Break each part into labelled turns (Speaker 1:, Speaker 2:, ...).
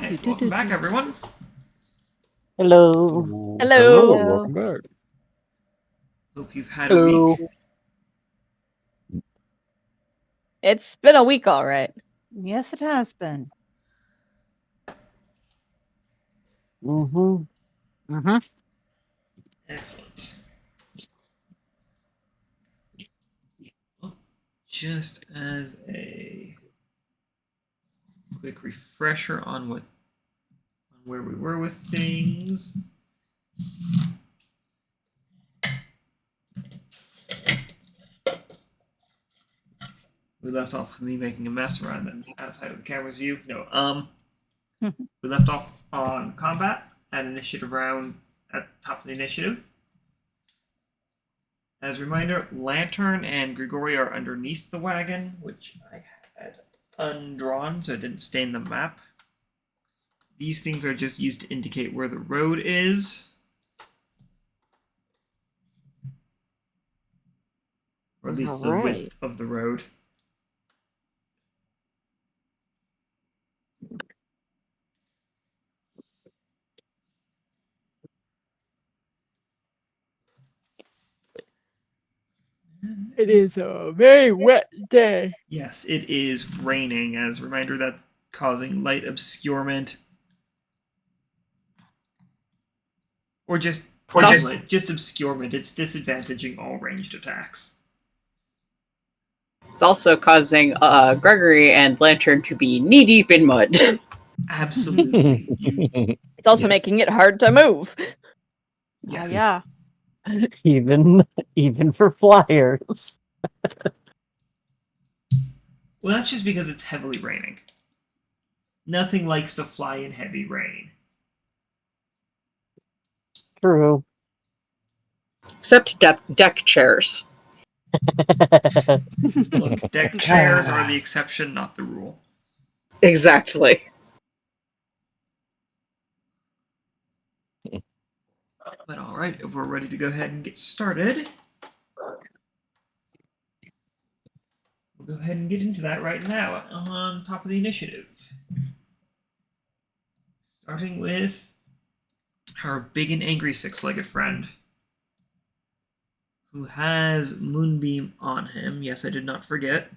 Speaker 1: Alright, welcome back, everyone.
Speaker 2: Hello.
Speaker 3: Hello.
Speaker 4: Welcome back.
Speaker 1: Hope you've had a week.
Speaker 3: It's been a week, all right.
Speaker 2: Yes, it has been.
Speaker 1: Excellent. Well, just as a quick refresher on where we were with things. We left off with me making a mess around the outside of the camera's view. No, we left off on combat and initiative round at the top of the initiative. As a reminder, Lantern and Grigori are underneath the wagon, which I had undrawn so it didn't stain the map. These things are just used to indicate where the road is. Or at least the width of the road.
Speaker 3: It is a very wet day.
Speaker 1: Yes, it is raining. As a reminder, that's causing light obscurement. Or just obscurement. It's disadvantaging all ranged attacks.
Speaker 5: It's also causing Gregory and Lantern to be knee-deep in mud.
Speaker 1: Absolutely.
Speaker 3: It's also making it hard to move.
Speaker 1: Yes.
Speaker 2: Yeah.
Speaker 4: Even for flyers.
Speaker 1: Well, that's just because it's heavily raining. Nothing likes to fly in heavy rain.
Speaker 4: True.
Speaker 5: Except deck chairs.
Speaker 1: Look, deck chairs are the exception, not the rule.
Speaker 5: Exactly.
Speaker 1: But alright, if we're ready to go ahead and get started, we'll go ahead and get into that right now on top of the initiative. Starting with our big and angry six-legged friend, who has Moonbeam on him. Yes, I did not forget.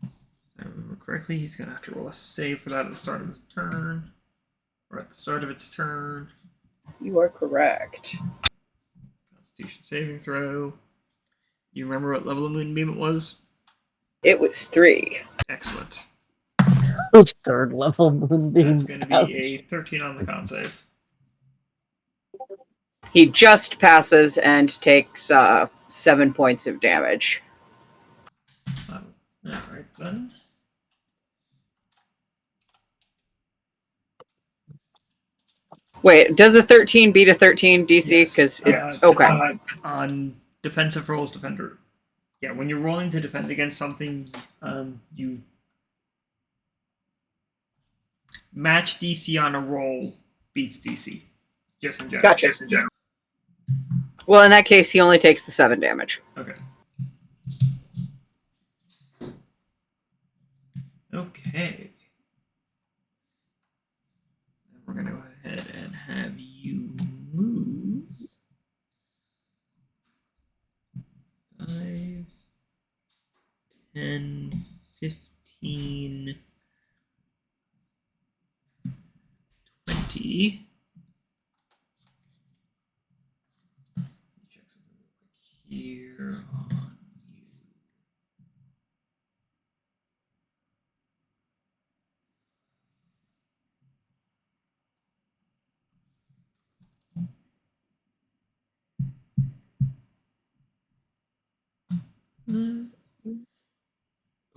Speaker 1: If I remember correctly, he's going to have to roll a save for that at the start of his turn. Or at the start of its turn.
Speaker 5: You are correct.
Speaker 1: Constitution saving throw. Do you remember what level of Moonbeam it was?
Speaker 5: It was 3.
Speaker 1: Excellent.
Speaker 4: Third level Moonbeam.
Speaker 1: That's going to be a 13 on the con save.
Speaker 5: He just passes and takes 7 points of damage.
Speaker 1: Alright then.
Speaker 5: Wait, does a 13 beat a 13 DC? Because it's okay.
Speaker 1: On defensive rolls, defender. Yeah, when you're rolling to defend against something, you match DC on a roll beats DC. Just in general.
Speaker 5: Gotcha.
Speaker 1: Just in general.
Speaker 5: Well, in that case, he only takes the 7 damage.
Speaker 1: Okay. Okay. We're going to go ahead and have you move 5, 10, 15, 20. Check something real quick here on you.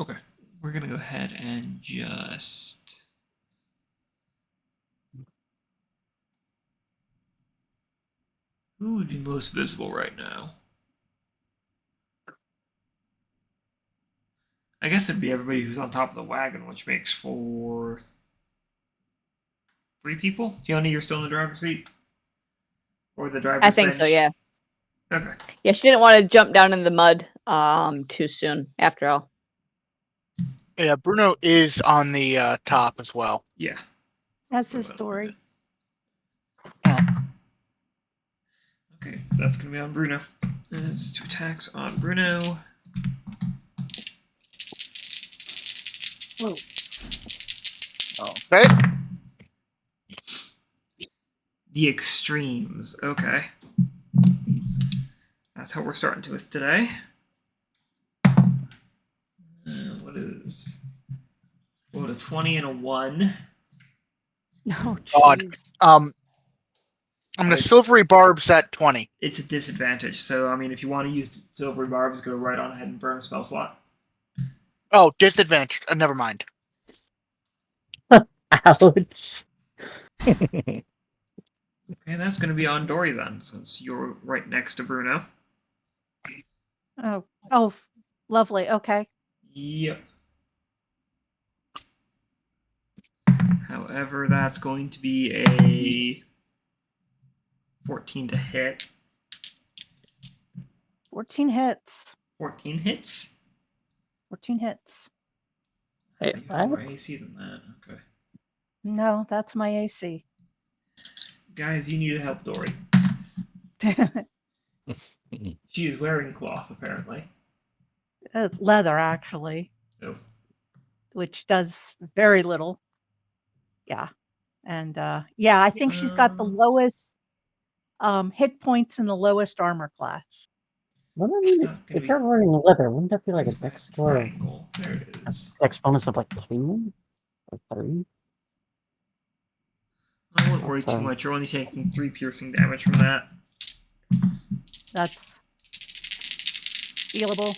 Speaker 1: Okay, we're gonna go ahead and just who would be most visible right now? I guess it'd be everybody who's on top of the wagon, which makes for 3 people. Fiona, you're still in the driver's seat? Or the driver's
Speaker 3: I think
Speaker 1: bench?
Speaker 3: so, yeah.
Speaker 1: Okay.
Speaker 3: Yeah, she didn't want to jump down in the mud too soon, after all.
Speaker 6: Yeah, Bruno is on the top as well.
Speaker 1: Yeah.
Speaker 2: That's
Speaker 1: So
Speaker 2: his
Speaker 1: that'll
Speaker 2: story.
Speaker 1: limit. Okay, that's gonna be on Bruno. That's 2 attacks on Bruno.
Speaker 6: Okay.
Speaker 1: The extremes. Okay. That's how we're starting to us today. What is? What, a 20 and a 1?
Speaker 2: Oh,
Speaker 6: God.
Speaker 2: jeez.
Speaker 6: I'm gonna silvery barbs at 20.
Speaker 1: It's a disadvantage. So, I mean, if you want to use silvery barbs, go right on ahead and burn a spell slot.
Speaker 6: Oh, disadvantage. Never mind.
Speaker 4: Ouch.
Speaker 1: Okay, that's going to be on Dori then, since you're right next to Bruno.
Speaker 2: Oh, lovely. Okay.
Speaker 1: Yep. However, that's going to be a 14 to hit.
Speaker 2: 14 hits.
Speaker 1: 14 hits?
Speaker 2: 14 hits.
Speaker 4: Wait,
Speaker 1: You have more
Speaker 4: what?
Speaker 1: AC than that. Okay.
Speaker 2: No, that's my AC.
Speaker 1: Guys, you need to help Dori. She is wearing cloth, apparently.
Speaker 2: Leather, actually,
Speaker 1: Oh.
Speaker 2: which does very little. Yeah. And yeah, I think she's got the lowest hit points and the lowest armor class.
Speaker 4: What I mean,
Speaker 1: Not gonna
Speaker 4: if you're wearing leather, wouldn't that be like a
Speaker 1: Where's my
Speaker 4: dex score of
Speaker 1: triangle? There it is.
Speaker 4: dex bonus of like 2 or 3?
Speaker 1: I won't worry too much. You're only taking 3 piercing damage from that.
Speaker 2: That's healable.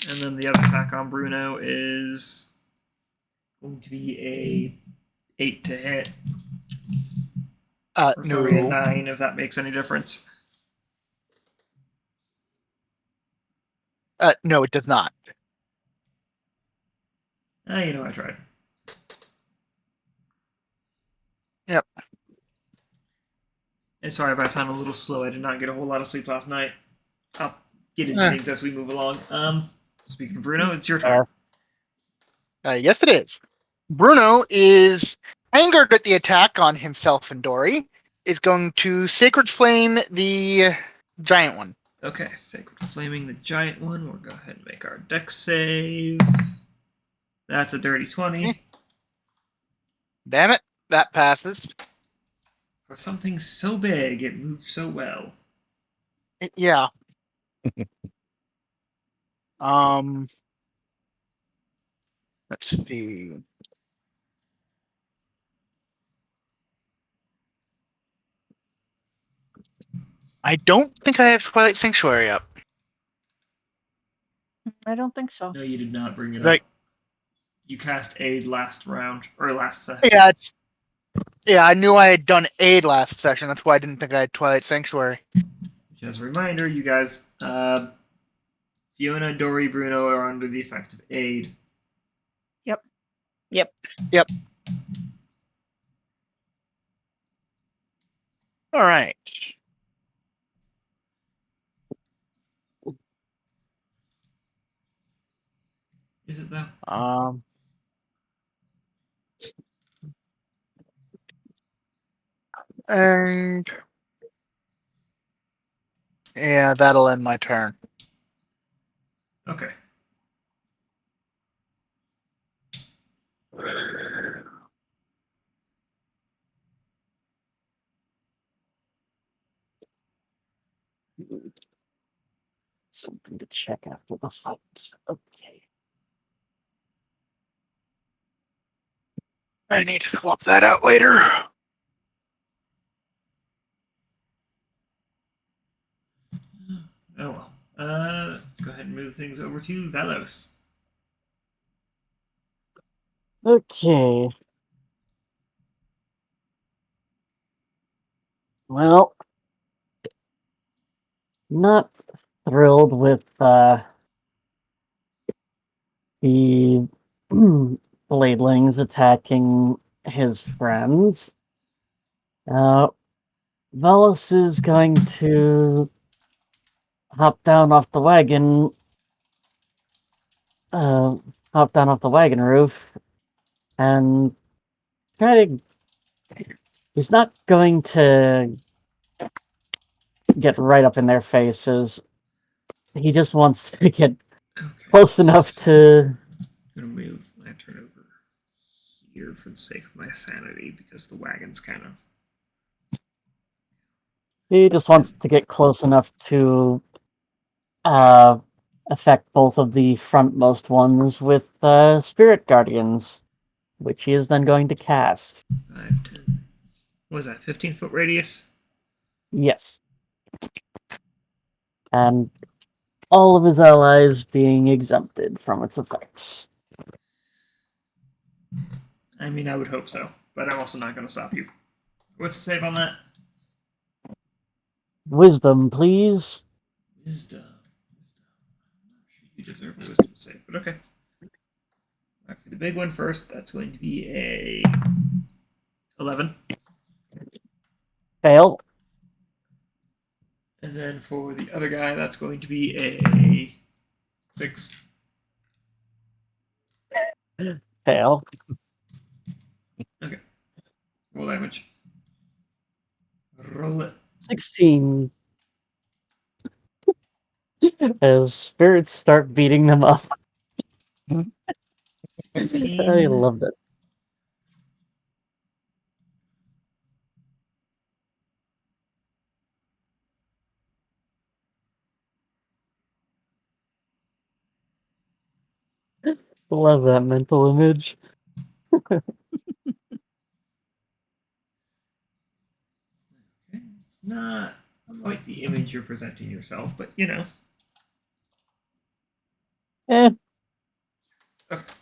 Speaker 1: And then the other attack on Bruno is going to be a 8 to hit. Or sorry, a
Speaker 6: No.
Speaker 1: 9, if that makes any difference.
Speaker 6: No, it does not.
Speaker 1: You know, I tried.
Speaker 6: Yep.
Speaker 1: And sorry if I sound a little slow. I did not get a whole lot of sleep last night. I'll get into things as we move along. Speaking of Bruno, it's your turn.
Speaker 6: Yes, it is. Bruno is angered at the attack on himself and Dori. Is going to Sacred Flame the giant one.
Speaker 1: Okay, Sacred Flaming the giant one. We'll go ahead and make our dex save. That's a dirty 20.
Speaker 6: Damn it, that passes.
Speaker 1: For something so big, it moved so well.
Speaker 6: Yeah. Let's see. I don't think I have Twilight Sanctuary up.
Speaker 2: I don't think so.
Speaker 1: No, you did not bring it
Speaker 6: Like-
Speaker 1: up. You cast Aid last round, or last set.
Speaker 6: Yeah, I knew I had done Aid last session. That's why I didn't think I had Twilight Sanctuary.
Speaker 1: Just a reminder, you guys, Fiona, Dori, Bruno are under the effect of Aid.
Speaker 6: All right.
Speaker 1: Is it though?
Speaker 6: And yeah, that'll end my turn.
Speaker 1: Okay.
Speaker 4: Something to check after the fight. Okay.
Speaker 6: I need to swap that out later.
Speaker 1: Oh well. Let's go ahead and move things over to Vellos.
Speaker 4: Okay. Well, not thrilled with the bladelings attacking his friends. Vellos is going to hop down off the wagon, hop down off the wagon roof and try to. He's not going to get right up in their faces. He just wants to get
Speaker 1: Okay.
Speaker 4: close enough to.
Speaker 1: I'm gonna move Lantern over here for the sake of my sanity because the wagon's kind of.
Speaker 4: He just wants to get close enough to affect both of the frontmost ones with Spirit Guardians, which he is then going to cast.
Speaker 1: 5, 10. What was that? 15-foot radius?
Speaker 4: Yes. And all of his allies being exempted from its effects.
Speaker 1: I mean, I would hope so, but I'm also not going to stop you. What's the save on that?
Speaker 4: Wisdom, please.
Speaker 1: Wisdom. You deserve a wisdom save, but okay. Right, for the big one first, that's going to be a 11.
Speaker 4: Fail.
Speaker 1: And then for the other guy, that's going to be a 6.
Speaker 4: Fail.
Speaker 1: Okay. Roll damage. Roll it.
Speaker 4: 16. As spirits start beating them up.
Speaker 1: 16.
Speaker 4: I loved it. Love that mental image.
Speaker 1: It's not quite the image you're presenting yourself, but you know.
Speaker 4: Eh.
Speaker 1: Okay.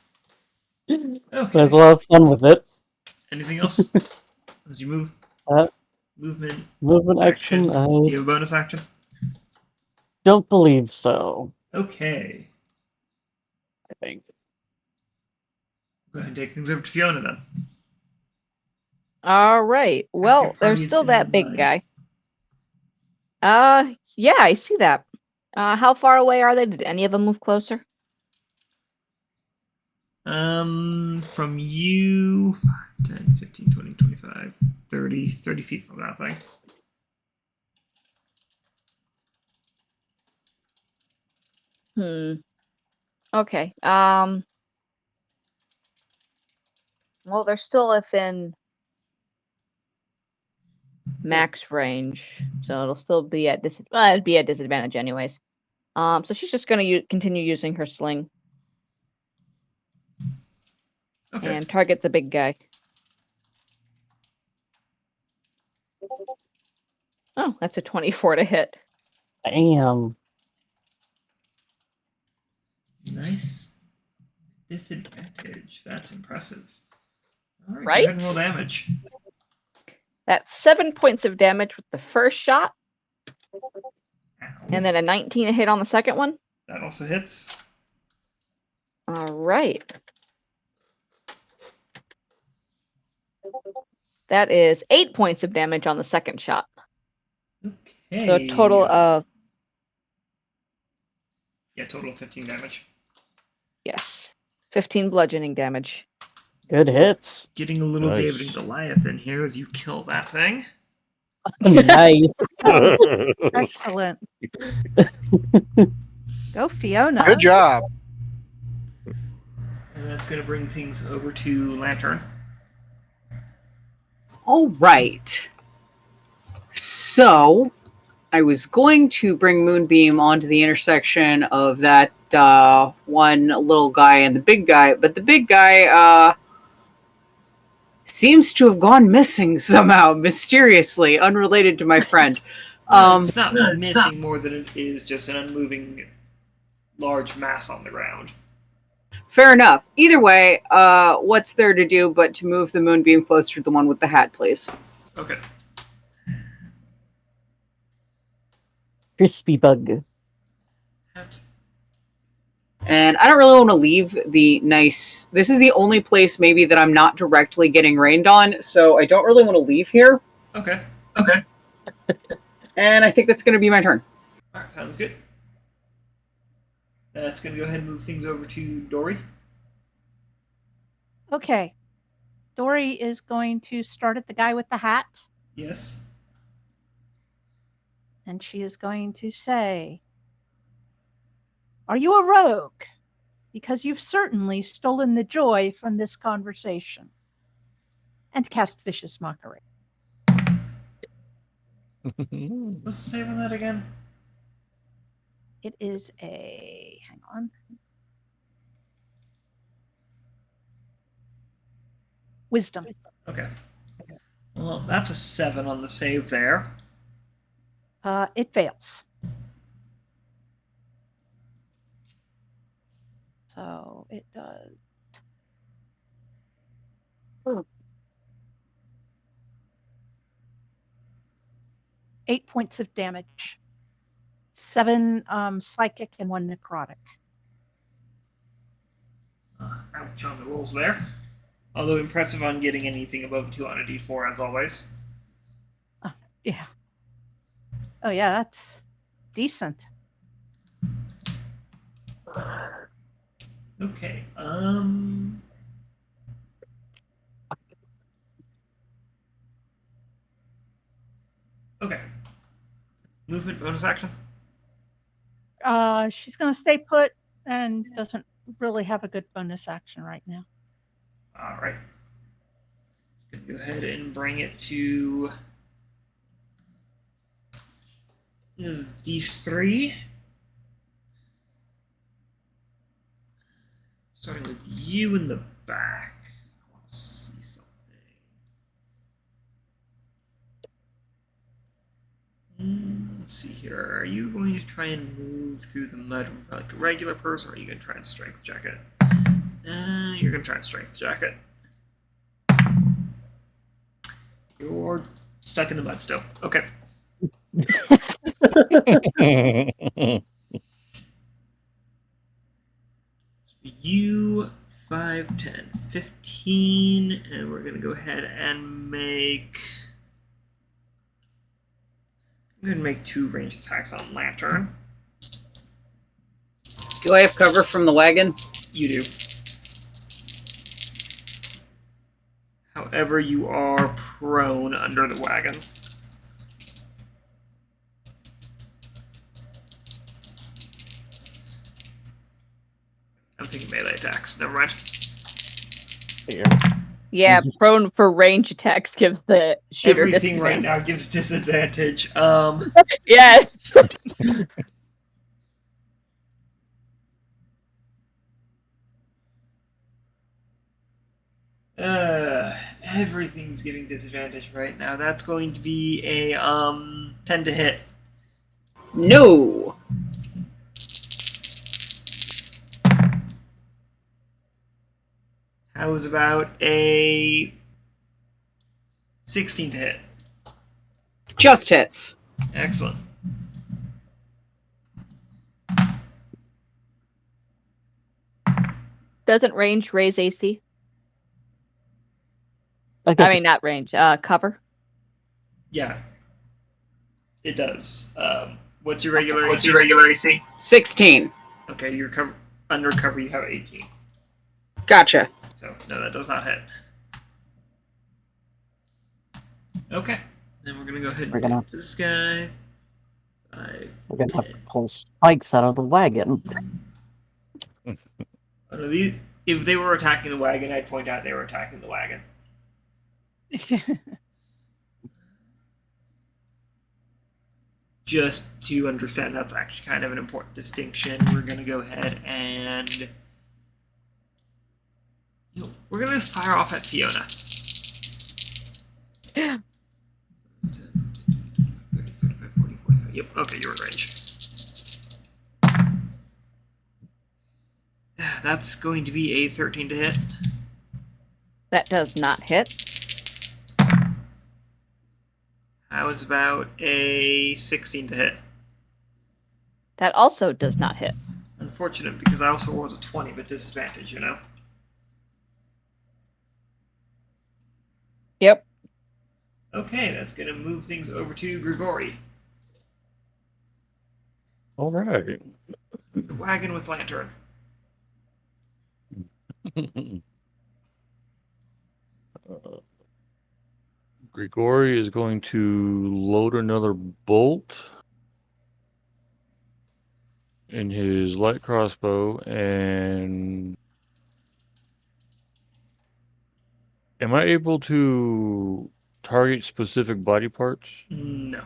Speaker 4: Might as well have fun with it.
Speaker 1: Anything else? As you move? Movement.
Speaker 4: Movement action.
Speaker 1: Do
Speaker 4: I
Speaker 1: you have a bonus action?
Speaker 4: don't believe so.
Speaker 1: Okay.
Speaker 4: I think.
Speaker 1: Go ahead and take things over to Fiona then.
Speaker 7: All right. Well, there's
Speaker 1: party's
Speaker 7: still
Speaker 1: in
Speaker 7: that
Speaker 1: the
Speaker 7: big
Speaker 1: mud.
Speaker 7: guy. Yeah, I see that. How far away are they? Did any of them move closer?
Speaker 1: From you, 5, 10, 15, 20, 25, 30 feet from that thing.
Speaker 7: Okay. Well, they're still within max range, so it'll still be at it'd be at disadvantage anyways. So she's just gonna continue using her sling
Speaker 1: Okay.
Speaker 7: and target the big guy. Oh, that's a 24 to hit.
Speaker 4: Damn.
Speaker 1: Nice. Disadvantage. That's impressive. All right.
Speaker 7: Right?
Speaker 1: Go ahead and roll damage.
Speaker 7: That's 7 points of damage with the first shot,
Speaker 1: Ow.
Speaker 7: and then a 19 to hit on the second one.
Speaker 1: That also hits.
Speaker 7: All right. That is 8 points of damage on the second shot.
Speaker 1: Okay.
Speaker 7: So a total of
Speaker 1: total of 15 damage.
Speaker 7: yes, 15 bludgeoning damage.
Speaker 4: Good hits.
Speaker 1: Getting a little
Speaker 8: Nice.
Speaker 1: David and Goliath in here as you kill that thing.
Speaker 4: Nice.
Speaker 2: Excellent. Go, Fiona.
Speaker 6: Good job.
Speaker 1: And that's going to bring things over to Lantern.
Speaker 5: All right. So, I was going to bring Moonbeam onto the intersection of that one little guy and the big guy, but the big guy seems to have gone missing somehow, mysteriously, unrelated to my friend.
Speaker 1: It's not missing more than it is just an unmoving large mass on the ground.
Speaker 5: Fair enough. Either way, what's there to do but to move the Moonbeam closer to the one with the hat, please?
Speaker 1: Okay.
Speaker 4: Crispy bug.
Speaker 1: Hat.
Speaker 5: And I don't really want to leave the nice... This is the only place maybe that I'm not directly getting rained on, so I don't really want to leave here.
Speaker 1: Okay.
Speaker 5: And I think that's going to be my turn.
Speaker 1: Alright, sounds good. That's going to go ahead and move things over to Dori.
Speaker 2: Okay. Dori is going to start at the guy with the hat,
Speaker 1: Yes.
Speaker 2: and she is going to say, "Are you a rogue? Because you've certainly stolen the joy from this conversation." And cast Vicious Mockery.
Speaker 1: What's the save on that again?
Speaker 2: It is a, hang on. Wisdom.
Speaker 1: Okay. Well, that's a 7 on the save there.
Speaker 2: It fails. So it does. 8 points of damage. 7 psychic and 1 necrotic.
Speaker 1: Ouch on the rolls there. Although impressive on getting anything above 2 on a d4 as always.
Speaker 2: Yeah. Oh yeah, that's decent.
Speaker 1: Okay. Okay. Movement bonus action.
Speaker 2: She's gonna stay put and doesn't really have a good bonus action right now.
Speaker 1: All right. Let's go ahead and bring it to these 3. Starting with you in the back. I want to see something. Let's see here. Are you going to try and move through the mud like a regular person, or are you going to try and strength check it? You're going to try and strength check it. You're stuck in the mud still. Okay. You 5, 10, 15, and we're gonna go ahead and make. I'm gonna make 2 ranged attacks on Lantern.
Speaker 5: Do I have cover from the wagon?
Speaker 1: You do. However, you are prone under the wagon. I'm thinking melee attacks. Never mind.
Speaker 7: Yeah, prone for range attacks gives the shooter
Speaker 1: Everything right
Speaker 7: disadvantage.
Speaker 1: now gives disadvantage.
Speaker 7: Yeah.
Speaker 1: Everything's giving disadvantage right now. That's going to be a 10 to hit.
Speaker 5: No.
Speaker 1: How was about a 16 to hit?
Speaker 5: Just hits.
Speaker 1: Excellent.
Speaker 7: Doesn't range raise AC?
Speaker 4: Okay.
Speaker 7: I mean, not range. Cover.
Speaker 1: Yeah, it does. What's your regular?
Speaker 5: What's
Speaker 1: AC?
Speaker 5: your regular AC? 16.
Speaker 1: Okay, you're under cover. You have 18.
Speaker 5: Gotcha.
Speaker 1: So no, that does not hit. Okay, then we're gonna go ahead
Speaker 4: We're
Speaker 1: and
Speaker 4: gonna-
Speaker 1: get to this guy. 5,
Speaker 4: We're gonna have
Speaker 1: 10.
Speaker 4: to pull spikes out of the wagon.
Speaker 1: Oh, no, if they were attacking the wagon, I'd point out they were attacking the wagon. Just to understand, that's actually kind of an important distinction. We're going to go ahead and we're going to fire off at Fiona. 30, 35, 40, 45. Yep, okay, you're in range. That's going to be a 13 to hit.
Speaker 7: That does not hit.
Speaker 1: That was about a 16 to hit.
Speaker 7: That also does not hit.
Speaker 1: Unfortunate, because I also rolled a 20 with disadvantage, you know?
Speaker 7: Yep.
Speaker 1: Okay, that's going to move things over to Grigori.
Speaker 8: All right.
Speaker 1: The wagon with Lantern.
Speaker 8: Grigori is going to load another bolt in his light crossbow, and am I able to target specific body parts?
Speaker 1: No.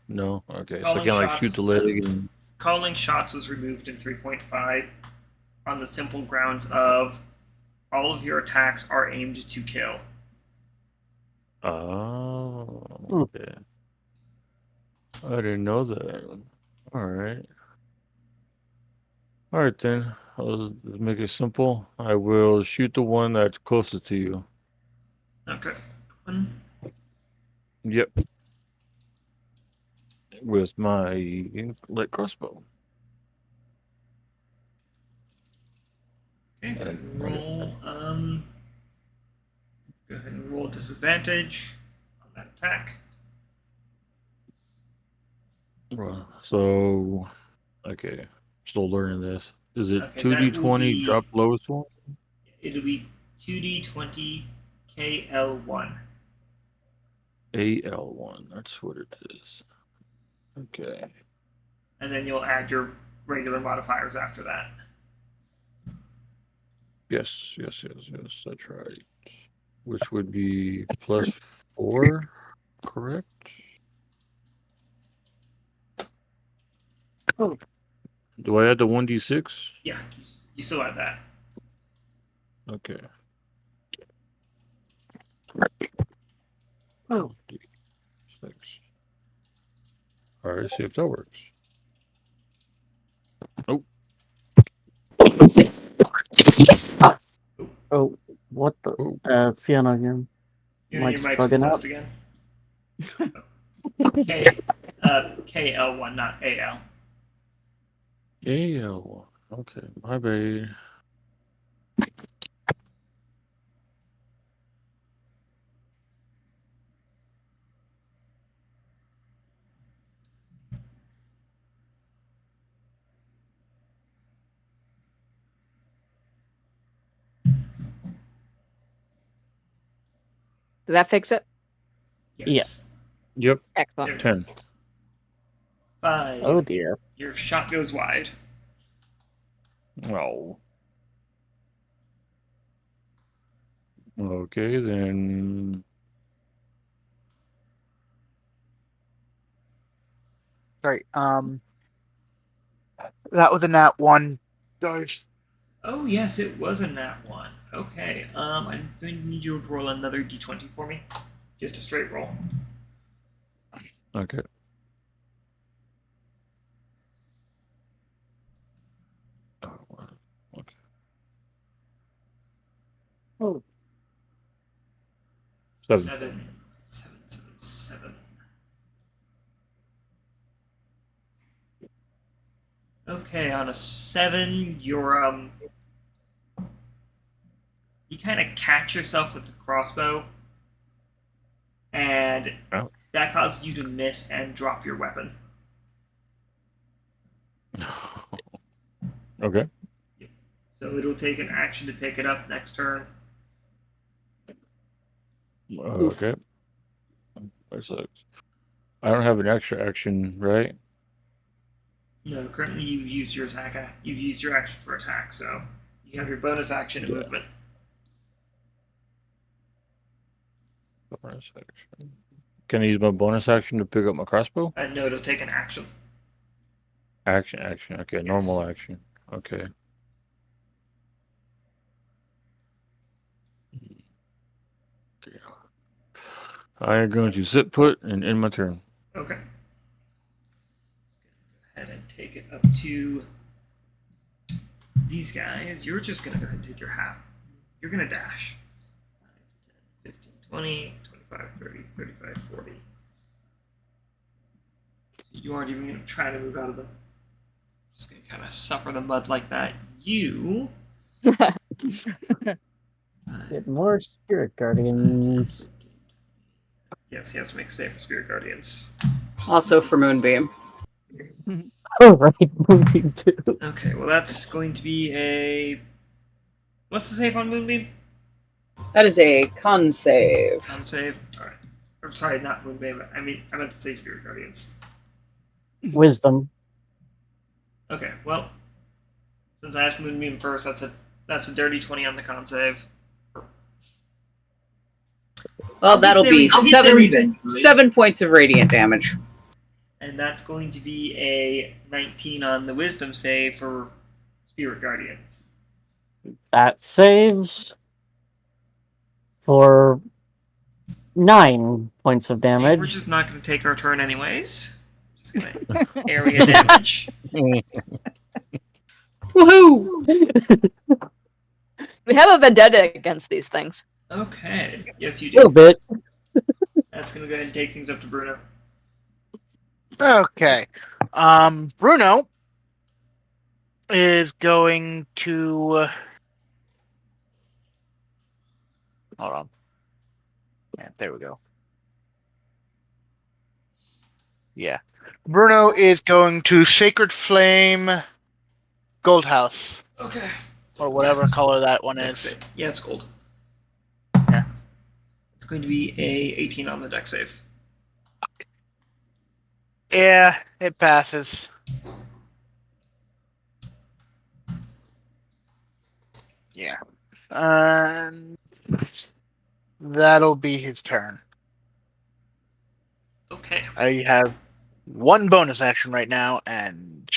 Speaker 8: No. Okay, so I
Speaker 1: Calling
Speaker 8: can't like
Speaker 1: shots,
Speaker 8: shoot the leg. And...
Speaker 1: Calling shots was removed in 3.5 on the simple grounds of all of your attacks are aimed to kill.
Speaker 8: Oh, okay. I didn't know that. All right. All right then. I'll just make it simple. I will shoot the one that's closest to you.
Speaker 1: Okay. One.
Speaker 8: Yep. With my light crossbow.
Speaker 1: Okay, go ahead and roll. Go ahead and roll disadvantage on that attack.
Speaker 8: Well, so, okay. Still learning this. Is it
Speaker 1: Okay, that will
Speaker 8: 2d20
Speaker 1: be-
Speaker 8: drop lowest one?
Speaker 1: It'll be 2d20 KL1.
Speaker 8: AL1. That's what it is. Okay.
Speaker 1: And then you'll add your regular modifiers after that.
Speaker 8: Yes. That's right. Which would be +4, correct?
Speaker 4: Oh.
Speaker 8: Do I add the 1d6?
Speaker 1: Yeah, you still add that.
Speaker 8: Okay.
Speaker 4: Oh.
Speaker 8: 6. Alright, see if that works. Oh.
Speaker 4: Oh, what the?
Speaker 8: Oh.
Speaker 4: Fiona again.
Speaker 1: Your
Speaker 4: Mike's
Speaker 1: mic's
Speaker 4: bugging out.
Speaker 1: possessed again. KL1, not AL.
Speaker 8: AL1. Okay, my bad.
Speaker 7: Did that fix it?
Speaker 1: Yes.
Speaker 8: Yep,
Speaker 7: Excellent.
Speaker 8: 10.
Speaker 1: 5.
Speaker 4: Oh dear.
Speaker 1: Your shot goes wide.
Speaker 8: Oh. Okay, then.
Speaker 6: Sorry. That was a nat 1. Dice.
Speaker 1: Oh yes, it was a nat 1. Okay. I'm going to need you to roll another d20 for me. Just a straight roll.
Speaker 8: Okay. Oh, wow. Okay.
Speaker 4: Oh.
Speaker 8: 7.
Speaker 1: 7. Okay, on a 7, you're you kind of catch yourself with the crossbow, and
Speaker 8: Oh.
Speaker 1: that causes you to miss and drop your weapon.
Speaker 8: Okay.
Speaker 1: So it'll take an action to pick it up next turn.
Speaker 8: Okay. That sucks. I don't have an extra action, right?
Speaker 1: No, currently you've used your attack. You've used your action for attack, so you have your bonus action and
Speaker 8: Yeah.
Speaker 1: movement.
Speaker 8: Bonus action. Can I use my bonus action to pick up my crossbow?
Speaker 1: No, it'll take an action.
Speaker 8: Action. Okay,
Speaker 1: Yes.
Speaker 8: normal action. Okay. Okay. I am going to sit put and end my turn.
Speaker 1: Okay. Let's go ahead and take it up to these guys. You're just going to go ahead and take your half. You're going to dash. 5, 10, 15, 20, 25, 30, 35, 40. So you aren't even going to try to move out of them. Just going to kind of suffer the mud like that. You...
Speaker 4: Get more spirit guardians.
Speaker 1: Yes, he has to make a save for Spirit Guardians.
Speaker 5: Also for Moonbeam.
Speaker 4: Oh right, moving too.
Speaker 1: Okay, well that's going to be a... What's the save on Moonbeam?
Speaker 5: That is a con save.
Speaker 1: Con save. All right. Or sorry, not Moonbeam. I meant to say Spirit Guardians.
Speaker 4: Wisdom.
Speaker 1: Okay. Well, since I asked Moonbeam first, that's a dirty 20 on the con save.
Speaker 5: Well, that'll be
Speaker 1: I'll get there
Speaker 5: 7 points of radiant damage.
Speaker 1: And that's going to be a 19 on the Wisdom save for Spirit Guardians.
Speaker 4: That saves for 9 points of
Speaker 1: And we're
Speaker 4: damage.
Speaker 1: just not going to take our turn anyways. Just going to area damage.
Speaker 5: Woohoo!
Speaker 7: We have a vendetta against these things.
Speaker 1: Okay. Yes, you
Speaker 4: A little
Speaker 1: do.
Speaker 4: bit.
Speaker 1: That's going to go ahead and take things up to Bruno.
Speaker 6: Okay. Bruno is going to. Hold on. Yeah, there we go. Yeah. Bruno is going to Sacred Flame Gold House.
Speaker 1: Okay.
Speaker 6: Or whatever color that one
Speaker 1: Dex
Speaker 6: is.
Speaker 1: save. Yeah, it's gold.
Speaker 6: Yeah.
Speaker 1: It's going to be a 18 on the deck save.
Speaker 6: Yeah, it passes. Yeah. That'll be his turn.
Speaker 1: Okay.
Speaker 6: I have one bonus action right now, and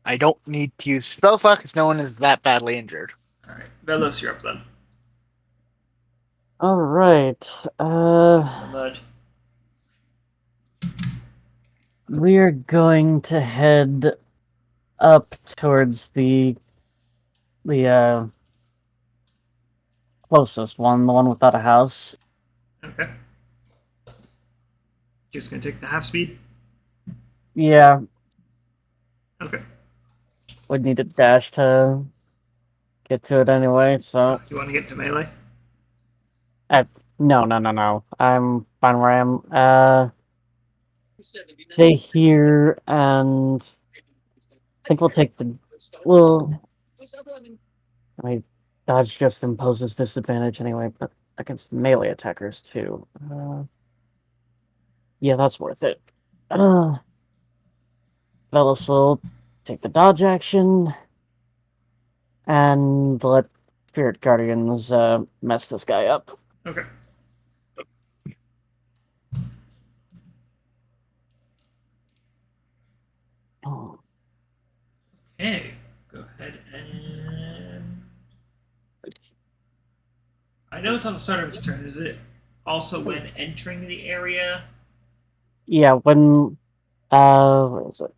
Speaker 6: I don't need to use spell slot because no one is that badly injured.
Speaker 1: All right. Vellos, you're up then.
Speaker 4: All right.
Speaker 1: The mud.
Speaker 4: We're going to head up towards the closest one, the one without a house.
Speaker 1: Okay. Just going to take the half speed.
Speaker 4: Yeah,
Speaker 1: Okay.
Speaker 4: would need a dash to get to it anyway, so
Speaker 1: You want to get to melee?
Speaker 4: no. I'm fine where I am. Stay here, and I think we'll take the. I mean, dodge just imposes disadvantage anyway, but against melee attackers too. Yeah, that's worth it. Vellos will take the dodge action and let Spirit Guardians mess this guy up.
Speaker 1: Okay.
Speaker 4: Oh.
Speaker 1: Okay. Go ahead and. I know it's on the start of his turn. Is it also when entering the area?
Speaker 4: Yeah, when where is it?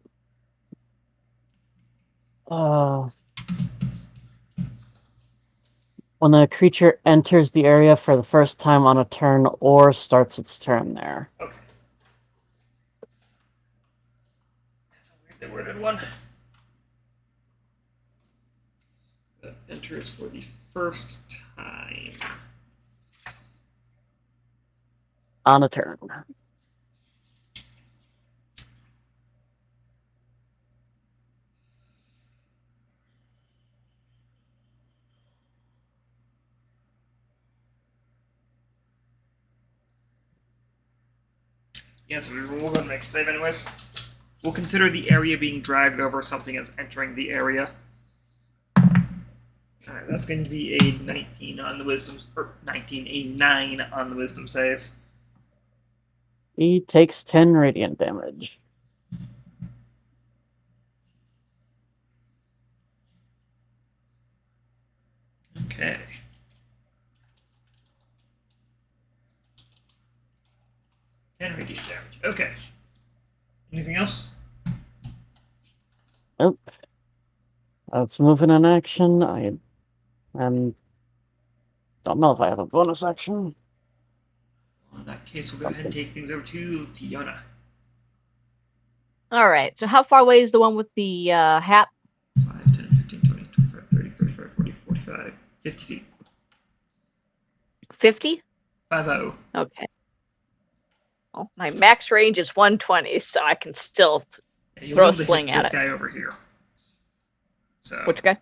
Speaker 4: When a creature enters the area for the first time on a turn or starts its turn there.
Speaker 1: Okay. That's a weirdly worded one. Enters for the first time.
Speaker 4: On a turn.
Speaker 1: Yeah, so we'll go to the next save anyways. We'll consider the area being dragged over something as entering the area. Alright, that's going to be a 19 on the wisdom, or 19, a 9 on the wisdom save.
Speaker 4: He takes 10 radiant damage.
Speaker 1: Okay. Radiant damage. Okay. Anything else?
Speaker 4: Nope. Let's move in an action. I don't know if I have a bonus action.
Speaker 1: Well, in that case, we'll go ahead and take things over to Fiona.
Speaker 7: All right. So how far away is the one with the hat?
Speaker 1: 5, 10, 15, 20, 25, 30, 35, 40, 45, 50 feet.
Speaker 7: 50?
Speaker 1: 50.
Speaker 7: Okay. Well, my max range is 120, so I can still
Speaker 1: Yeah, you'll
Speaker 7: throw
Speaker 1: be
Speaker 7: a
Speaker 1: able to
Speaker 7: sling
Speaker 1: hit
Speaker 7: at
Speaker 1: this
Speaker 7: it.
Speaker 1: guy over here. So
Speaker 7: Which guy?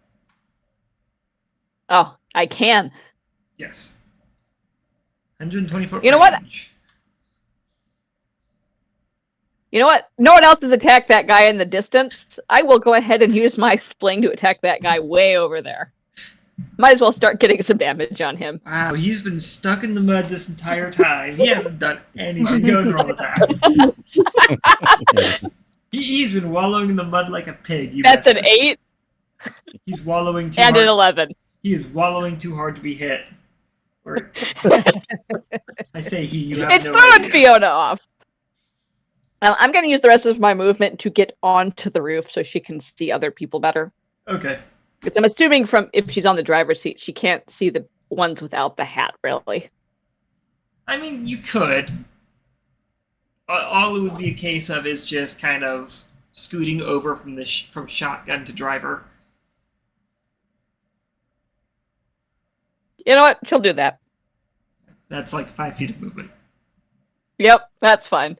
Speaker 7: Oh, I can.
Speaker 1: Yes. 120 foot
Speaker 7: You know what?
Speaker 1: range.
Speaker 7: You know what? No one else has attacked that guy in the distance. I will go ahead and use my sling to attack that guy way over there. Might as well start getting some damage on him.
Speaker 1: Wow, he's been stuck in the mud this entire time. He hasn't done anything. Go and roll attack. He's been wallowing in the mud like a pig. You
Speaker 7: That's
Speaker 1: miss.
Speaker 7: an 8
Speaker 1: He's wallowing too
Speaker 7: and
Speaker 1: hard.
Speaker 7: an 11.
Speaker 1: He is wallowing too hard to be hit. Or, I say he. You have
Speaker 7: It's
Speaker 1: no
Speaker 7: throwing
Speaker 1: idea.
Speaker 7: Fiona off. I'm going to use the rest of my movement to get onto the roof so she can see other people better.
Speaker 1: Okay.
Speaker 7: Because I'm assuming from if she's on the driver's seat, she can't see the ones without the hat, really.
Speaker 1: I mean, you could. All it would be a case of is just kind of scooting over from the from shotgun to driver.
Speaker 7: You know what? She'll do that.
Speaker 1: That's like 5 feet of movement.
Speaker 7: Yep, that's fine.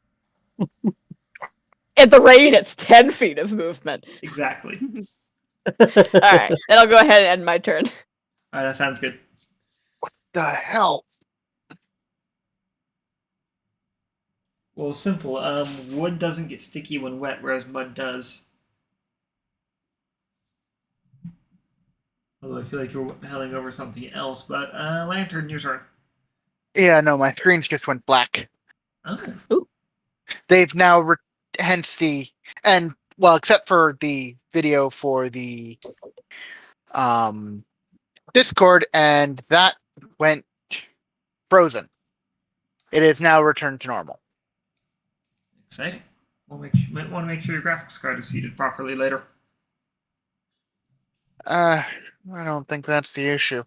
Speaker 7: In the rain, it's 10 feet of movement.
Speaker 1: Exactly.
Speaker 7: Alright, then I'll go ahead and end my turn.
Speaker 1: Alright, that sounds good.
Speaker 6: The hell?
Speaker 1: Well, simple. Wood doesn't get sticky when wet, whereas mud does. Although I feel like you're helling over something else, but Lantern, your turn.
Speaker 6: Yeah, no, my screens just went black.
Speaker 1: Oh.
Speaker 6: They've now hence the and well, except for the video for the Discord, and that went frozen. It is now returned to normal.
Speaker 1: Exciting. Might want to make sure your graphics card is seated properly later.
Speaker 6: I don't think that's the issue.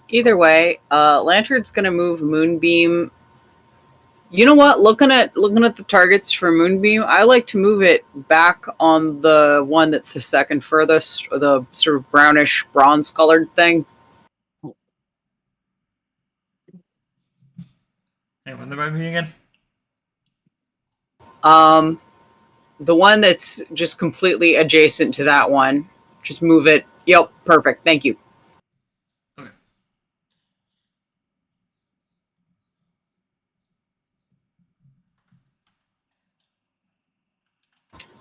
Speaker 5: Either way, Lantern's gonna move Moonbeam. You know what? Looking at the targets for Moonbeam, I like to move it back on the one that's the second furthest, or the sort of brownish bronze colored thing.
Speaker 1: Hey, when by me again?
Speaker 5: The one that's just completely adjacent to that one. Just move it. Yep, perfect. Thank you.
Speaker 1: Okay.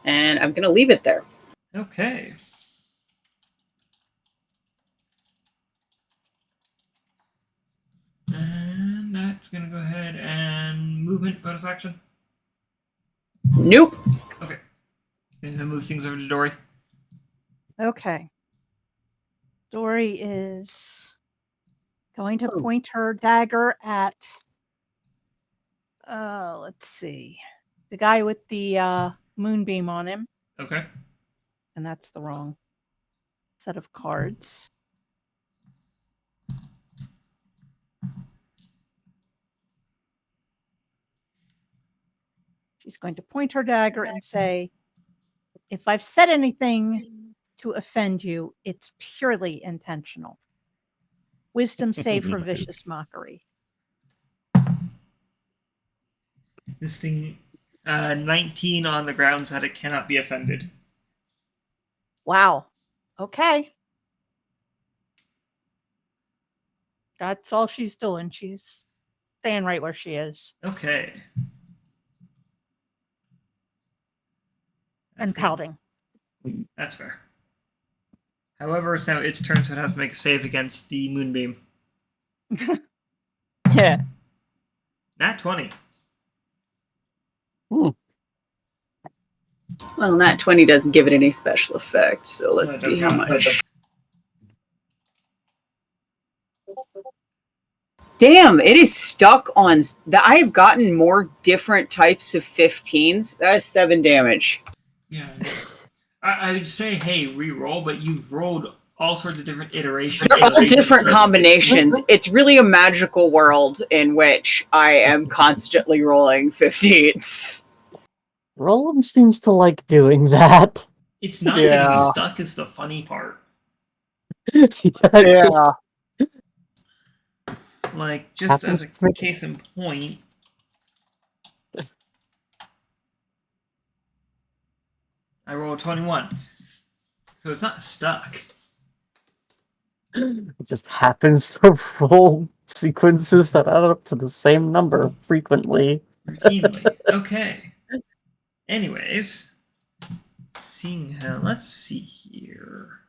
Speaker 5: And I'm gonna leave it there.
Speaker 1: Okay. And that's gonna go ahead and movement bonus action.
Speaker 5: Nope.
Speaker 1: Okay. Gonna move things over to Dori.
Speaker 2: Okay. Dori is going to point her dagger at, let's see, the guy with the moonbeam on him.
Speaker 1: Okay.
Speaker 2: And that's the wrong set of cards. She's going to point her dagger and say, if I've said anything to offend you, it's purely intentional. Wisdom save for vicious mockery.
Speaker 1: This thing, 19 on the grounds that it cannot be offended.
Speaker 2: Wow. Okay. That's all she's doing. She's staying right where she is.
Speaker 1: Okay.
Speaker 2: And pouting.
Speaker 1: That's fair. However, it's now its turn, so it has to make a save against the moonbeam.
Speaker 7: Yeah.
Speaker 1: Nat 20.
Speaker 5: Well, Nat 20 doesn't give it any special effects, so let's see how much. Damn, it is stuck on that. I've gotten more different types of 15s. That is 7 damage.
Speaker 1: Yeah. I would say, hey, re-roll, but you've rolled all sorts of different iterations.
Speaker 5: They're all different combinations. It's really a magical world in which I am constantly rolling 15s.
Speaker 4: Roland seems to like doing that.
Speaker 1: It's not getting stuck is the funny part.
Speaker 6: Yeah.
Speaker 1: Like, just as a case in point, I rolled 21. So it's not stuck.
Speaker 4: It just happens to roll sequences that add up to the same number frequently.
Speaker 1: Routinely. Okay. Anyways, seeing how, let's see here.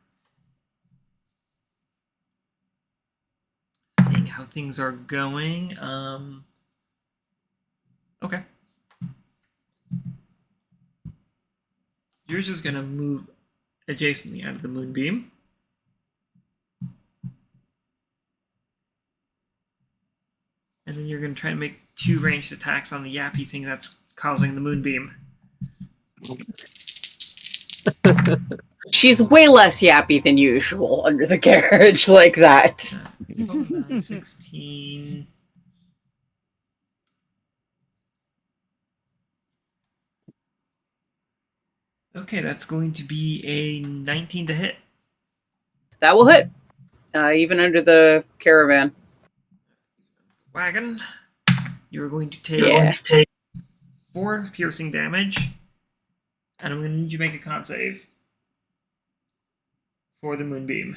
Speaker 1: Seeing how things are going. Okay. You're just gonna move adjacently out of the moonbeam. And then you're gonna try to make 2 ranged attacks on the yappy thing that's causing the moonbeam.
Speaker 5: She's way less yappy than usual under the carriage like that.
Speaker 1: 9, 16. Okay, that's going to be a 19 to hit.
Speaker 5: That will hit, even under the caravan.
Speaker 1: Wagon. You're going to take 4 piercing damage. And I'm going to need you to make a con save for the moonbeam.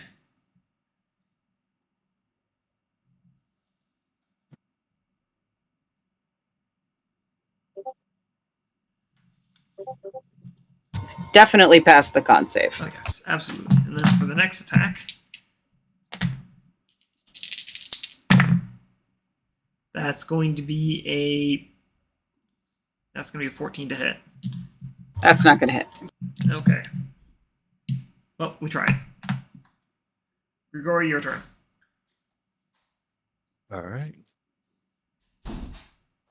Speaker 5: Definitely pass the con save.
Speaker 1: Oh yes, absolutely. And then for the next attack, that's going to be a 14 to hit.
Speaker 5: That's not going to hit.
Speaker 1: Okay. Well, we tried. Grigori, your turn.
Speaker 8: All right.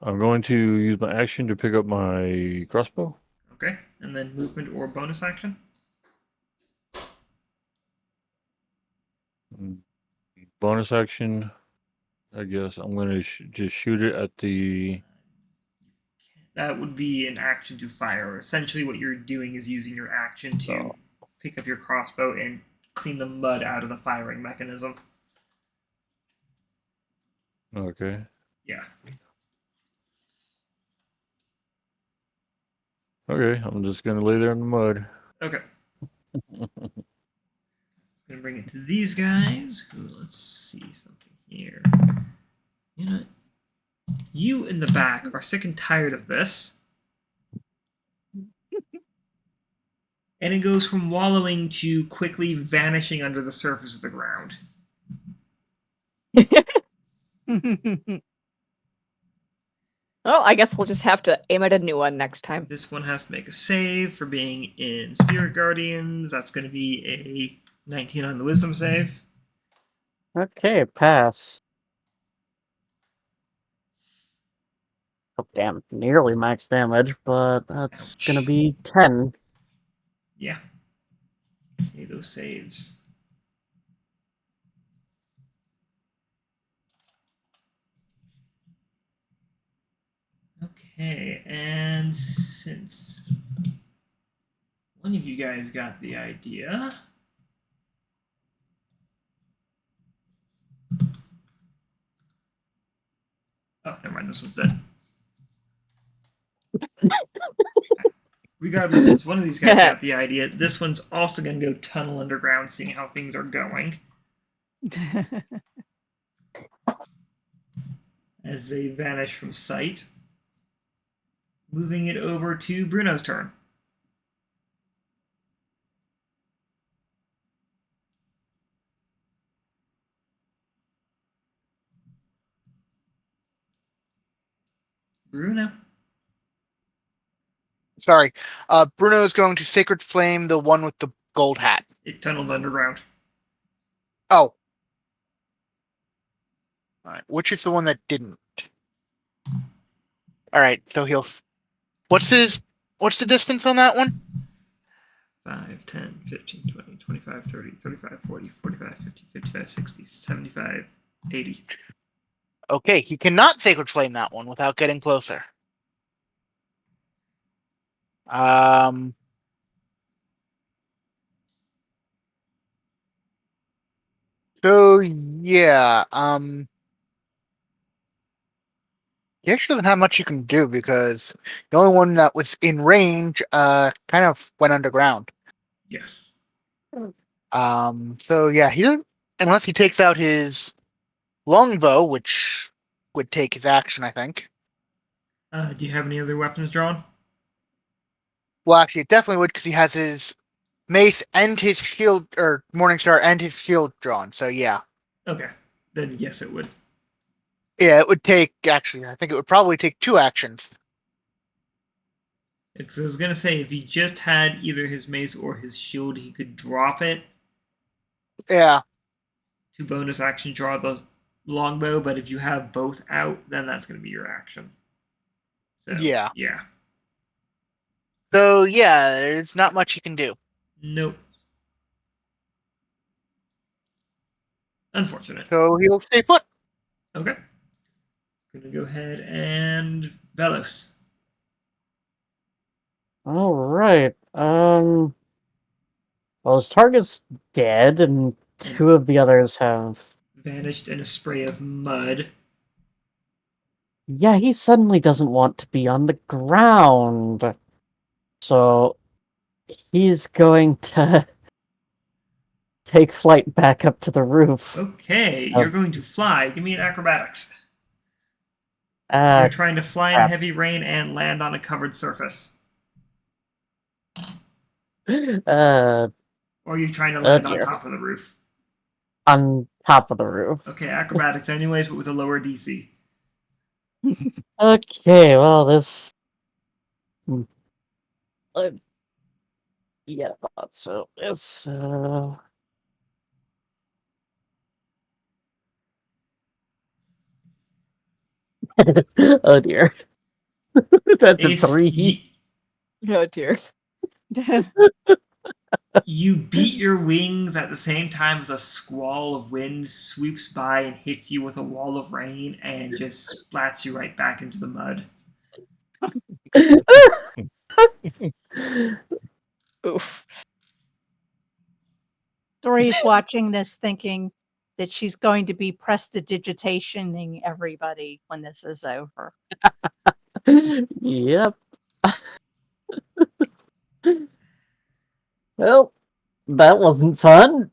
Speaker 8: I'm going to use my action to pick up my crossbow.
Speaker 1: Okay. And then movement or bonus action.
Speaker 8: Bonus action. I guess I'm going to just shoot it at the.
Speaker 1: That would be an action to fire. Essentially, what you're doing is using your action to pick up your crossbow and clean the mud out of the firing mechanism.
Speaker 8: Okay.
Speaker 1: Yeah.
Speaker 8: Okay, I'm just going to lay there in the mud.
Speaker 1: Okay. Just gonna bring it to these guys. Who, let's see something here. You know, you in the back are sick and tired of this. And it goes from wallowing to quickly vanishing under the surface of the ground.
Speaker 7: Well, I guess we'll just have to aim at a new one next time.
Speaker 1: This one has to make a save for being in Spirit Guardians. That's going to be a 19 on the Wisdom save.
Speaker 4: Okay, pass. Oh, damn. Nearly max damage, but that's
Speaker 1: Ouch.
Speaker 4: gonna be 10.
Speaker 1: Yeah. Okay, those saves. Okay, and since one of you guys got the idea, oh, never mind, this one's dead. Regardless, since one of these guys got the idea, this one's also going to go tunnel underground, seeing how things are going. As they vanish from sight. Moving it over to Bruno's turn. Bruno.
Speaker 6: Sorry. Bruno is going to Sacred Flame, the one with the gold hat.
Speaker 1: It tunneled underground.
Speaker 6: Oh. All right. Which is the one that didn't? All right. So he'll. What's the distance on that one?
Speaker 1: 5, 10, 15, 20, 25, 30, 35, 40, 45, 50, 55, 60, 75, 80.
Speaker 6: Okay. He cannot Sacred Flame that one without getting closer. So yeah, he actually doesn't have much you can do because the only one that was in range, kind of went underground.
Speaker 1: Yes.
Speaker 6: So yeah, he doesn't. unless he takes out his longbow, which would take his action, I think.
Speaker 1: Do you have any other weapons drawn?
Speaker 6: Well, actually, it definitely would because he has his mace and his shield, or Morningstar and his shield drawn. So yeah,
Speaker 1: Okay, then yes, it would.
Speaker 6: yeah, it would take. Actually, I think it would probably take 2 actions.
Speaker 1: Because I was gonna say, if he just had either his mace or his shield, he could drop it
Speaker 6: Yeah,
Speaker 1: to bonus action draw the longbow. But if you have both out, then that's gonna be your action. So
Speaker 6: Yeah.
Speaker 1: yeah.
Speaker 6: so yeah, there's not much he can do.
Speaker 1: Nope. Unfortunate.
Speaker 6: So he'll stay put.
Speaker 1: Okay. Gonna go ahead and Vellos.
Speaker 4: All right. Well, his target's dead, and 2 of the others have.
Speaker 1: Vanished in a spray of mud.
Speaker 4: Yeah, he suddenly doesn't want to be on the ground. So he's going to take flight back up to the roof.
Speaker 1: Okay, you're going to fly. Give me an acrobatics.
Speaker 4: Uh,
Speaker 1: You're trying to fly in
Speaker 4: crap.
Speaker 1: heavy rain and land on a covered surface.
Speaker 4: uh,
Speaker 1: Or are you trying to land on
Speaker 4: dear.
Speaker 1: top of the roof?
Speaker 4: On top of the roof.
Speaker 1: Okay, acrobatics anyways, but with a lower DC.
Speaker 4: Okay, well, this. Yeah, I thought so. It's. Oh dear. That's a
Speaker 1: Ace,
Speaker 4: 3.
Speaker 7: Oh dear.
Speaker 1: you beat your wings at the same time as a squall of wind sweeps by and hits you with a wall of rain and just splats you right back into the mud.
Speaker 7: Oof.
Speaker 2: Dori's watching this thinking that she's going to be prestidigitationing everybody when this is over.
Speaker 4: Yep. Well, that wasn't fun.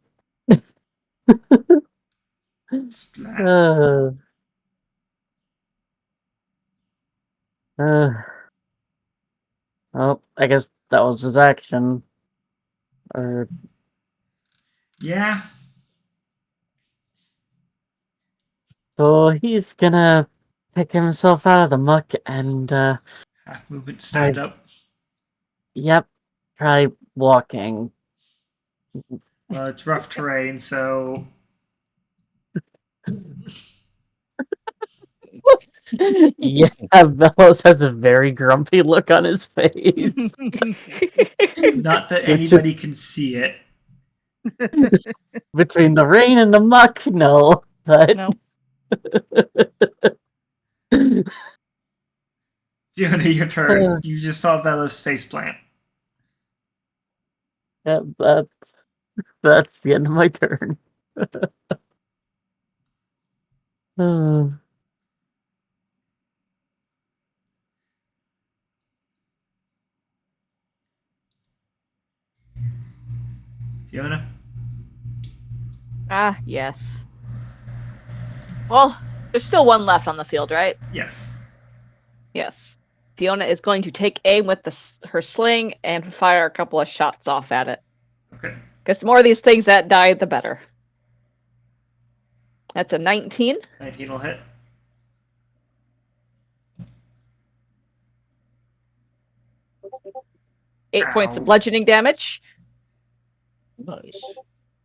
Speaker 1: Splat.
Speaker 4: Well, I guess that was his action. Or
Speaker 1: Yeah.
Speaker 4: so he's gonna pick himself out of the muck and
Speaker 1: Half movement to stand up.
Speaker 4: yep, try walking.
Speaker 1: Well, it's rough terrain, so
Speaker 4: Yeah, Vellos has a very grumpy look on his face.
Speaker 1: not that
Speaker 4: It's
Speaker 1: anybody can see it.
Speaker 4: Between the rain and the muck, no. But
Speaker 2: No.
Speaker 1: Fiona, your turn. You just saw Velos faceplant.
Speaker 4: that's the end of my turn.
Speaker 1: Fiona?
Speaker 7: Ah, yes. Well, there's still one left on the field, right?
Speaker 1: Yes.
Speaker 7: Yes. Fiona is going to take aim with her sling and fire a couple of shots off at it.
Speaker 1: Okay.
Speaker 7: Because the more of these things that die, the better. That's a 19.
Speaker 1: 19 will hit.
Speaker 7: Eight points
Speaker 1: Ow.
Speaker 7: of bludgeoning damage.
Speaker 4: Nice.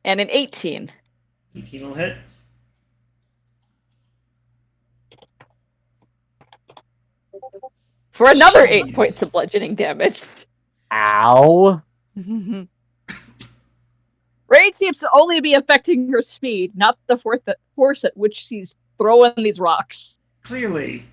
Speaker 7: And an 18.
Speaker 1: 18 will hit.
Speaker 7: For another
Speaker 1: Jeez.
Speaker 7: 8 points of bludgeoning damage.
Speaker 4: Ow.
Speaker 7: Raid seems to only be affecting her speed, not the force at which she's throwing these rocks.
Speaker 1: Clearly.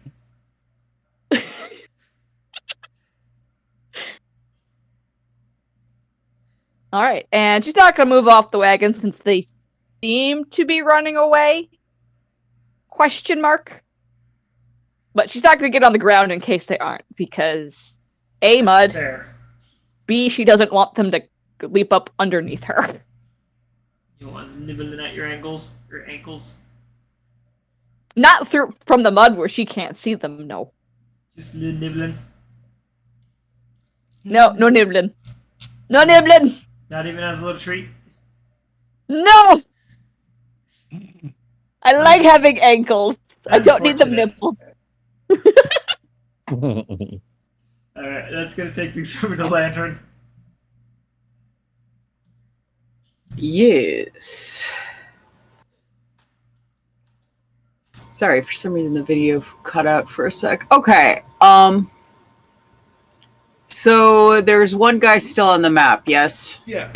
Speaker 7: Alright, and she's not going to move off the wagon since they seem to be running away? Question mark? But she's not going to get on the ground in case they aren't, because A, mud,
Speaker 1: Fair.
Speaker 7: B, she doesn't want them to leap up underneath her.
Speaker 1: You want nibbling at your ankles? Your ankles?
Speaker 7: Not through from the mud where she can't see them. No.
Speaker 1: Just a little nibbling?
Speaker 7: No nibbling. No nibbling.
Speaker 1: Not even as a little treat?
Speaker 7: No. I like having ankles. I don't need them
Speaker 1: Unfortunate.
Speaker 7: nibbled.
Speaker 1: Alright, that's gonna take things over to Lantern.
Speaker 5: Yes. Sorry, for some reason the video cut out for a sec. Okay. So there's one guy still on the map, yes?
Speaker 1: Yeah.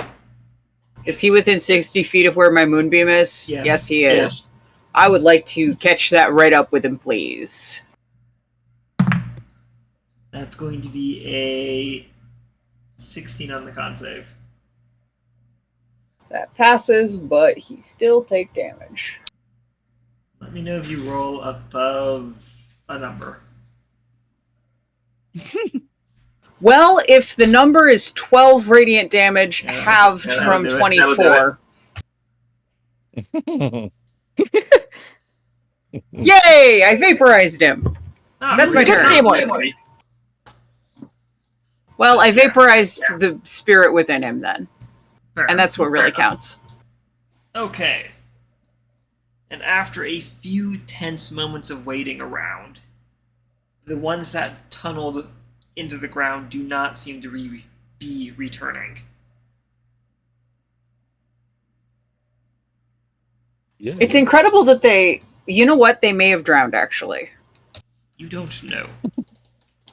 Speaker 5: Is he within 60 feet of where my moonbeam is?
Speaker 1: Yes.
Speaker 5: Yes, he is.
Speaker 1: Yes.
Speaker 5: I would like to catch that right up with him, please.
Speaker 1: That's going to be a 16 on the con save.
Speaker 5: That passes, but he still take damage.
Speaker 1: Let me know if you roll above a number.
Speaker 5: Well, if the number is 12 radiant damage,
Speaker 1: Yeah,
Speaker 5: halved
Speaker 1: that'll
Speaker 5: from
Speaker 1: do it.
Speaker 5: 24. Yay! I vaporized him.
Speaker 1: Ah,
Speaker 5: That's my
Speaker 1: pretty
Speaker 5: turn.
Speaker 1: good.
Speaker 5: Well, I vaporized the spirit within him then.
Speaker 1: Fair
Speaker 5: And that's what really counts.
Speaker 1: Okay. And after a few tense moments of waiting around, the ones that tunneled into the ground do not seem to be returning.
Speaker 8: Yeah.
Speaker 5: It's incredible that they... You know what? They may have drowned, actually.
Speaker 1: You don't know.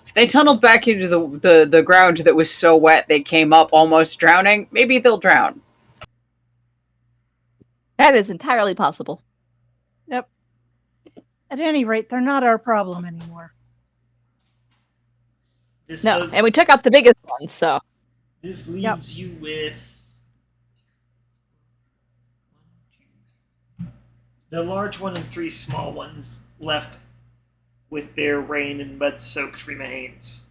Speaker 5: If they tunneled back into the ground that was so wet they came up almost drowning, maybe they'll drown.
Speaker 7: That is entirely possible.
Speaker 2: Yep. At any rate, they're not our problem anymore.
Speaker 1: This
Speaker 7: No,
Speaker 1: does,
Speaker 7: and we took out the biggest one, so.
Speaker 1: this leaves you with the large one and 3 small ones left with their rain and mud-soaked remains.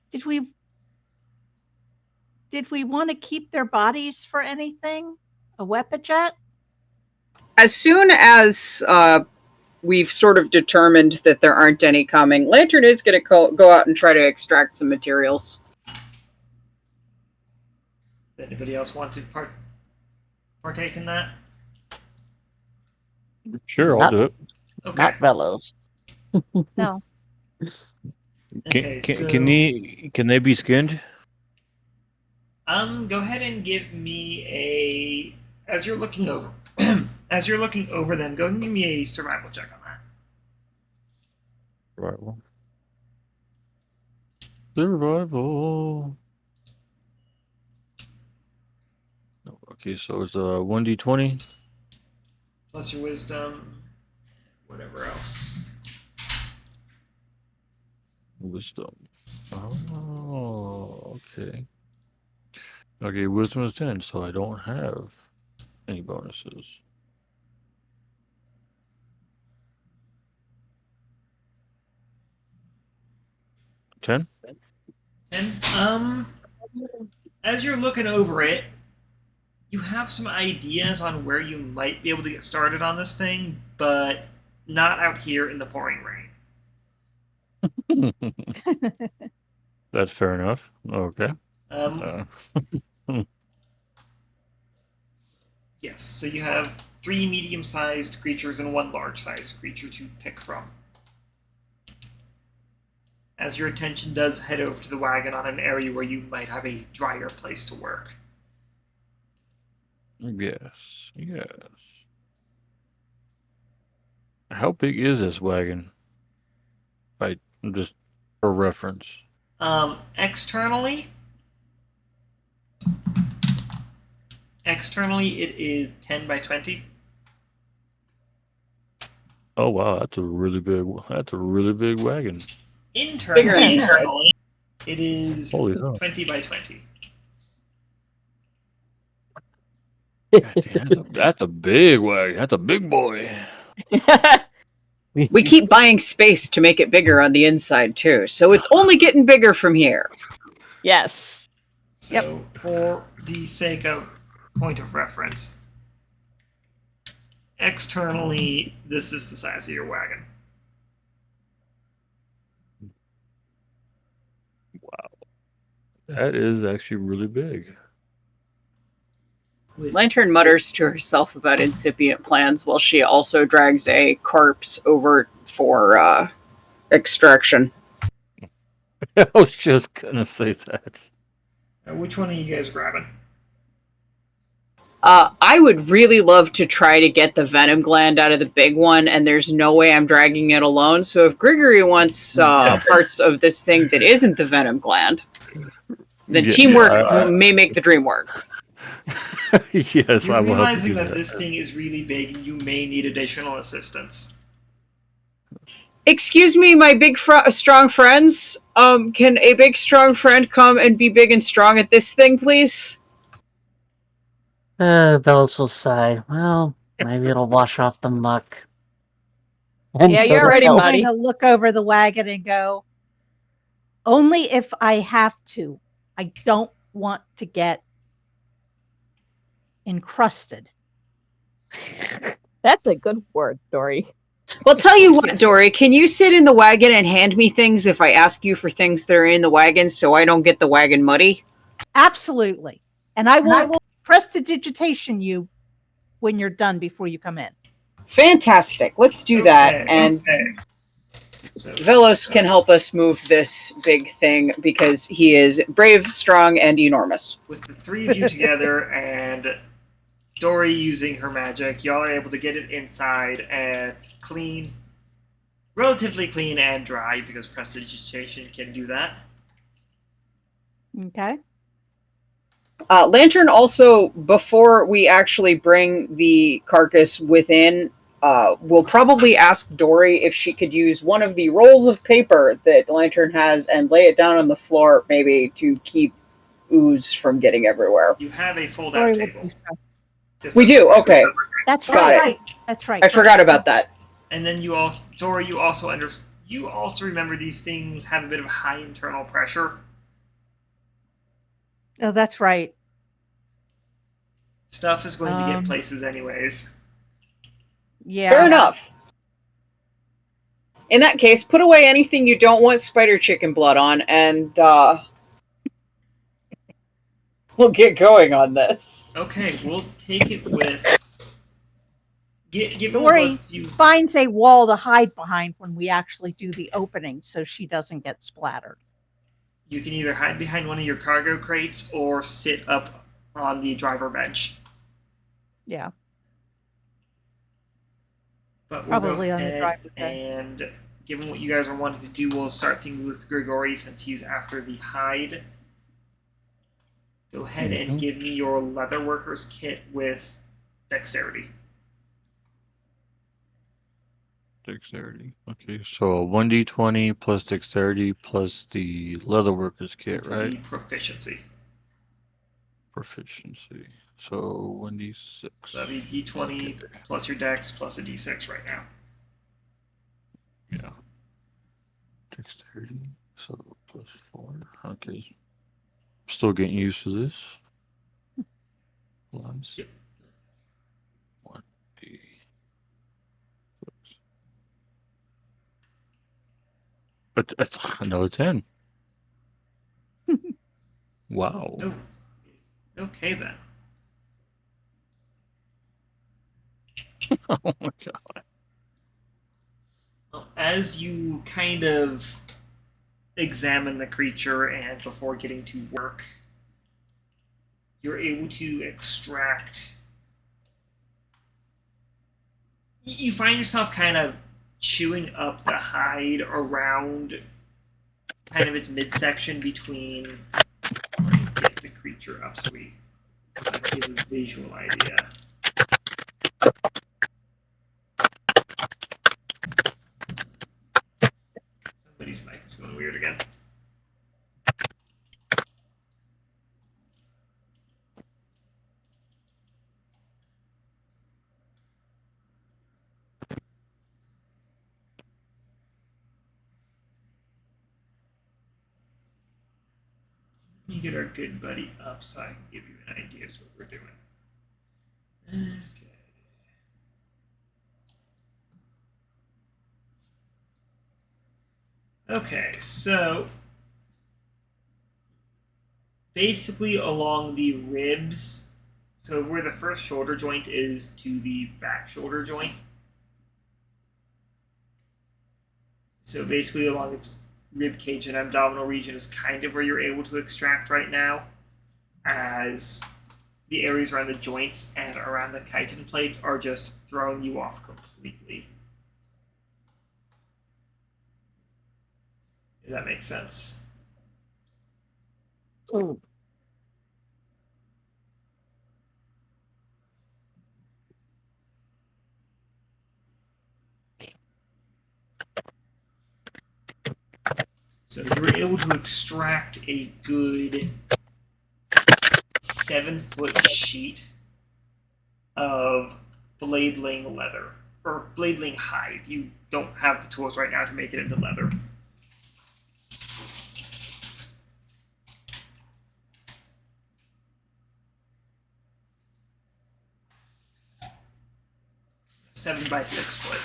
Speaker 2: Did we want to keep their bodies for anything? A weapon jet?
Speaker 5: As soon as we've sort of determined that there aren't any coming, Lantern is going to go out and try to extract some materials.
Speaker 1: Does anybody else want to partake in that?
Speaker 8: Sure, I'll
Speaker 4: Not-
Speaker 8: do it.
Speaker 1: Okay.
Speaker 4: Not Vellos.
Speaker 2: No.
Speaker 1: Okay,
Speaker 8: Can they be skinned?
Speaker 1: Go ahead and give me a... As you're looking over... as you're looking over them, go and give me a survival check on that.
Speaker 8: Survival. Survival. Okay, so it's 1d20.
Speaker 1: Plus your wisdom, whatever else.
Speaker 8: Wisdom. Oh, okay. Okay, wisdom is 10, so I don't have any bonuses. $10?
Speaker 1: And, as you're looking over it, you have some ideas on where you might be able to get started on this thing, but not out here in the pouring rain.
Speaker 8: That's fair enough. Okay.
Speaker 1: Yes, so you have 3 medium-sized creatures and 1 large-sized creature to pick from. As your attention does head over to the wagon on an area where you might have a drier place to work.
Speaker 8: Yes, yes. How big is this wagon? Just for reference.
Speaker 1: Externally, it is 10 by 20.
Speaker 8: Oh wow, that's a really big wagon.
Speaker 5: Bigger than
Speaker 1: Internally, it is
Speaker 8: Holy hell.
Speaker 1: 20 by 20.
Speaker 8: That's a big wagon. That's a big boy.
Speaker 5: We keep buying space to make it bigger on the inside, too, so it's only getting bigger from here.
Speaker 7: Yes.
Speaker 1: So, for the sake of point of reference, externally, this is the size of your wagon.
Speaker 8: That is actually really big.
Speaker 5: Lantern mutters to herself about incipient plans while she also drags a corpse over for extraction.
Speaker 8: I was just gonna say that.
Speaker 1: Which one are you guys grabbing?
Speaker 5: I would really love to try to get the venom gland out of the big one, and there's no way I'm dragging it alone. So if Grigori wants parts of this thing that isn't the venom gland, then teamwork may make the dream work.
Speaker 8: Yes,
Speaker 1: You're
Speaker 8: I will help you
Speaker 1: realizing
Speaker 8: do
Speaker 1: that this thing is really big and you may need additional assistance.
Speaker 5: Excuse me, my big strong friends. Can a big strong friend come and be big and strong at this thing, please?
Speaker 4: Vellos will sigh. Well, maybe it'll wash off the muck. And
Speaker 7: Yeah,
Speaker 4: go
Speaker 7: you're
Speaker 4: to
Speaker 7: already
Speaker 4: hell.
Speaker 2: I'm
Speaker 7: muddy.
Speaker 2: going to look over the wagon and go, only if I have to. I don't want to get encrusted.
Speaker 7: That's a good word, Dori.
Speaker 5: Well, tell you what, Dori, can you sit in the wagon and hand me things if I ask you for things that are in the wagon so I don't get the wagon muddy?
Speaker 2: Absolutely. And I will prestidigitation you when you're done before you come in.
Speaker 5: Fantastic. Let's do that. And
Speaker 1: So,
Speaker 5: Vellos can help us move this big thing because he is brave, strong, and enormous.
Speaker 1: with the three of you together and Dori using her magic, y'all are able to get it inside and clean, relatively clean and dry because prestidigitation can do that.
Speaker 2: Okay.
Speaker 5: Lantern also, before we actually bring the carcass within, will probably ask Dori if she could use one of the rolls of paper that Lantern has and lay it down on the floor, maybe to keep ooze from getting everywhere.
Speaker 1: You have a fold-out
Speaker 2: Dori will
Speaker 1: table.
Speaker 2: do so.
Speaker 1: Just
Speaker 5: We
Speaker 1: as-
Speaker 5: do, okay.
Speaker 2: That's
Speaker 5: Got
Speaker 2: right.
Speaker 5: it.
Speaker 2: That's right.
Speaker 5: I forgot about that.
Speaker 1: And then you also, Dori, you also remember these things have a bit of high internal pressure.
Speaker 2: Oh, that's right.
Speaker 1: Stuff is going to get
Speaker 2: Um,
Speaker 1: places anyways.
Speaker 2: Yeah.
Speaker 5: Fair enough. In that case, put away anything you don't want spider chicken blood on, and we'll get going on this.
Speaker 1: Okay, we'll take it with. Given
Speaker 2: Dori
Speaker 1: you
Speaker 2: finds a wall to hide behind when we actually do the opening so she doesn't get splattered.
Speaker 1: You can either hide behind one of your cargo crates or sit up on the driver bench.
Speaker 2: Yeah.
Speaker 1: But we'll
Speaker 2: Probably
Speaker 1: go
Speaker 2: on the
Speaker 1: ahead
Speaker 2: driver's bench.
Speaker 1: and given what you guys are wanting to do, we'll start things with Grigori since he's after the hide. Go ahead and give me your leather workers kit with dexterity.
Speaker 8: Dexterity. Okay, so 1d20 plus dexterity plus the leather workers kit,
Speaker 1: Which would
Speaker 8: right?
Speaker 1: be proficiency.
Speaker 8: Proficiency. So 1d6.
Speaker 1: So that'd be d20
Speaker 8: Okay.
Speaker 1: plus your dex plus a d6 right now.
Speaker 8: Yeah. Dexterity. So plus 4. Okay. Still getting used to this. Plus
Speaker 1: Yep.
Speaker 8: 1d6. But that's another 10. Wow.
Speaker 1: Oh. Okay then.
Speaker 8: Oh my god.
Speaker 1: Well, as you kind of examine the creature and before getting to work, you're able to extract. You find yourself kind of chewing up the hide around kind of its midsection between. Let me get the creature up so we give a visual idea. Somebody's mic is going weird again. Let me get our good buddy up so I can give you an idea of what we're doing. Okay. Okay, so basically along the ribs, so where the first shoulder joint is to the back shoulder joint. So basically along its rib cage and abdominal region is kind of where you're able to extract right now, as the areas around the joints and around the chitin plates are just throwing you off completely. If that makes sense.
Speaker 4: Mm.
Speaker 1: So you're able to extract a good 7-foot sheet of bladeling leather, or bladeling hide. You don't have the tools right now to make it into leather. Seven by 6 foot.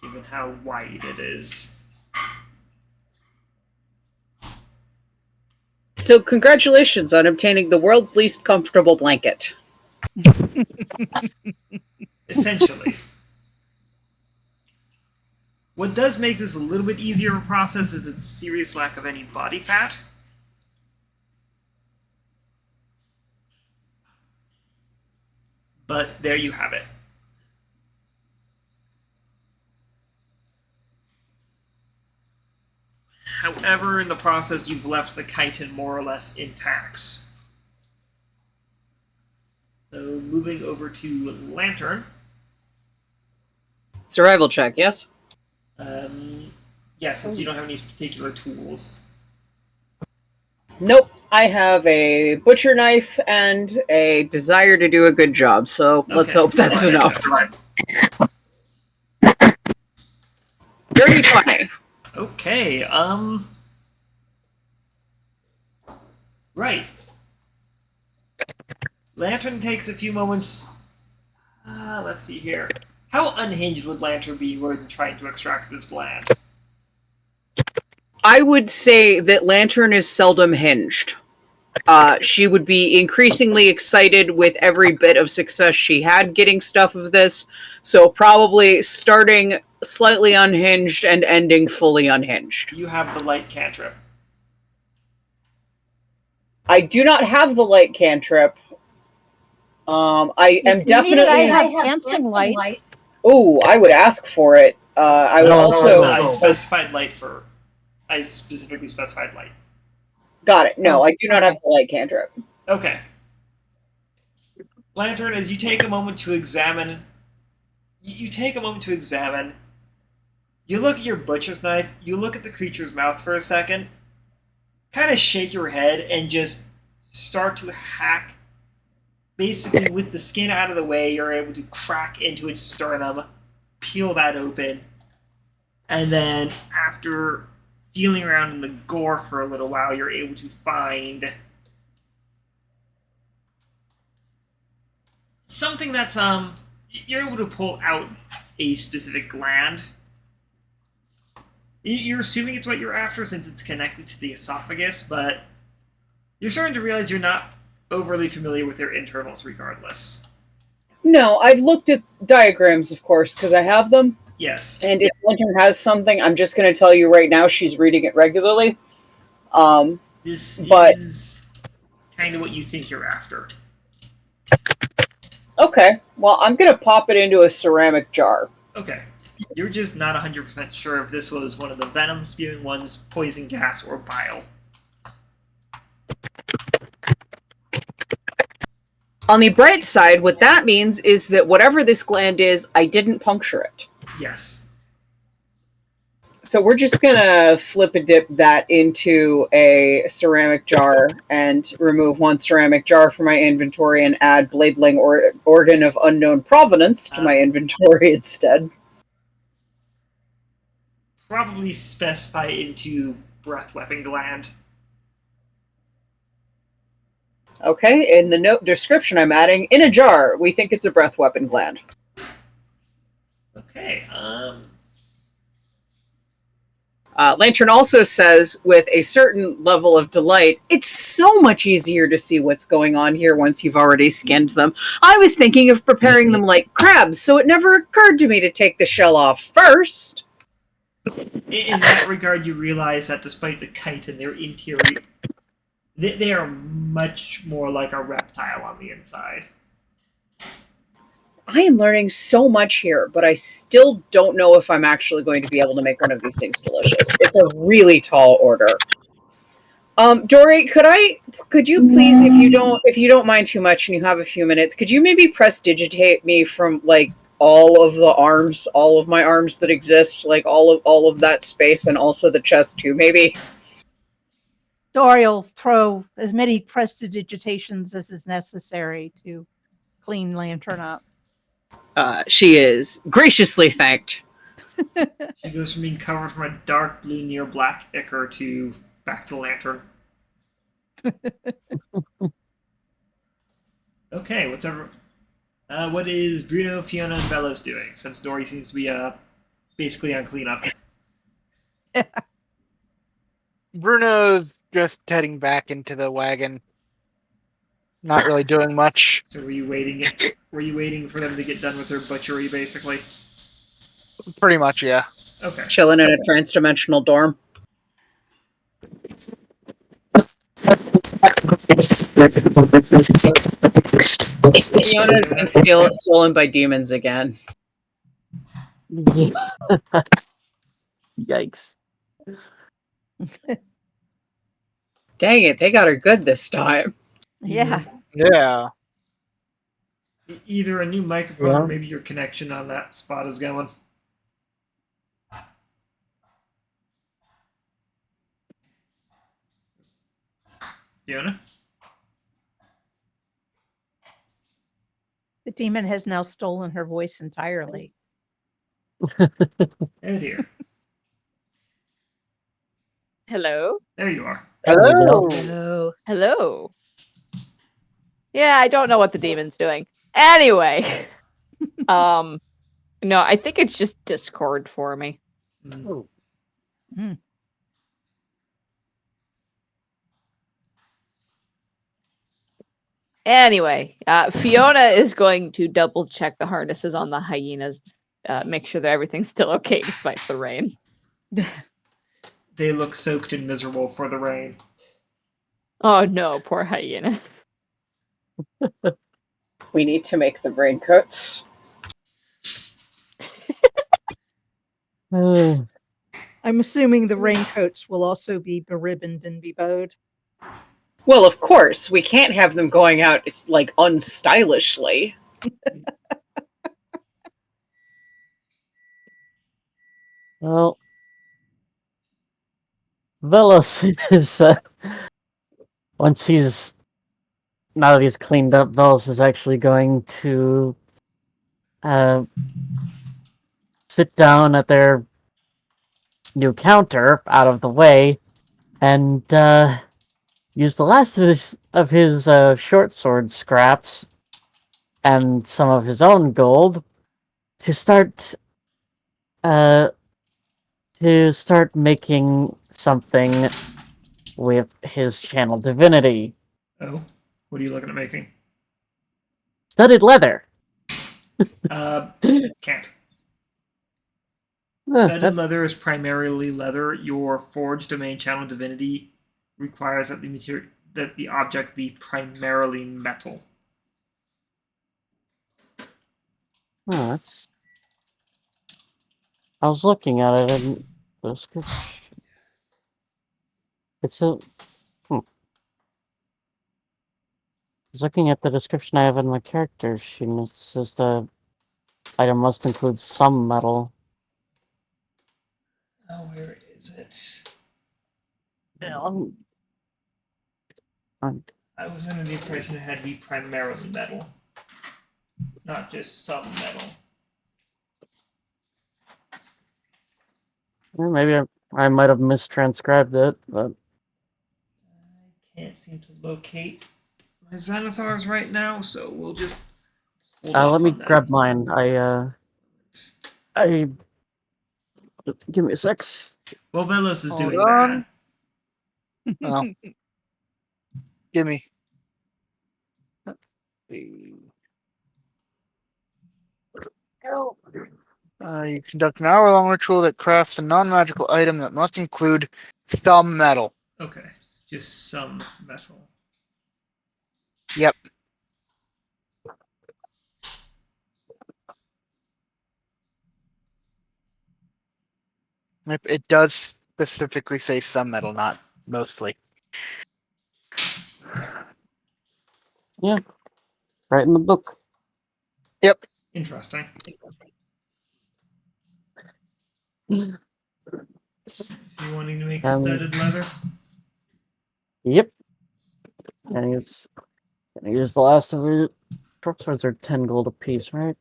Speaker 1: Given how wide it is.
Speaker 5: So congratulations on obtaining the world's least comfortable blanket.
Speaker 1: Essentially. What does make this a little bit easier of a process is its serious lack of any body fat. But there you have it. However, in the process, you've left the chitin more or less intact. So, moving over to Lantern.
Speaker 5: Survival check, yes?
Speaker 1: Yeah, since you don't have any particular tools.
Speaker 5: Nope. I have a butcher knife and a desire to do a good job, so let's hope that's enough. Dirty 20.
Speaker 1: Okay, right. Lantern takes a few moments. Let's see here. How unhinged would Lantern be when trying to extract this gland?
Speaker 5: I would say that Lantern is seldom hinged. She would be increasingly excited with every bit of success she had getting stuff of this, so probably starting slightly unhinged and ending fully unhinged.
Speaker 1: You have the light cantrip.
Speaker 5: I do not have the light cantrip. I am definitely.
Speaker 2: I have dancing lights.
Speaker 5: Oh, I would ask for it. I would also.
Speaker 1: I specified light for. I specifically specified light.
Speaker 5: Got it. No, I do not have the light cantrip.
Speaker 1: Okay. Lantern, as you take a moment to examine. You take a moment to examine. You look at your butcher's knife. You look at the creature's mouth for a second. Kind of shake your head and just start to hack. Basically, with the skin out of the way, you're able to crack into its sternum, peel that open, and then after feeling around in the gore for a little while, you're able to find something that's you're able to pull out a specific gland. You're assuming it's what you're after since it's connected to the esophagus, but you're starting to realize you're not overly familiar with their internals regardless.
Speaker 5: No, I've looked at diagrams, of course, because I have them.
Speaker 1: Yes.
Speaker 5: And if Lantern has something, I'm just going to tell you right now she's reading it regularly.
Speaker 1: This is kind of what you think you're after.
Speaker 5: Okay, well, I'm going to pop it into a ceramic jar.
Speaker 1: Okay. You're just not 100% sure if this was one of the venom-spewing ones, poison gas, or bile.
Speaker 5: On the bright side, what that means is that whatever this gland is, I didn't puncture it.
Speaker 1: Yes.
Speaker 5: So we're just going to flip-a-dip that into a ceramic jar and remove one ceramic jar from my inventory and add bladeling organ of unknown provenance to my inventory instead.
Speaker 1: probably specify into breath weapon gland.
Speaker 5: Okay, in the note description I'm adding, in a jar, we think it's a breath weapon gland.
Speaker 1: Okay,
Speaker 5: Lantern also says, with a certain level of delight, it's so much easier to see what's going on here once you've already skinned them. I was thinking of preparing them like crabs, so it never occurred to me to take the shell off first.
Speaker 1: in that regard, you realize that despite the kite and their interior, they are much more like a reptile on the inside.
Speaker 5: I am learning so much here, but I still don't know if I'm actually going to be able to make one of these things delicious. It's a really tall order. Dori, could you please, if you don't mind too much and you have a few minutes, could you maybe prestidigitate me from like all of my arms that exist, like all of that space and also the chest too, maybe?
Speaker 2: Dori will throw as many prestidigitations as is necessary to clean Lantern up.
Speaker 5: She is graciously thanked.
Speaker 1: She goes from being covered from a dark blue near black ichor to back to Lantern. Okay, what is Bruno, Fiona, and Vellos doing, since Dori seems to be basically on cleanup?
Speaker 6: Bruno's just heading back into the wagon. Not really doing much.
Speaker 1: So were you waiting for them to get done with their butchery, basically?
Speaker 6: Pretty much, yeah.
Speaker 1: Okay.
Speaker 5: Chilling in a trans-dimensional dorm. Fiona's been stolen by demons again.
Speaker 4: Yikes.
Speaker 5: Dang it, they got her good this time.
Speaker 2: Yeah.
Speaker 6: Yeah.
Speaker 1: Either a new microphone
Speaker 4: Yeah.
Speaker 1: or maybe your connection on that spot is going. Fiona?
Speaker 2: The demon has now stolen her voice entirely.
Speaker 1: Oh dear.
Speaker 7: Hello?
Speaker 1: There you are.
Speaker 6: Hello.
Speaker 2: No.
Speaker 7: Hello. Yeah, I don't know what the demon's doing. Anyway. No, I think it's just Discord for me.
Speaker 1: Mm.
Speaker 2: Mm.
Speaker 7: Anyway, Fiona is going to double check the harnesses on the hyenas, make sure that everything's still okay despite the rain.
Speaker 1: They look soaked and miserable for the rain.
Speaker 7: Oh no, poor hyenas.
Speaker 5: We need to make the raincoats.
Speaker 2: I'm assuming the raincoats will also be beribboned and bebowed.
Speaker 5: Well, of course, we can't have them going out, it's like unstylishly.
Speaker 4: Well, Vellos is now that he's cleaned up, Vellos is actually going to sit down at their new counter out of the way and use the last of his short sword scraps and some of his own gold to start making something with his channel divinity.
Speaker 1: Oh? What are you looking at making?
Speaker 4: Studded leather.
Speaker 1: Can't.
Speaker 4: Huh,
Speaker 1: Studded leather is primarily leather. Your forged domain channel divinity requires that the object be primarily metal.
Speaker 4: that's. I was looking at it and the description. It's a. I was looking at the description I have in my character sheet, and it says the item must include some metal.
Speaker 1: Oh, where is it? I was under the impression it had to be primarily metal, not just some metal.
Speaker 4: Well, maybe I might have mistranscribed it, but
Speaker 1: I can't seem to locate my Xanathars right now, so we'll just hold off
Speaker 4: let me
Speaker 1: on that.
Speaker 4: grab mine. I give me a sec.
Speaker 1: Well, Vellos is
Speaker 6: Hold
Speaker 1: doing
Speaker 6: on.
Speaker 1: that.
Speaker 6: Oh. Gimme. You conduct an hour-long ritual that crafts a non-magical item that must include some metal.
Speaker 1: Okay, just some metal.
Speaker 6: Yep. It does specifically say some metal, not mostly.
Speaker 4: Yeah, right in the book.
Speaker 6: Yep.
Speaker 1: Interesting. So you wanting to make studded leather?
Speaker 4: Yep. And he's gonna use the last of it. Short swords are 10 gold apiece, right?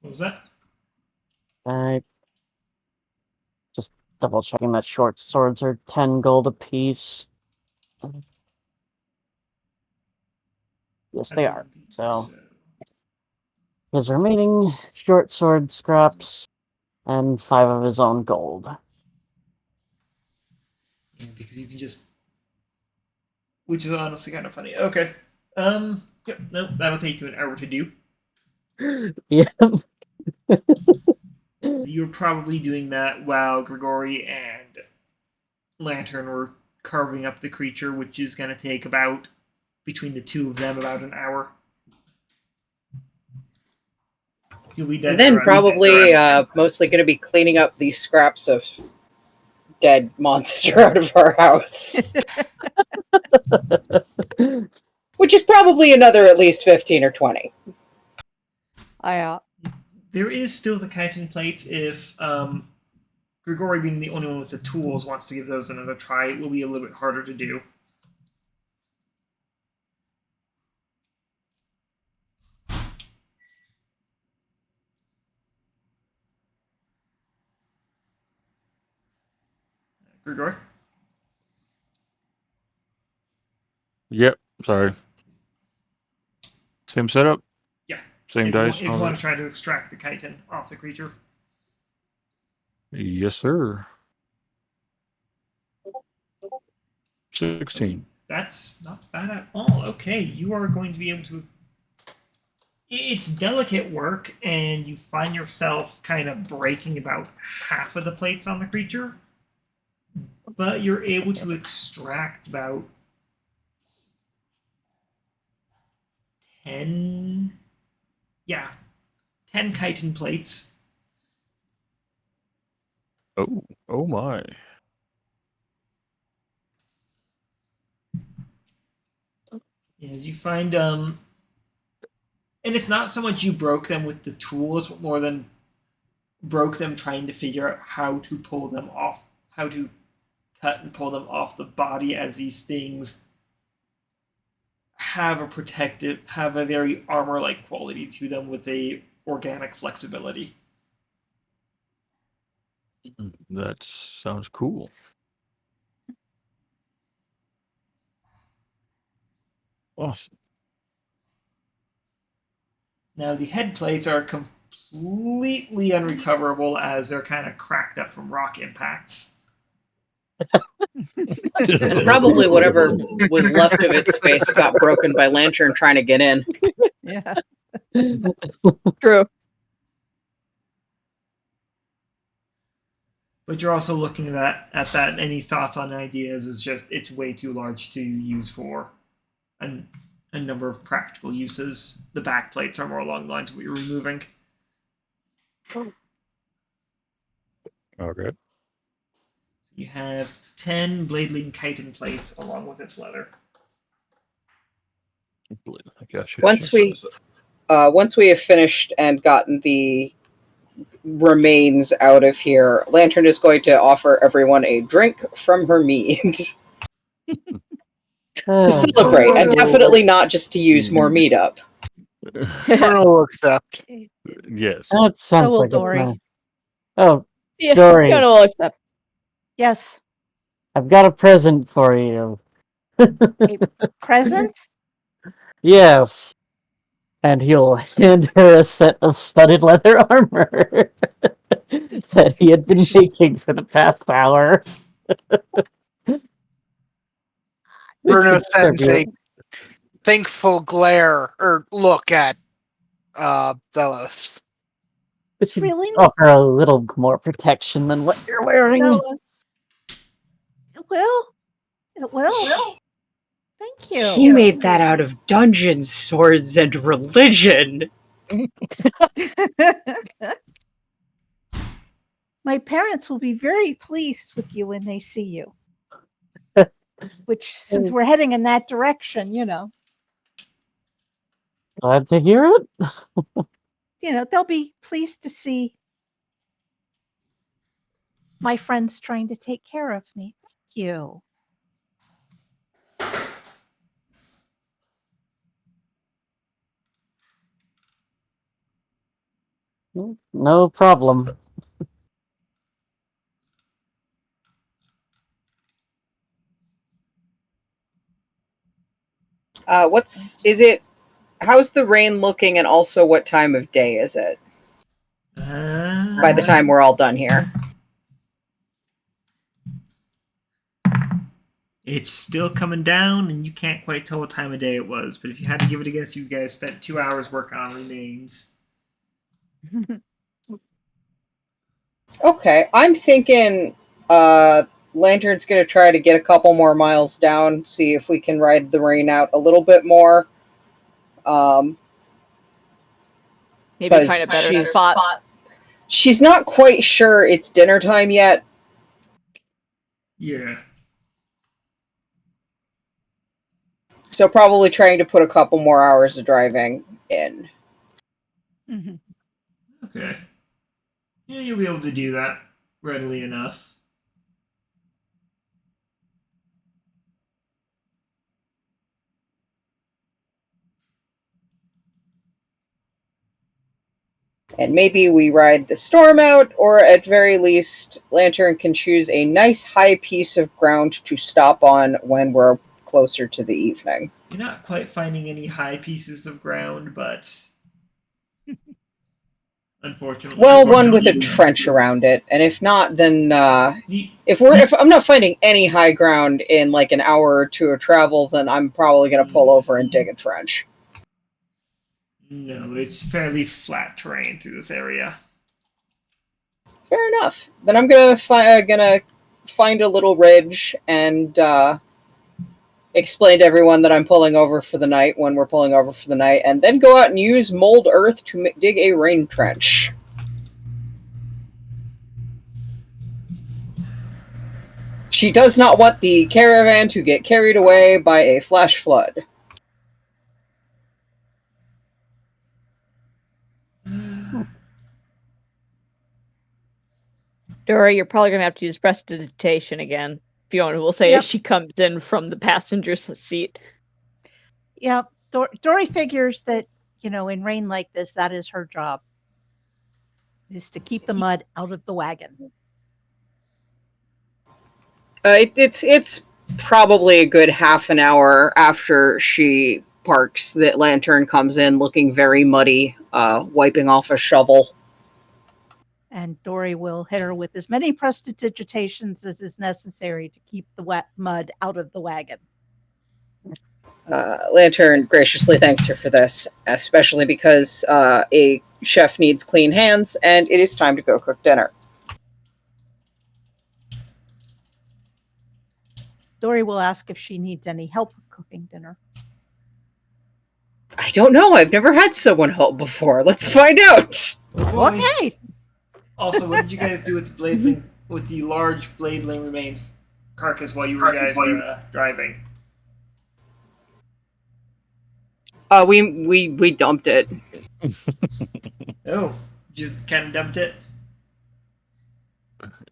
Speaker 1: What was that?
Speaker 4: I just double checking that short swords are 10 gold apiece. Yes, they are. So his remaining short sword scraps and 5 of his own gold.
Speaker 1: Yeah, because you can just, which is honestly kind of funny. Okay. Yep. No, that'll take you an hour to do.
Speaker 4: Yeah.
Speaker 1: You're probably doing that while Grigori and Lantern were carving up the creature, which is going to take about, between the two of them, about an hour. You'll be dead.
Speaker 5: And then
Speaker 1: around
Speaker 5: probably
Speaker 1: 10.
Speaker 5: mostly going to be cleaning up these scraps of dead monster out of our house. Which is probably another at least 15 or 20.
Speaker 1: There is still the chitin plates. If Grigori, being the only one with the tools, wants to give those another try, it will be a little bit harder to do. Grigori?
Speaker 8: Yep. Sorry. Same setup.
Speaker 1: Yeah.
Speaker 8: Same
Speaker 1: If
Speaker 8: dice.
Speaker 1: you
Speaker 8: and all
Speaker 1: want to
Speaker 8: that?
Speaker 1: try to extract the chitin off the creature.
Speaker 8: Yes, sir. 16.
Speaker 1: That's not bad at all. Okay, you are going to be able to. It's delicate work, and you find yourself kind of breaking about half of the plates on the creature, but you're able to extract about 10. Yeah, 10 chitin plates.
Speaker 8: Oh my.
Speaker 1: As you find, and it's not so much you broke them with the tools, but more than broke them trying to figure out how to pull them off, how to cut and pull them off the body, as these things have a very armor-like quality to them with a organic flexibility.
Speaker 8: That sounds cool. Awesome.
Speaker 1: Now the head plates are completely unrecoverable, as they're kind of cracked up from rock impacts.
Speaker 5: Probably whatever was left of its face got broken by Lantern trying to get in.
Speaker 2: Yeah.
Speaker 7: True.
Speaker 1: But you're also looking at that. Any thoughts on ideas? Is just it's way too large to use for a number of practical uses. The back plates are more along the lines of what you're removing.
Speaker 8: Okay.
Speaker 1: You have 10 bladeling chitin plates along with its leather.
Speaker 5: Once we have finished and gotten the remains out of here, Lantern is going to offer everyone a drink from her mead to celebrate, and definitely not just to use more mead up.
Speaker 6: Bruno will accept.
Speaker 8: Yes.
Speaker 4: That sounds
Speaker 2: will
Speaker 4: like
Speaker 2: Dori.
Speaker 4: a plan. Oh,
Speaker 7: Yeah,
Speaker 4: Dori.
Speaker 7: Fiona will accept.
Speaker 2: Yes.
Speaker 4: I've got a present for you.
Speaker 2: Present?
Speaker 4: Yes. And he'll hand her a set of studded leather armor that he had been making for the past hour.
Speaker 6: Bruno
Speaker 4: Which should
Speaker 6: sends
Speaker 4: serve
Speaker 6: a
Speaker 4: you-
Speaker 6: thankful glare or look at Vellos.
Speaker 4: which should
Speaker 2: Really?
Speaker 4: offer a little more protection than what you're wearing.
Speaker 2: Vellos. It will. It will. Thank you.
Speaker 5: He made that out of dungeons, swords, and religion.
Speaker 2: My parents will be very pleased with you when they see you. Which, since we're heading in that direction,
Speaker 4: Glad to hear it.
Speaker 2: they'll be pleased to see my friends trying to take care of me. Thank you.
Speaker 4: No problem.
Speaker 5: How's the rain looking, and also what time of day is it by the time we're all done here?
Speaker 1: It's still coming down, and you can't quite tell what time of day it was. But if you had to give it a guess, you guys spent 2 hours working on remains.
Speaker 5: Okay, I'm thinking Lantern's going to try to get a couple more miles down, see if we can ride the rain out a little bit more.
Speaker 7: Maybe
Speaker 5: 'Cause
Speaker 7: find a better
Speaker 5: she's-
Speaker 7: spot.
Speaker 5: She's not quite sure it's dinner time yet.
Speaker 1: Yeah.
Speaker 5: So probably trying to put a couple more hours of driving in.
Speaker 2: Mhm.
Speaker 1: Okay. Yeah, you'll be able to do that readily enough.
Speaker 5: And maybe we ride the storm out, or at very least, Lantern can choose a nice high piece of ground to stop on when we're closer to the evening.
Speaker 1: You're not quite finding any high pieces of ground, but unfortunately,
Speaker 5: Well, one with a trench around it, and if not, then if I'm not finding any high ground in like an hour or two of travel, then I'm probably going to pull over and dig a trench.
Speaker 1: No, it's fairly flat terrain through this area.
Speaker 5: Fair enough. Then I'm gonna find a little ridge and explain to everyone that I'm pulling over for the night when we're pulling over for the night, and then go out and use mold earth to dig a rain trench. She does not want the caravan to get carried away by a flash flood.
Speaker 7: Dori, you're probably gonna have to use prestidigitation again. Fiona will say
Speaker 2: Yep.
Speaker 7: as she comes in from the passenger seat.
Speaker 2: Yeah, Dori figures that, in rain like this, that is her job, is to keep the mud out of the wagon.
Speaker 5: It's probably a good half an hour after she parks that Lantern comes in looking very muddy, wiping off a shovel.
Speaker 2: And Dori will hit her with as many prestidigitations as is necessary to keep the wet mud out of the wagon.
Speaker 5: Lantern graciously thanks her for this, especially because a chef needs clean hands, and it is time to go cook dinner.
Speaker 2: Dori will ask if she needs any help with cooking dinner.
Speaker 5: I don't know. I've never had someone help before. Let's find out.
Speaker 1: Oh boy.
Speaker 2: Okay.
Speaker 1: Also, what did you guys do with the large bladeling remains carcass while you guys were driving?
Speaker 5: We dumped it.
Speaker 1: Oh, just kind of dumped it.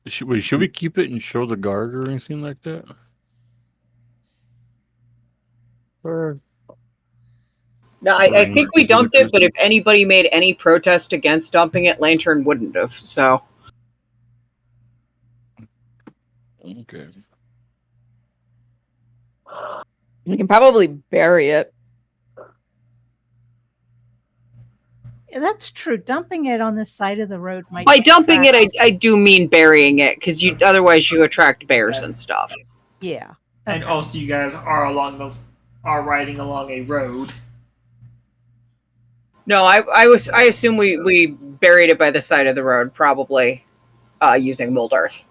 Speaker 8: Should we keep it and show the guard or anything like that? Or
Speaker 5: No, I think we dumped it, but if anybody made any protest against dumping it, Lantern wouldn't have. So
Speaker 8: Okay.
Speaker 7: We can probably bury it.
Speaker 2: Yeah, that's true. Dumping it on the side of the road might.
Speaker 5: By dumping it,
Speaker 2: attract-
Speaker 5: I do mean burying it, because you
Speaker 1: Okay.
Speaker 5: otherwise you attract bears and stuff.
Speaker 2: Yeah.
Speaker 1: And
Speaker 2: Okay.
Speaker 1: also, you guys are riding along a road.
Speaker 5: No, I assume we buried it by the side of the road, probably using mold earth.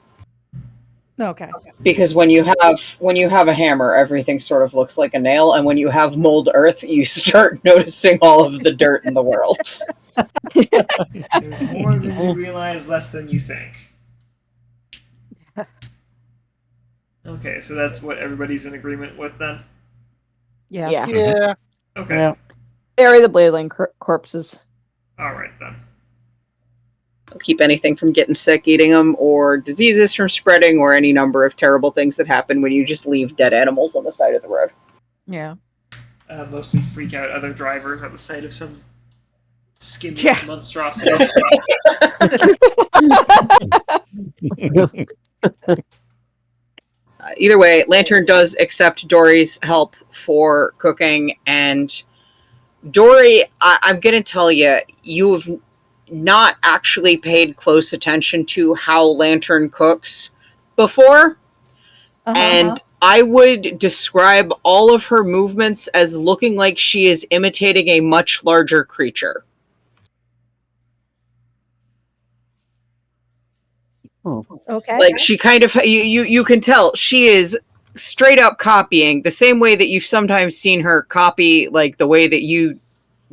Speaker 2: Okay.
Speaker 5: Because when you have a hammer, everything sort of looks like a nail, and when you have mold earth, you start noticing all of the dirt in the world.
Speaker 1: There's more than you realize, less than you think. Okay, so that's what everybody's in agreement with then?
Speaker 2: Yeah.
Speaker 7: Yeah.
Speaker 6: Yeah.
Speaker 1: Okay.
Speaker 4: Yeah.
Speaker 7: Bury the Bladeling corpses.
Speaker 1: Alright then.
Speaker 5: Keep anything from getting sick eating them, or diseases from spreading, or any number of terrible things that happen when you just leave dead animals on the side of the road.
Speaker 2: Yeah.
Speaker 1: Mostly freak out other drivers at the sight of some skinless
Speaker 2: Yeah.
Speaker 1: monstrosity.
Speaker 5: Either way, Lantern does accept Dori's help for cooking, and Dori, I'm going to tell you, you've not actually paid close attention to how Lantern cooks before, and I would describe all of her movements as looking like she is imitating a much larger creature.
Speaker 2: Okay.
Speaker 5: Like, she kind of, you can tell she is straight up copying the same way that you've sometimes seen her copy, like the way that you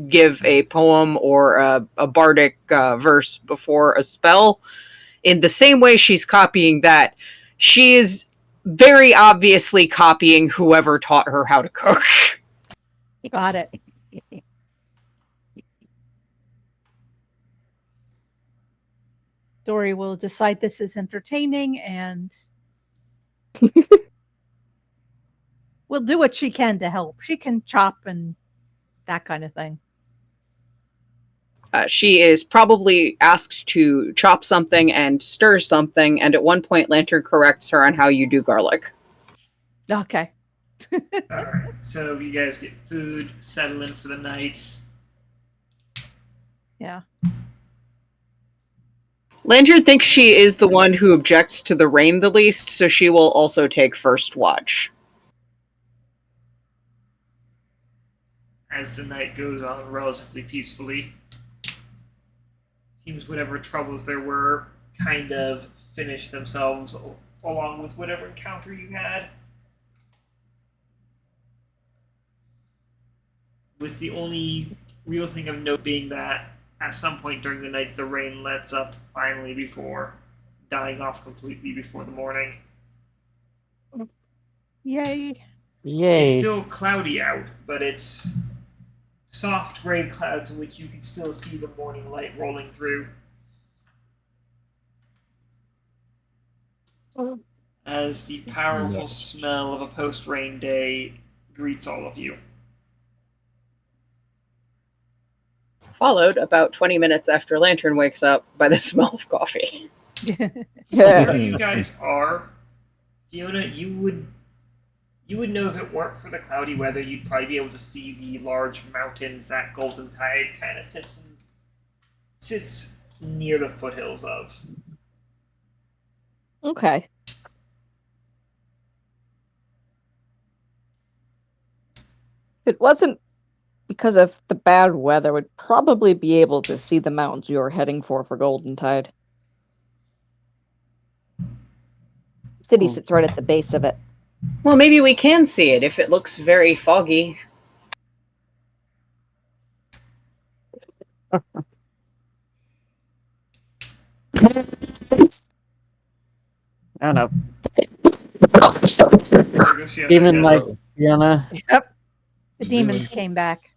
Speaker 5: give a poem or a bardic verse before a spell. In the same way she's copying that, she is very obviously copying whoever taught her how to cook.
Speaker 2: Got it. Dori will decide this is entertaining and will do what she can to help. She can chop and that kind of thing.
Speaker 5: She is probably asked to chop something and stir something, and at one point Lantern corrects her on how you do garlic.
Speaker 2: Okay.
Speaker 1: Alright, so you guys get food, settle in for the night.
Speaker 2: Yeah.
Speaker 5: Lantern thinks she is the one who objects to the rain the least, so she will also take first watch.
Speaker 1: As the night goes on relatively peacefully, seems whatever troubles there were kind of finished themselves along with whatever encounter you had. With the only real thing of note being that at some point during the night the rain lets up finally before dying off completely before the morning.
Speaker 2: Yay.
Speaker 1: It's
Speaker 4: Yay.
Speaker 1: still cloudy out, but it's soft gray clouds in which you can still see the morning light rolling through. As the powerful smell of a post-rain day greets all of you.
Speaker 5: Followed about 20 minutes after Lantern wakes up by the smell of coffee.
Speaker 1: Where you guys are, Fiona, you would know if it weren't for the cloudy weather, you'd probably be able to see the large mountains that Golden Tide kind of sits near the foothills of.
Speaker 7: Okay. If it wasn't because of the bad weather, we'd probably be able to see the mountains we were heading for Golden Tide. City sits right at the base of it.
Speaker 5: Well, maybe we can see it if it looks very foggy.
Speaker 4: I don't know.
Speaker 1: I guess Fiona
Speaker 4: Demon
Speaker 1: again.
Speaker 4: like Fiona.
Speaker 2: Yep. The demons came back.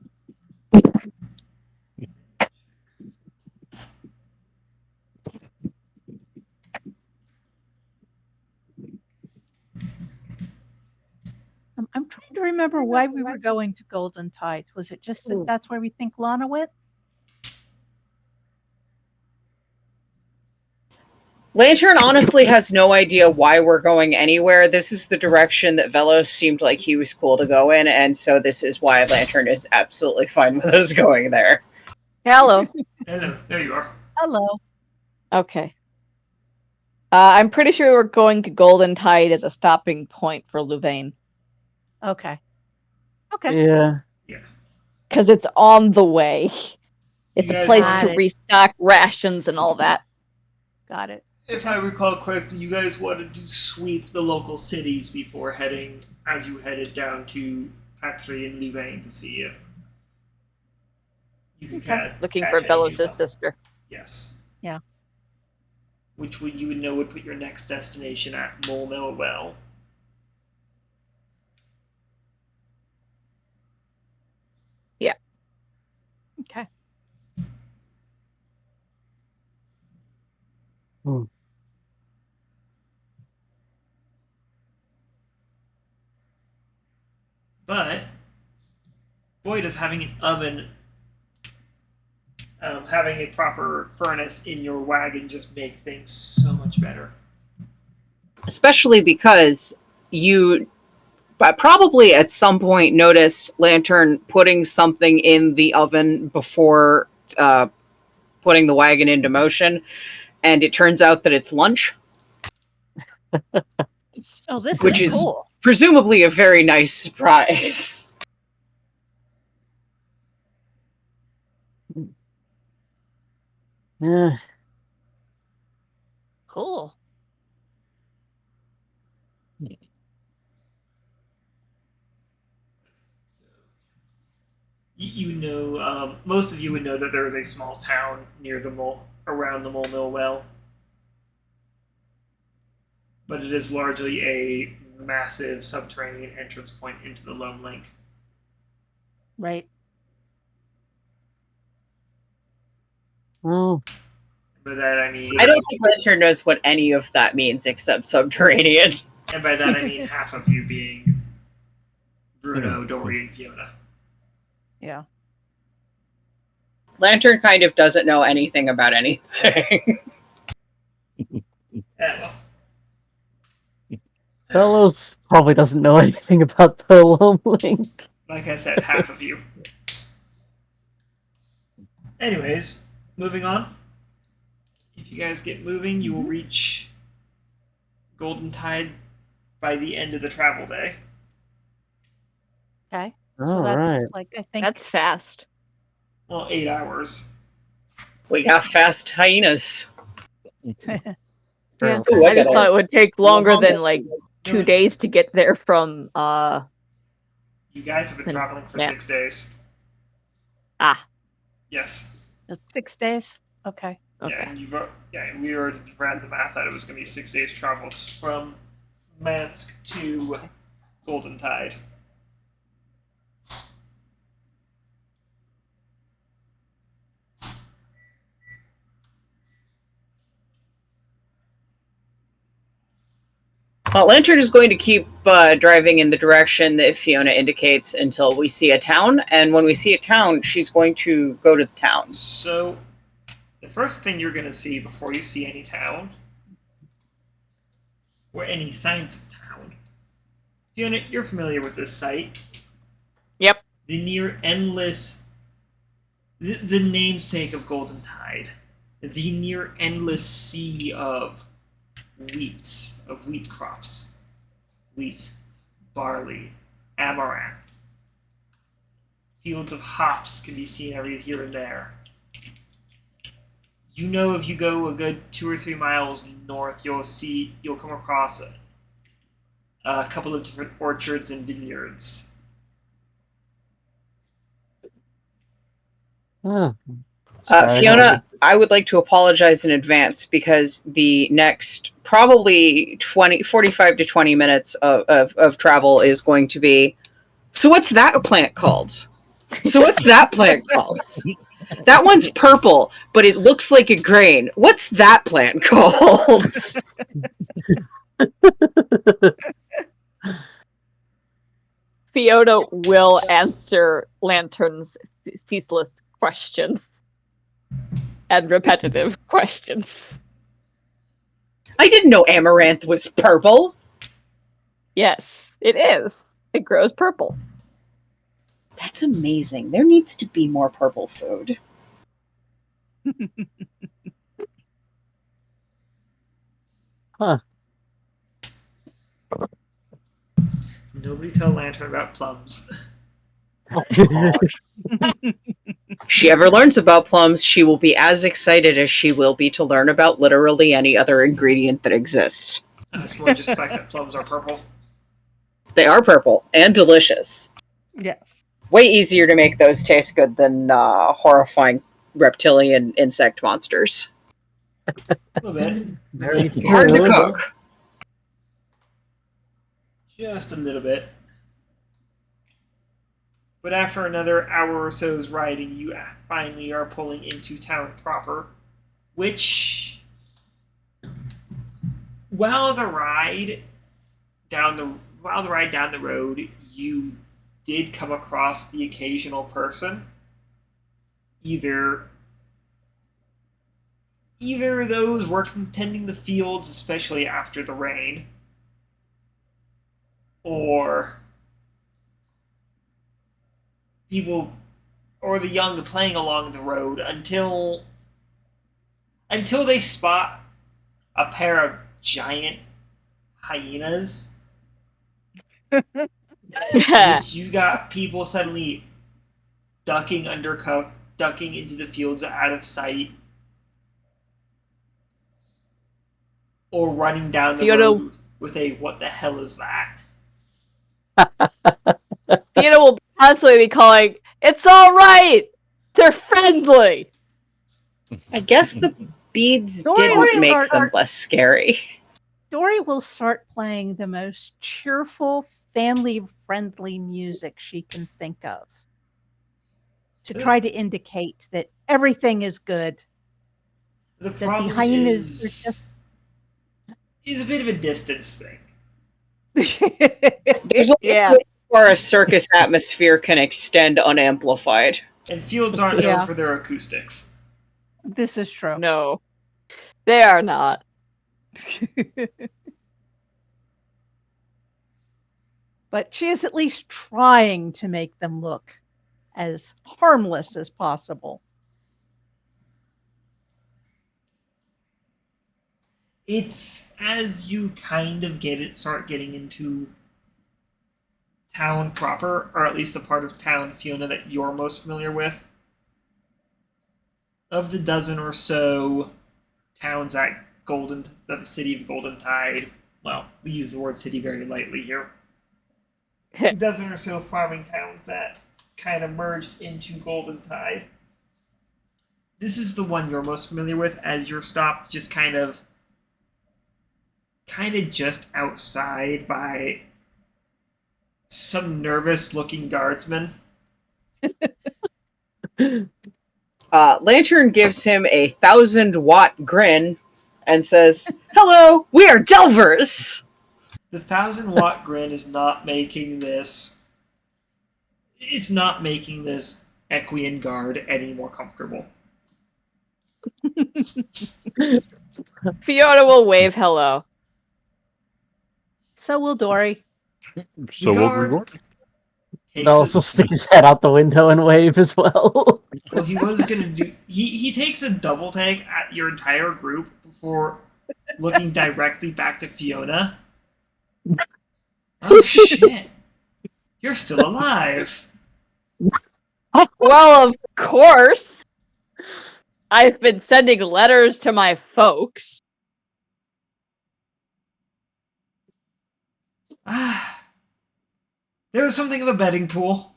Speaker 2: I'm trying to remember why we were going to Golden Tide. Was it just that that's where we think Lana went?
Speaker 5: Lantern honestly has no idea why we're going anywhere. This is the direction that Vellos seemed like he was cool to go in, and so this is why Lantern is absolutely fine with us going there.
Speaker 7: Hello.
Speaker 1: Hello, there you are.
Speaker 2: Hello.
Speaker 7: Okay. I'm pretty sure we're going to Golden Tide as a stopping point for Louvain.
Speaker 2: Okay. Okay.
Speaker 4: Yeah.
Speaker 7: Because it's on the way. It's
Speaker 1: You
Speaker 7: a
Speaker 1: guys
Speaker 7: place
Speaker 2: got
Speaker 7: to
Speaker 2: it.
Speaker 7: restock rations and all that.
Speaker 2: Got it.
Speaker 1: If I recall correctly, you guys wanted to sweep the local cities before heading, as you headed down to Patry and Louvain to see if you could
Speaker 7: Looking
Speaker 1: catch
Speaker 7: for
Speaker 1: any
Speaker 7: Vellos'
Speaker 1: news on-
Speaker 7: sister.
Speaker 1: Yes.
Speaker 2: Yeah.
Speaker 1: Which you would know would put your next destination at Mole Mill Well.
Speaker 2: Okay.
Speaker 4: Hmm.
Speaker 1: But boy, does having an oven, having a proper furnace in your wagon just make things so much better.
Speaker 5: Especially because you probably at some point notice Lantern putting something in the oven before putting the wagon into motion, and it turns out that it's lunch,
Speaker 2: Oh, this
Speaker 5: Which
Speaker 2: is
Speaker 5: is-
Speaker 2: cool.
Speaker 5: presumably a very nice surprise.
Speaker 4: Yeah.
Speaker 2: Cool.
Speaker 1: You know, most of you would know that there is a small town near around the Mole Mill Well, but it is largely a massive subterranean entrance point into the Lone Lake.
Speaker 2: Right.
Speaker 4: Well,
Speaker 1: By that I mean,
Speaker 5: I don't think Lantern knows what any of that means except subterranean.
Speaker 1: and by that I mean half of you being Bruno, Dori, and Fiona.
Speaker 2: Yeah.
Speaker 5: Lantern kind of doesn't know anything about anything.
Speaker 1: Well,
Speaker 4: Vellos probably doesn't know anything about the Lone Link.
Speaker 1: like I said, half of you. Anyways, moving on. If you guys get moving, you will reach Golden Tide by the end of the travel day.
Speaker 2: Okay. So
Speaker 4: All
Speaker 2: that's
Speaker 4: right.
Speaker 2: like, I think.
Speaker 7: That's fast.
Speaker 1: Well, 8 hours.
Speaker 5: We got fast hyenas.
Speaker 7: Yeah.
Speaker 5: Ooh,
Speaker 7: I just thought it would take longer than like
Speaker 1: No,
Speaker 7: 2 days to get there from
Speaker 1: You guys have been
Speaker 7: Then-
Speaker 1: traveling for
Speaker 7: yeah.
Speaker 1: 6 days.
Speaker 7: Ah,
Speaker 1: Yes.
Speaker 2: 6 days. Okay.
Speaker 7: okay.
Speaker 1: Yeah, and we already ran the math that it was going to be 6 days travel from Mansque to Golden Tide.
Speaker 5: Well, Lantern is going to keep driving in the direction that Fiona indicates until we see a town. And when we see a town, she's going to go to the town.
Speaker 1: So, the first thing you're going to see before you see any town, or any signs of town, Fiona, you're familiar with this site.
Speaker 7: Yep.
Speaker 1: The near endless, the namesake of Golden Tide, the near endless sea of wheat crops, wheat, barley, amaranth. Fields of hops can be seen every here and there. You know, if you go a good 2 or 3 miles north, you'll come across a couple of different orchards and vineyards.
Speaker 4: Oh. Sorry,
Speaker 5: Fiona, I would like to apologize in advance because the next probably 45 to 20 minutes of travel is going to be, so what's that plant called? So what's that plant called? That one's purple, but it looks like a grain. What's that plant called?
Speaker 7: Fiona will answer Lantern's ceaseless questions and repetitive questions.
Speaker 5: I didn't know amaranth was purple.
Speaker 7: Yes, it is. It grows purple.
Speaker 5: That's amazing. There needs to be more purple food.
Speaker 4: Huh.
Speaker 1: Nobody tell Lantern about plums.
Speaker 5: If she ever learns about plums, she will be as excited as she will be to learn about literally any other ingredient that exists.
Speaker 1: It's more just the fact that plums are purple.
Speaker 5: They are purple and delicious.
Speaker 2: Yes.
Speaker 5: Way easier to make those taste good than horrifying reptilian insect monsters.
Speaker 1: A little bit.
Speaker 4: Very
Speaker 5: Hard to
Speaker 4: true.
Speaker 5: cook.
Speaker 1: Just a little bit. But after another hour or so's riding, you finally are pulling into town proper, which, while the ride down the road, you did come across the occasional person, either those working tending the fields, especially after the rain, or people, or the young playing along the road until they spot a pair of giant hyenas. Which you got people suddenly ducking into the fields out of sight, or running down the road with a "What the hell is that?"
Speaker 7: Fiona will constantly be calling, "It's all right! They're friendly!"
Speaker 5: I guess the beads
Speaker 2: Dori
Speaker 5: didn't
Speaker 2: will
Speaker 5: make
Speaker 2: start-
Speaker 5: them less scary.
Speaker 2: Dori will start playing the most cheerful, family-friendly music she can think of to try to indicate that everything is good.
Speaker 1: The
Speaker 2: That the
Speaker 1: problem
Speaker 2: hyenas are just
Speaker 1: is a bit of a distance thing.
Speaker 5: There's a
Speaker 7: Yeah.
Speaker 5: where a circus atmosphere can extend unamplified.
Speaker 1: And fields aren't known
Speaker 2: Yeah.
Speaker 1: for their acoustics.
Speaker 2: This is true.
Speaker 7: No, they are not.
Speaker 2: But she is at least trying to make them look as harmless as possible.
Speaker 1: It's as you kind of start getting into town proper, or at least the part of town, Fiona, that you're most familiar with. Of the dozen or so towns that the city of Golden Tide, well, we use the word city very lightly here. A dozen or so farming towns that kind of merged into Golden Tide. This is the one you're most familiar with, as you're stopped just kind of just outside by some nervous-looking guardsmen.
Speaker 5: Lantern gives him a 1,000-watt grin and says, "Hello, we are Delvers!"
Speaker 1: The 1,000-watt grin is not making this... It's not making this Equian guard any more comfortable.
Speaker 7: Fiona will wave hello.
Speaker 2: So will Dori.
Speaker 8: So what we're going?
Speaker 1: Takes
Speaker 4: He'll also
Speaker 1: a-
Speaker 4: stick his head out the window and wave as well.
Speaker 1: Well, he was gonna do... He takes a double take at your entire group before looking directly back to Fiona. Oh, shit. You're still alive.
Speaker 7: Well, of course. I've been sending letters to my folks.
Speaker 1: There was something of a betting pool.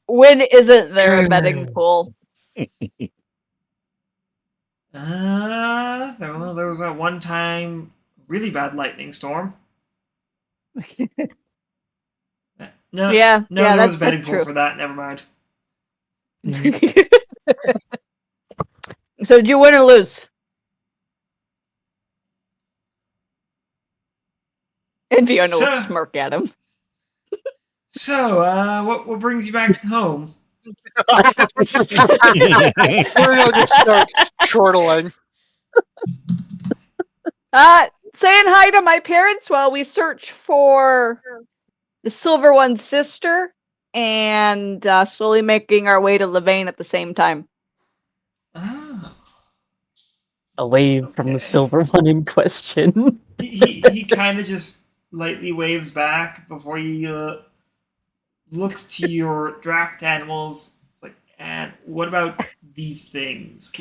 Speaker 7: When isn't there a betting pool?
Speaker 1: There was a one-time really bad lightning storm. No,
Speaker 7: Yeah,
Speaker 1: no,
Speaker 7: yeah,
Speaker 1: there was
Speaker 7: that's
Speaker 1: a betting pool
Speaker 7: true.
Speaker 1: for that. Never mind.
Speaker 7: So, did you win or lose? And Fiona will
Speaker 1: So-
Speaker 7: smirk at him.
Speaker 1: So, what brings you back home?
Speaker 6: Bruno just starts chortling.
Speaker 7: Saying hi to my parents while we search for the Silver One's sister, and slowly making our way to Levain at the same time.
Speaker 1: Oh.
Speaker 4: Away from
Speaker 1: Okay.
Speaker 4: the silver one in question.
Speaker 1: He kind of just lightly waves back before he looks to your draft animals. It's like, and what about these things?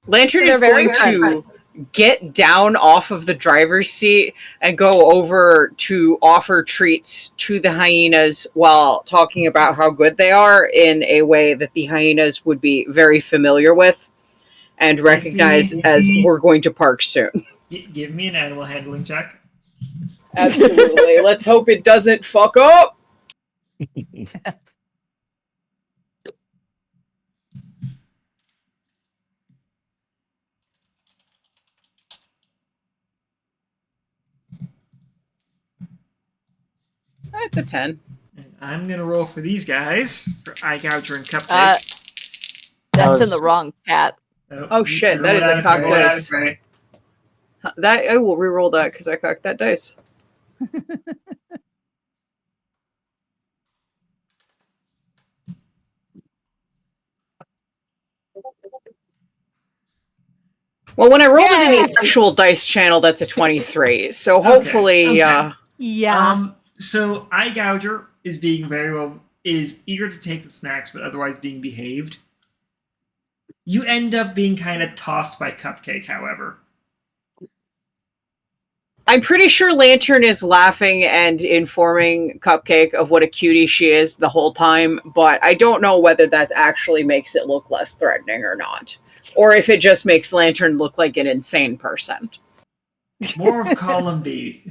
Speaker 5: Lantern
Speaker 7: They're
Speaker 5: is
Speaker 7: very
Speaker 5: going to get down off of the driver's seat and go over to offer treats to the hyenas while talking about how good they are in a way that the hyenas would be very familiar with and recognize as we're going to park soon.
Speaker 1: Give me an animal handling check.
Speaker 5: Absolutely. Let's hope it doesn't fuck up. That's a 10.
Speaker 1: And I'm gonna roll for these guys for Eye Gouger and Cupcake.
Speaker 7: That's in the wrong cat.
Speaker 5: Oh shit, that is a cocked dice. That I will re-roll that because I cocked that dice. Well, when I rolled it in the actual dice channel, that's a 23. So hopefully,
Speaker 1: Okay.
Speaker 2: Yeah.
Speaker 1: So Eye Gouger is being is eager to take the snacks, but otherwise being behaved. You end up being kind of tossed by Cupcake, however.
Speaker 5: I'm pretty sure Lantern is laughing and informing Cupcake of what a cutie she is the whole time, but I don't know whether that actually makes it look less threatening or not. Or if it just makes Lantern look like an insane person.
Speaker 1: More of column B.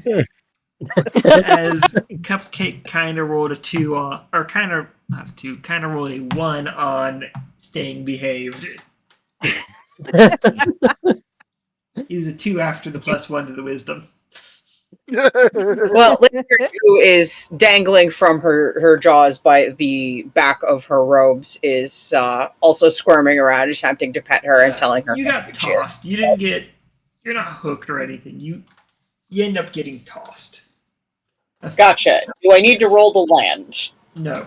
Speaker 1: As Cupcake kind of rolled a 2 on, or kind of, not a 2, kind of rolled a 1 on staying behaved. He was a 2 after the +1 to the wisdom.
Speaker 5: Well, Lantern, who is dangling from her jaws by the back of her robes, is also squirming around, attempting to pet her and telling her.
Speaker 1: You got tossed. You didn't get. You're not hooked or anything. You end up getting tossed.
Speaker 5: Gotcha. Do I need to roll to land?
Speaker 1: No.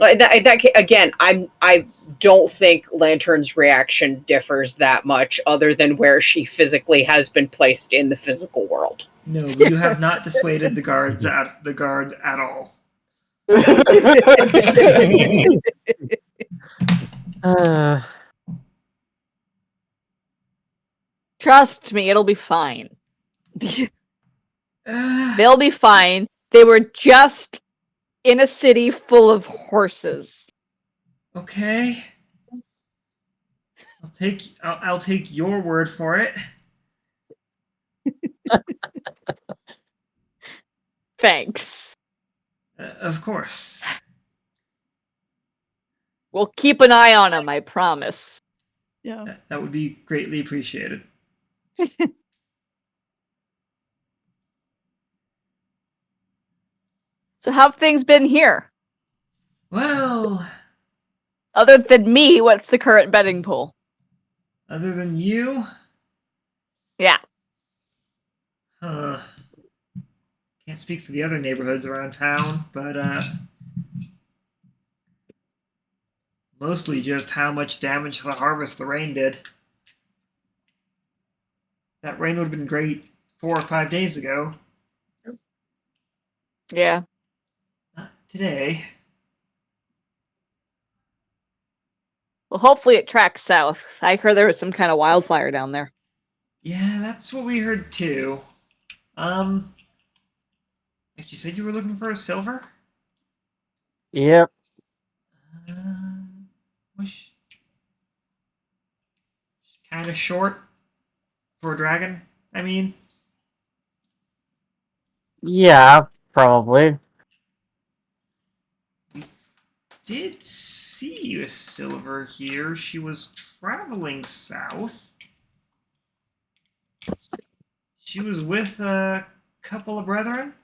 Speaker 5: Again, I don't think Lantern's reaction differs that much, other than where she physically has been placed in the physical world.
Speaker 1: No, you have not dissuaded the guard at all.
Speaker 7: Trust me, it'll be fine. They'll be fine. They were just in a city full of horses.
Speaker 1: Okay. I'll take your word for it.
Speaker 7: Thanks.
Speaker 1: Of course.
Speaker 7: We'll keep an eye on him, I promise.
Speaker 2: Yeah.
Speaker 1: That would be greatly appreciated.
Speaker 7: So how've things been here?
Speaker 1: Well,
Speaker 7: Other than me, what's the current betting pool?
Speaker 1: other than you,
Speaker 7: Yeah.
Speaker 1: can't speak for the other neighborhoods around town, but mostly just how much damage to the harvest the rain did. That rain would have been great 4 or 5 days ago.
Speaker 7: Yeah.
Speaker 1: Not today.
Speaker 7: Well, hopefully it tracks south. I heard there was some kind of wildfire down there.
Speaker 1: Yeah, that's what we heard too. You said you were looking for a silver?
Speaker 4: Yep.
Speaker 1: Was kind of short for a dragon, I mean.
Speaker 4: Yeah, probably.
Speaker 1: Did see a silver here. She was traveling south. She was with a couple of brethren.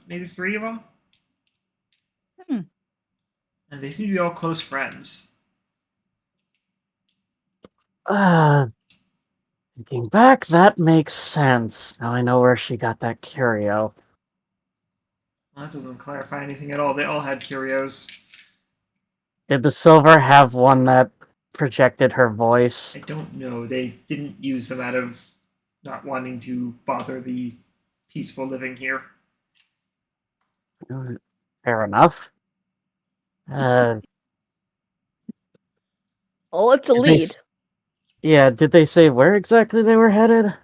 Speaker 1: Maybe 3 of them. They seem to be all close friends.
Speaker 4: Thinking back, that makes sense. Now I know where she got that curio.
Speaker 1: Well, that doesn't clarify anything at all. They all had curios.
Speaker 4: Did the silver have one that projected her voice?
Speaker 1: I don't know. They didn't use them out of not wanting to bother the peaceful living here.
Speaker 4: Fair enough.
Speaker 7: Well, it's a
Speaker 4: Did they
Speaker 7: lead.
Speaker 4: did they say where exactly they were headed?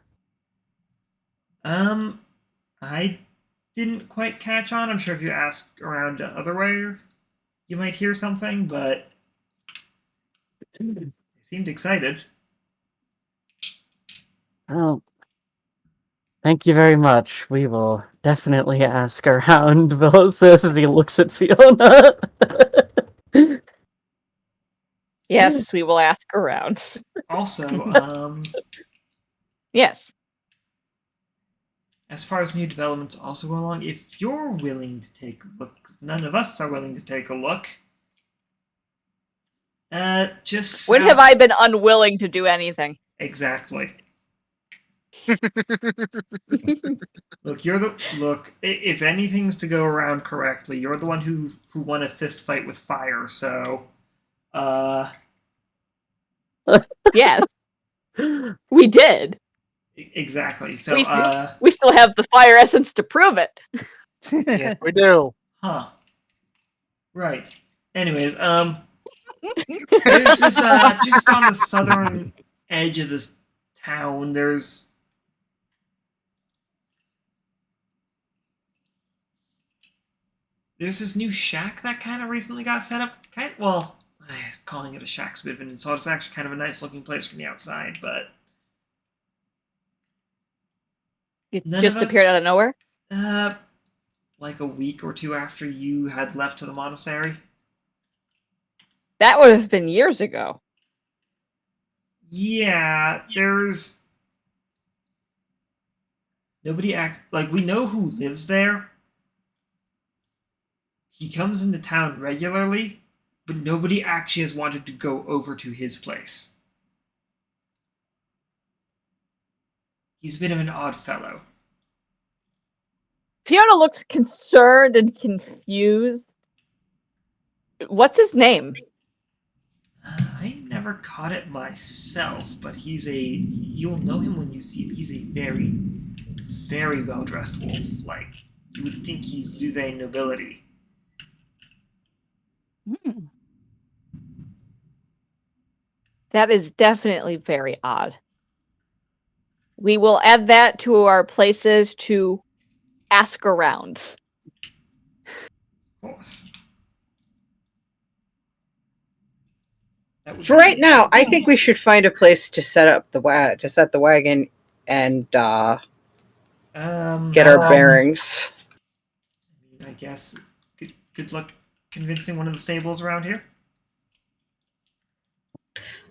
Speaker 1: I didn't quite catch on. I'm sure if you ask around otherwhere, you might hear something, but they seemed excited.
Speaker 4: Well, thank you very much. We will definitely ask around, Vellos says as he looks at Fiona.
Speaker 7: Yes, we will ask around.
Speaker 1: Also,
Speaker 7: Yes.
Speaker 1: as far as new developments also go along, if you're willing to take a look, 'cause none of us are willing to take a look. Just
Speaker 7: When have I been unwilling to do anything?
Speaker 1: Exactly. Look, if anything's to go around correctly, you're the one who won a fist fight with fire, so
Speaker 7: Yes, we did.
Speaker 1: exactly. So
Speaker 7: We still have the fire essence to prove it.
Speaker 6: Yes, we do.
Speaker 1: huh. Right. Anyways, there's this just on the southern edge of this town, there's this new shack that kind of recently got set up. Calling it a shack's a bit of an insult. It's actually kind of a nice looking place from the outside, but
Speaker 7: It
Speaker 1: None
Speaker 7: just
Speaker 1: of us-
Speaker 7: appeared out of nowhere.
Speaker 1: like a week or two after you had left to the monastery.
Speaker 7: That would have been years ago.
Speaker 1: Yeah, there's nobody we know who lives there. He comes into town regularly, but nobody actually has wanted to go over to his place. He's a bit of an odd fellow.
Speaker 7: Fiona looks concerned and confused. What's his name?
Speaker 1: I never caught it myself, but you'll know him when you see him. He's a very, very well-dressed wolf. Like, you would think he's Louvain nobility.
Speaker 2: Hmm.
Speaker 7: That is definitely very odd. We will add that to our places to ask around.
Speaker 1: Of course. That would
Speaker 5: For
Speaker 1: be-
Speaker 5: right now, I think we should find a place to set up to set the wagon and get our bearings.
Speaker 1: I guess good luck convincing one of the stables around here.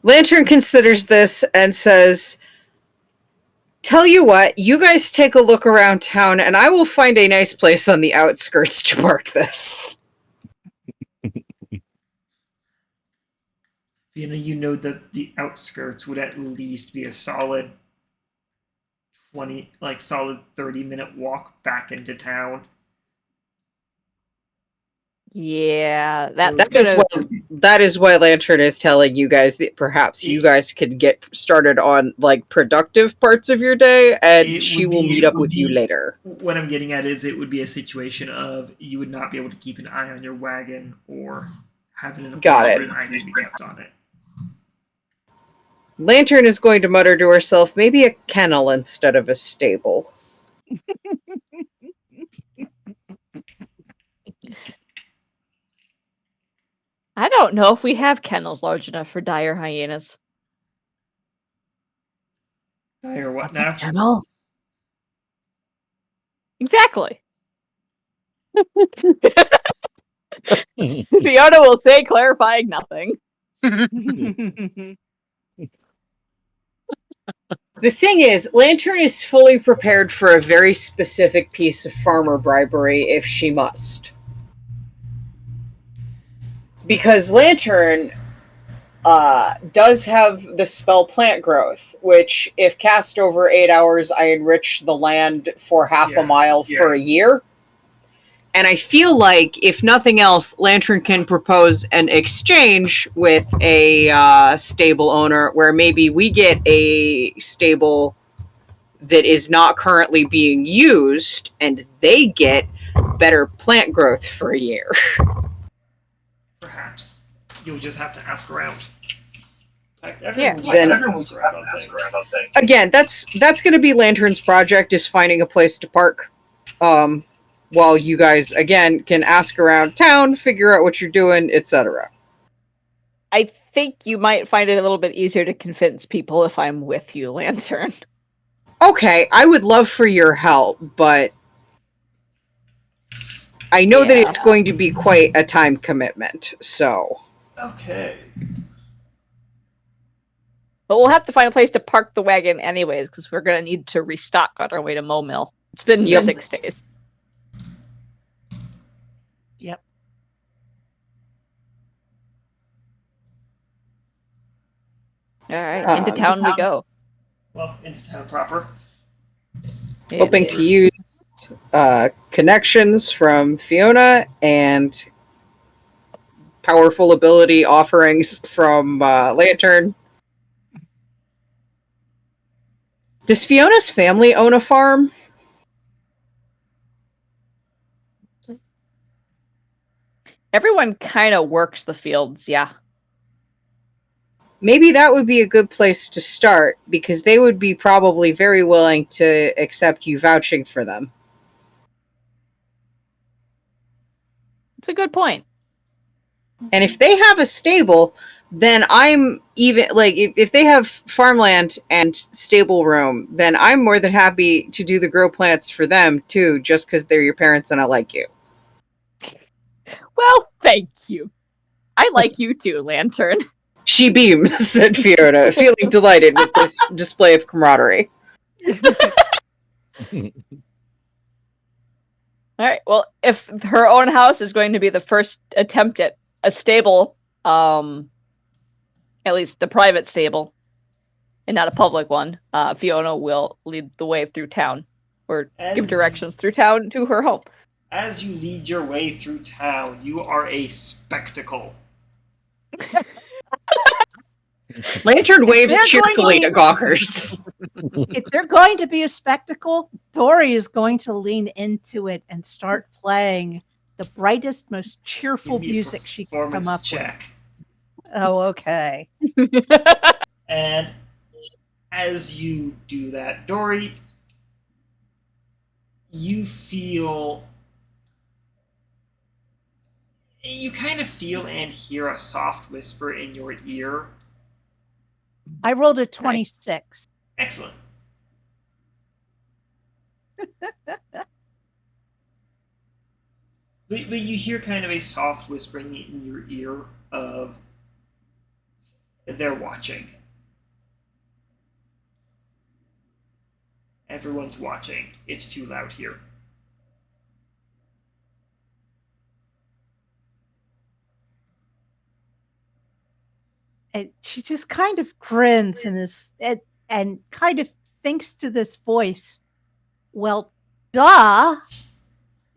Speaker 5: Lantern considers this and says, "Tell you what, you guys take a look around town, and I will find a nice place on the outskirts to park this."
Speaker 1: Fiona, you know that the outskirts would at least be a solid 30-minute walk back into town.
Speaker 7: Yeah, that's
Speaker 5: That is why Lantern is telling you guys that perhaps you guys could get started on productive parts of your day, and she will meet up with you later.
Speaker 1: What I'm getting at is it would be a situation of you would not be able to keep an eye on your wagon or have an
Speaker 5: Got it.
Speaker 1: eye to be kept on it.
Speaker 5: Lantern is going to mutter to herself, maybe a kennel instead of a stable.
Speaker 7: I don't know if we have kennels large enough for dire hyenas.
Speaker 1: Or what
Speaker 4: What's
Speaker 1: now?
Speaker 4: a kennel?
Speaker 7: Exactly. Fiona will say, clarifying nothing.
Speaker 5: The thing is, Lantern is fully prepared for a very specific piece of farmer bribery if she must. because Lantern does have the spell Plant Growth, which, if cast over 8 hours, I enrich the land for half a mile for a year. And I feel like, if nothing else, Lantern can propose an exchange with a stable owner where maybe we get a stable that is not currently being used and they get better plant growth for a year.
Speaker 1: Perhaps. You'll just have to ask around. In fact,
Speaker 7: Yeah.
Speaker 1: everyone just have to ask around on things.
Speaker 5: Again, that's going to be Lantern's project, is finding a place to park. While you guys, again, can ask around town, figure out what you're doing, etc.
Speaker 7: I think you might find it a little bit easier to convince people if I'm with you, Lantern.
Speaker 5: Okay, I would love for your help, but I know that it's going to be quite a time commitment, so...
Speaker 1: Okay.
Speaker 7: But we'll have to find a place to park the wagon anyways, because we're going to need to restock on our way to Mowmill. It's been 6 days.
Speaker 2: Yep.
Speaker 7: Alright, into town we go.
Speaker 1: Well, into town proper.
Speaker 5: Hoping to use connections from Fiona and powerful ability offerings from Lantern. Does Fiona's family own a farm?
Speaker 7: Everyone kind of works the fields, yeah.
Speaker 5: Maybe that would be a good place to start, because they would be probably very willing to accept you vouching for them.
Speaker 7: It's a good point.
Speaker 5: And if they have a stable, then I'm even, like, if they have farmland and stable room, then I'm more than happy to do the grow plants for them, too, just because they're your parents and I like you.
Speaker 7: Well, thank you. I like you too, Lantern.
Speaker 5: She beams, said Fiona, feeling delighted with this display of camaraderie.
Speaker 7: Alright, well, if her own house is going to be the first attempt at a stable, at least a private stable, and not a public one, Fiona will lead the way through town, or give directions through town to her home.
Speaker 1: As you lead your way through town, you are a spectacle.
Speaker 5: Lantern waves cheerfully to gawkers.
Speaker 2: If they're going to be a spectacle, Dori is going to lean into it and start playing the brightest, most cheerful music she can come up with. Oh, okay.
Speaker 1: And as you do that, Dori, you kind of feel and hear a soft whisper in your ear.
Speaker 2: I rolled a 26.
Speaker 1: Excellent. But you hear kind of a soft whispering in your ear of they're watching. Everyone's watching. It's too loud here.
Speaker 2: And she just kind of grins and kind of thinks to this voice, well, duh.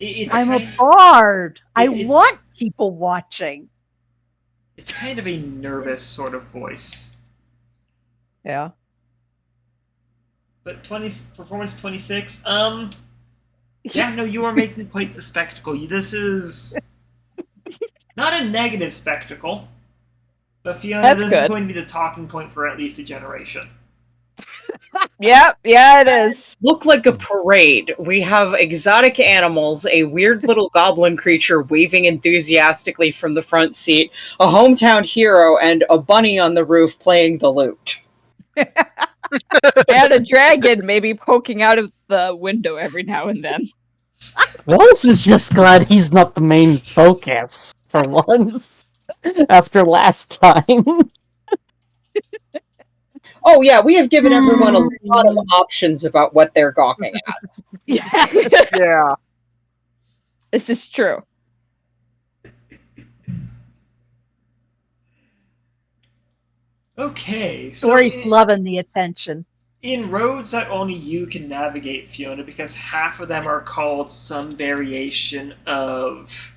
Speaker 2: I'm a bard. I want people watching.
Speaker 1: It's kind of a nervous sort of voice.
Speaker 2: Yeah.
Speaker 1: But performance 26, yeah, no, you are making quite the spectacle. This is not a negative spectacle. But Fiona, this is going to be the talking point for at least a generation.
Speaker 7: Yeah, it is.
Speaker 5: Look like a parade. We have exotic animals, a weird little goblin creature waving enthusiastically from the front seat, a hometown hero, and a bunny on the roof playing the lute.
Speaker 7: And a dragon maybe poking out of the window every now and then.
Speaker 4: Wallace is just glad he's not the main focus for once. After last time.
Speaker 5: Oh yeah, we have given everyone a lot of options about what they're gawking at.
Speaker 2: Yes.
Speaker 3: Yeah.
Speaker 7: This is true.
Speaker 1: Okay, so
Speaker 2: Dori's loving the attention.
Speaker 1: in roads that only you can navigate, Fiona, because half of them are called some variation of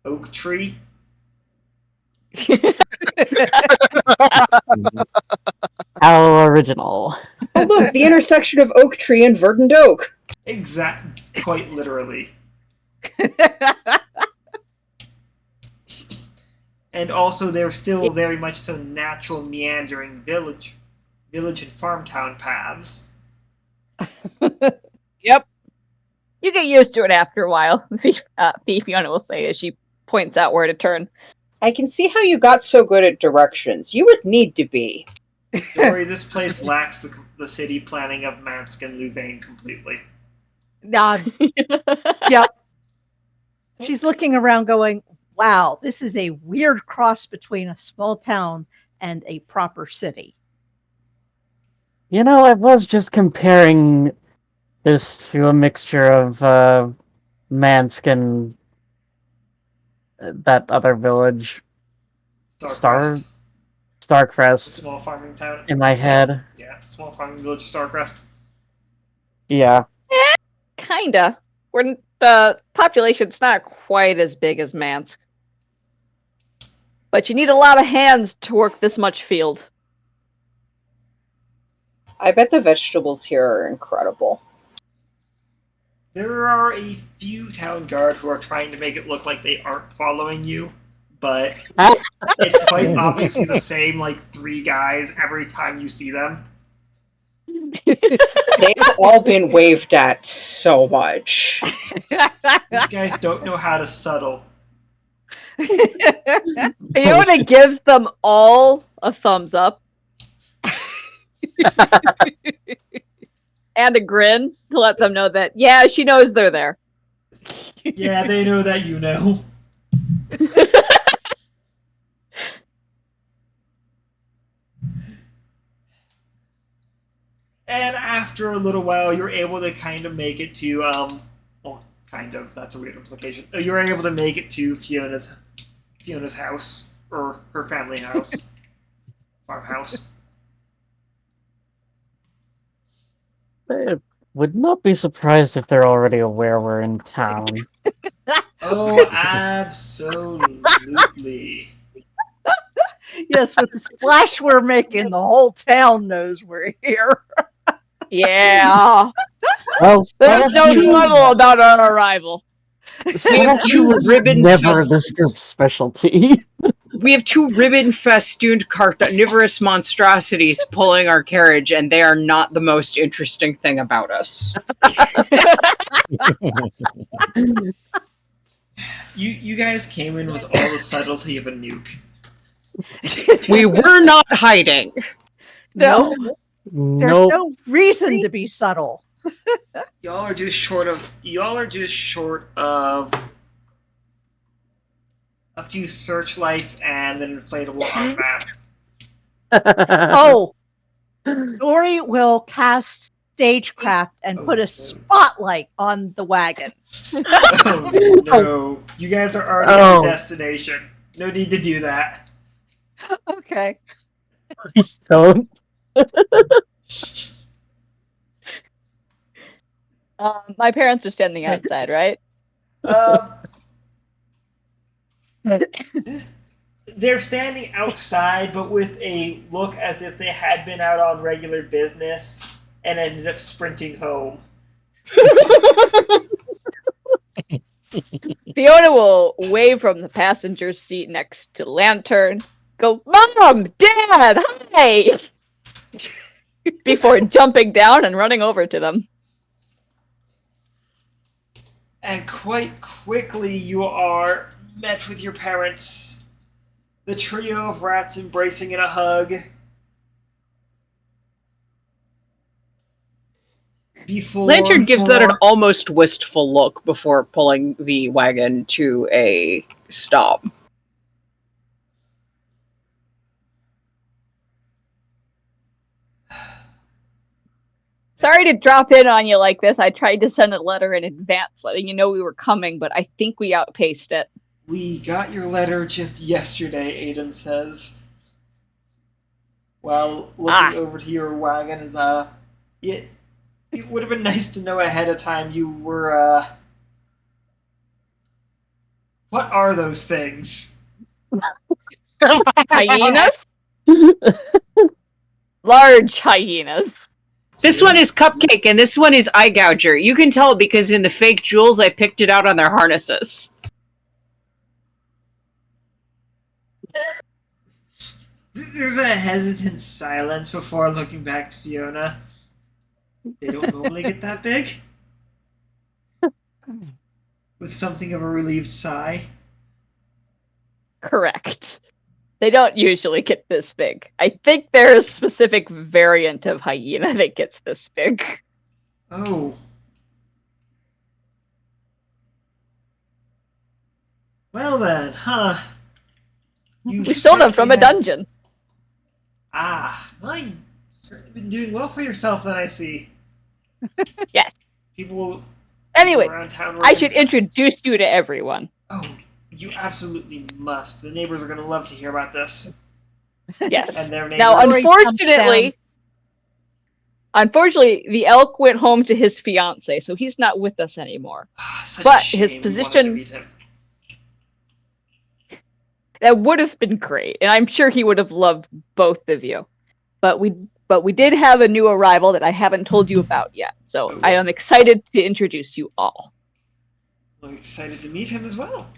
Speaker 1: oak tree.
Speaker 4: How original.
Speaker 5: Oh, look, the intersection of oak tree and verdant oak.
Speaker 1: Quite literally. And also, they're still very much so natural, meandering village and farm town paths.
Speaker 7: Yep. You get used to it after a while, Fiona will say as she points out where to turn.
Speaker 5: I can see how you got so good at directions. You would need to be.
Speaker 1: Dori, this place lacks the city planning of Mansque and Louvain completely.
Speaker 2: Yep. She's looking around going, wow, this is a weird cross between a small town and a proper city.
Speaker 4: You know, I was just comparing this to a mixture of Mansque and that other village,
Speaker 1: Starcrest.
Speaker 4: Starcrest,
Speaker 1: Small farming town.
Speaker 4: in my head.
Speaker 1: Yeah, small farming village, Starcrest.
Speaker 4: Yeah.
Speaker 7: Kinda. The population's not quite as big as Mansque. But you need a lot of hands to work this much field.
Speaker 5: I bet the vegetables here are incredible.
Speaker 1: There are a few town guard who are trying to make it look like they aren't following you, but it's quite obviously the same, like, 3 guys every time you see them.
Speaker 5: They've all been waved at so much.
Speaker 1: These guys don't know how to settle.
Speaker 7: Fiona gives them all a thumbs up. And a grin to let them know that, yeah, she knows they're there.
Speaker 1: Yeah, they know that you know. And after a little while, you're able to kind of make it to, well, kind of, that's a weird implication. You're able to make it to Fiona's house, or her family house, farmhouse.
Speaker 4: I would not be surprised if they're already aware we're in town.
Speaker 1: Oh, absolutely.
Speaker 2: Yes, with the splash we're making, the whole town knows we're here.
Speaker 7: Yeah.
Speaker 4: Well,
Speaker 7: There's no trouble about our arrival.
Speaker 5: We have 2 ribbon
Speaker 4: never this group's specialty.
Speaker 5: We have 2 ribbon festooned carnivorous monstrosities pulling our carriage, and they are not the most interesting thing about us.
Speaker 1: You guys came in with all the subtlety of a nuke.
Speaker 5: We were not hiding.
Speaker 2: No, there's
Speaker 4: Nope.
Speaker 2: no reason to be subtle.
Speaker 1: Y'all are just short of a few searchlights and an inflatable arm map.
Speaker 2: Oh, Dori will cast stagecraft and put a spotlight on the wagon.
Speaker 1: Oh no. You guys are already at your destination. No need to do that.
Speaker 2: Okay.
Speaker 4: Please don't.
Speaker 7: My parents are standing outside, right?
Speaker 1: They're standing outside, but with a look as if they had been out on regular business and ended up sprinting home.
Speaker 7: Fiona will wave from the passenger seat next to the lantern. Go, Mom! Dad! Hi! Before jumping down and running over to them.
Speaker 1: And quite quickly you are met with your parents. The trio of rats embracing in a hug.
Speaker 5: Lantern gives that an almost wistful look before pulling the wagon to a stop.
Speaker 7: Sorry to drop in on you like this. I tried to send a letter in advance letting you know we were coming, but I think we outpaced it.
Speaker 1: We got your letter just yesterday, Aiden says. while looking over to your wagon is it would have been nice to know ahead of time you were what are those things?
Speaker 7: Hyenas? Large hyenas.
Speaker 5: This one is Cupcake, and this one is Eye Gouger. You can tell because in the fake jewels, I picked it out on their harnesses.
Speaker 1: There's a hesitant silence before looking back to Fiona. They don't normally get that big. With something of a relieved sigh.
Speaker 7: Correct. They don't usually get this big. I think there's a specific variant of hyena that gets this big.
Speaker 1: Oh. Well then, huh?
Speaker 7: We stole them from a dungeon.
Speaker 1: Well, you've certainly been doing well for yourself then, I see.
Speaker 7: Yes.
Speaker 1: People will
Speaker 7: Anyway,
Speaker 1: around town
Speaker 7: I should introduce you to everyone.
Speaker 1: Oh, you absolutely must. The neighbors are going to love to hear about this.
Speaker 7: Yes.
Speaker 1: And their neighbors.
Speaker 7: Now,
Speaker 2: Dori
Speaker 7: unfortunately, the elk went home to his fiance, so he's not with us anymore.
Speaker 1: Such
Speaker 7: but
Speaker 1: a shame.
Speaker 7: his
Speaker 1: We wanted
Speaker 7: position-
Speaker 1: to meet him.
Speaker 7: That would have been great, and I'm sure he would have loved both of you. But we did have a new arrival that I haven't told you about yet, so
Speaker 1: Oh.
Speaker 7: I am excited to introduce you all.
Speaker 1: I'm excited to meet him as well.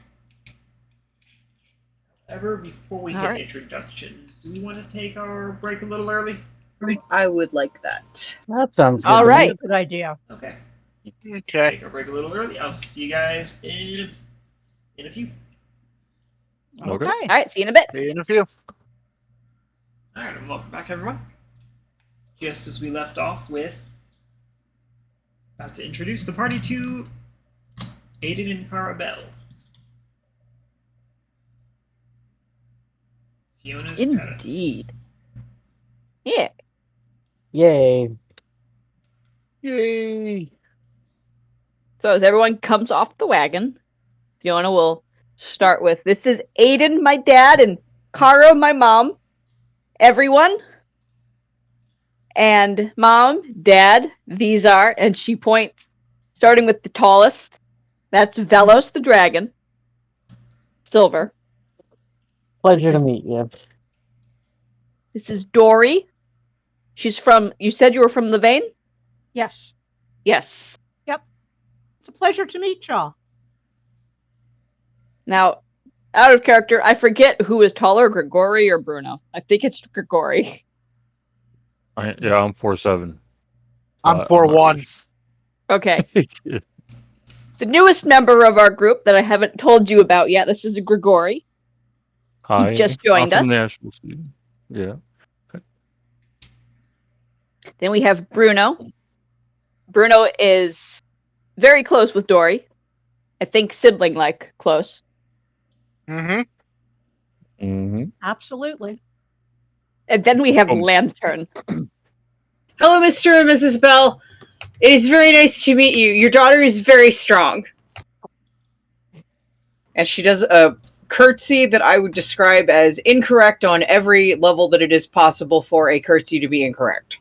Speaker 1: However, before we
Speaker 7: All
Speaker 1: hit
Speaker 7: right.
Speaker 1: introductions, do we want to take our break a little early?
Speaker 5: I would like that.
Speaker 4: That sounds good.
Speaker 7: All
Speaker 4: to me.
Speaker 7: right.
Speaker 2: That's a good idea.
Speaker 1: Okay.
Speaker 6: Okay.
Speaker 1: Take our break a little early. I'll see you guys in a few.
Speaker 8: Okay.
Speaker 7: All right, see you in a bit.
Speaker 6: See you in a few.
Speaker 1: Alright, and welcome back, everyone. Just as we left off with... I have to introduce the party to Aiden and Cara Bell. Fiona's parents.
Speaker 7: Indeed. Yeah.
Speaker 4: Yay.
Speaker 6: Yay.
Speaker 7: So as everyone comes off the wagon, Fiona will start with, this is Aiden, my dad, and Cara, my mom. Everyone. And mom, dad, these are, and she points, starting with the tallest. That's Vellos the dragon. Silver.
Speaker 4: Pleasure to meet you.
Speaker 7: This is Dori. She's from, you said you were from Levain?
Speaker 2: Yes.
Speaker 7: Yes.
Speaker 2: It's a pleasure to meet y'all.
Speaker 7: Now, out of character, I forget who is taller, Grigori or Bruno. I think it's Grigori.
Speaker 8: I'm 4'7".
Speaker 6: I'm 4'1".
Speaker 7: Okay. The newest member of our group that I haven't told you about yet, this is Grigori.
Speaker 8: Hi.
Speaker 7: just joined
Speaker 8: I'm
Speaker 7: us.
Speaker 8: from the actual city. Yeah.
Speaker 7: Then we have Bruno. Bruno is very close with Dori. I think sibling-like close.
Speaker 6: Mm-hmm.
Speaker 8: Mm-hmm.
Speaker 2: Absolutely.
Speaker 7: And then we have
Speaker 8: Um,
Speaker 7: Lantern.
Speaker 5: Hello, Mr. and Mrs. Bell. It is very nice to meet you. Your daughter is very strong. And she does a curtsy that I would describe as incorrect on every level that it is possible for a curtsy to be incorrect.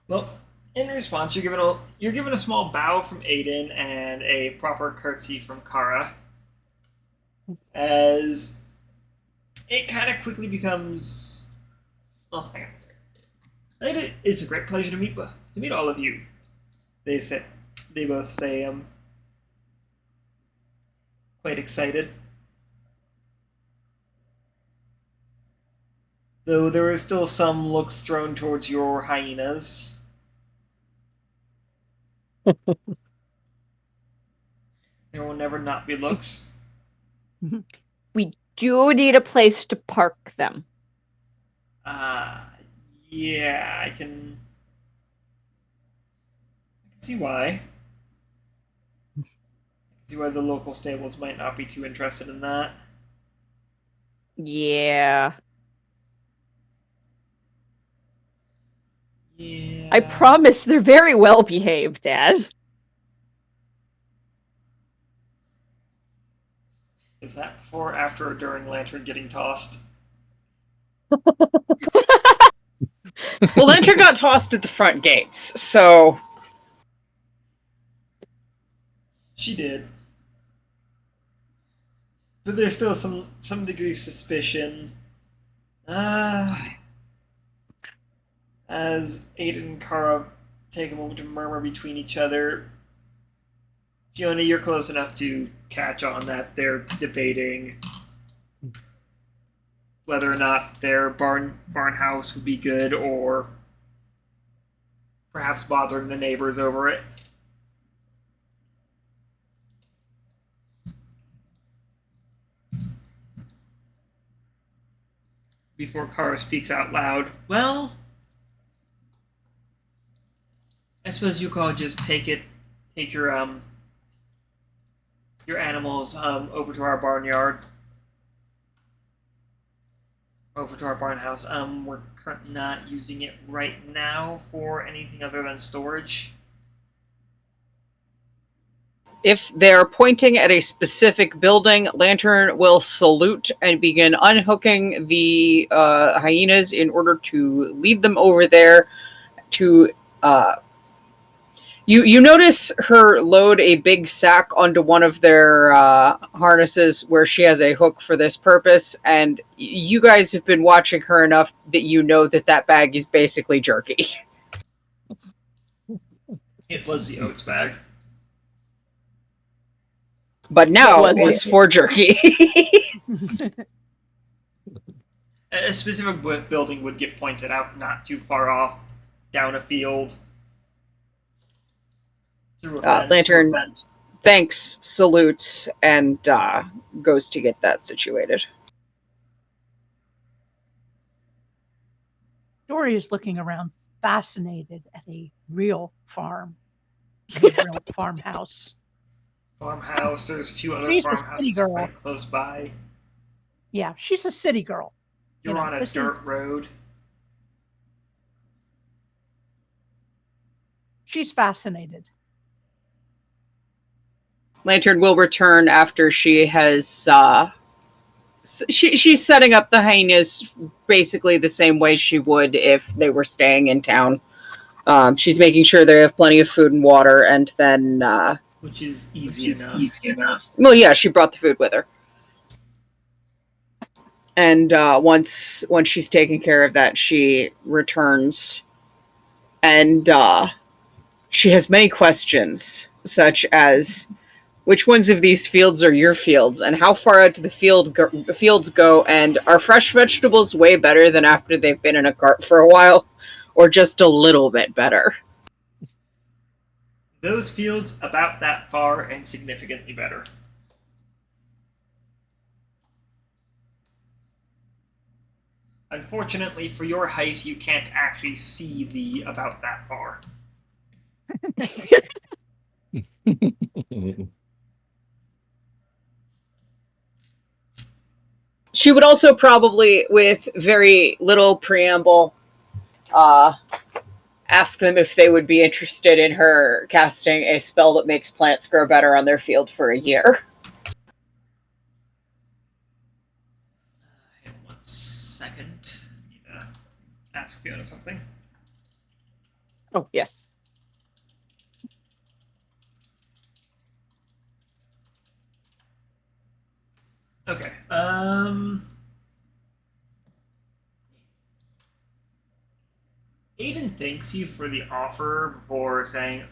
Speaker 1: Well, in response, you're given a small bow from Aiden and a proper curtsy from Kara. As it kind of quickly becomes, oh, hang on a second. It's a great pleasure to meet all of you. They both say quite excited. Though there are still some looks thrown towards your hyenas. There will never not be looks.
Speaker 7: We do need a place to park them.
Speaker 1: Yeah, I can see why. I can see why the local stables might not be too interested in that.
Speaker 7: Yeah.
Speaker 1: Yeah.
Speaker 7: I promise they're very well behaved, Dad.
Speaker 1: Is that before, after, or during Lantern getting tossed?
Speaker 5: Well, Lantern got tossed at the front gates, so
Speaker 1: She did. But there's still some degree of suspicion. As Aiden and Kara take a moment to murmur between each other, Fiona, you're close enough to catch on that they're debating whether or not their barn house would be good, or perhaps bothering the neighbors over it. Before Kara speaks out loud, well, I suppose you could all just take your animals over to our barnyard, over to our barn house. We're currently not using it right now for anything other than storage.
Speaker 5: if they're pointing at a specific building, Lantern will salute and begin unhooking the hyenas in order to lead them over there to... You notice her load a big sack onto one of their harnesses where she has a hook for this purpose, and you guys have been watching her enough that you know that that bag is basically jerky.
Speaker 1: It was the oats bag.
Speaker 5: But now
Speaker 7: It was
Speaker 5: it's for jerky.
Speaker 1: A specific building would get pointed out not too far off, down a field. Through a fence.
Speaker 5: Lantern thanks, salutes, and goes to get that situated.
Speaker 2: Dori is looking around, fascinated at a real farm, a real farmhouse.
Speaker 1: Farmhouse. There's a few other
Speaker 2: She's a city
Speaker 1: farmhouses
Speaker 2: girl.
Speaker 1: quite close by.
Speaker 2: Yeah, she's a city girl.
Speaker 1: You're
Speaker 2: You know,
Speaker 1: on a
Speaker 2: this
Speaker 1: dirt road.
Speaker 2: She's fascinated.
Speaker 5: Lantern will return after she has... she's setting up the hyenas basically the same way she would if they were staying in town. She's making sure they have plenty of food and water, and then...
Speaker 1: Which is easy enough.
Speaker 5: Well, yeah, she brought the food with her. And once she's taken care of that, she returns. And she has many questions, such as... Which ones of these fields are your fields, and how far out to the fields go, and are fresh vegetables way better than after they've been in a cart for a while, or just a little bit better?
Speaker 1: Those fields about that far and significantly better. Unfortunately, for your height, you can't actually see the about that far.
Speaker 5: She would also probably, with very little preamble, ask them if they would be interested in her casting a spell that makes plants grow better on their field for a year.
Speaker 1: Hang on 1 second. I need to ask Fiona something.
Speaker 7: Oh, yes.
Speaker 1: Okay. Aiden thanks you for the offer before saying,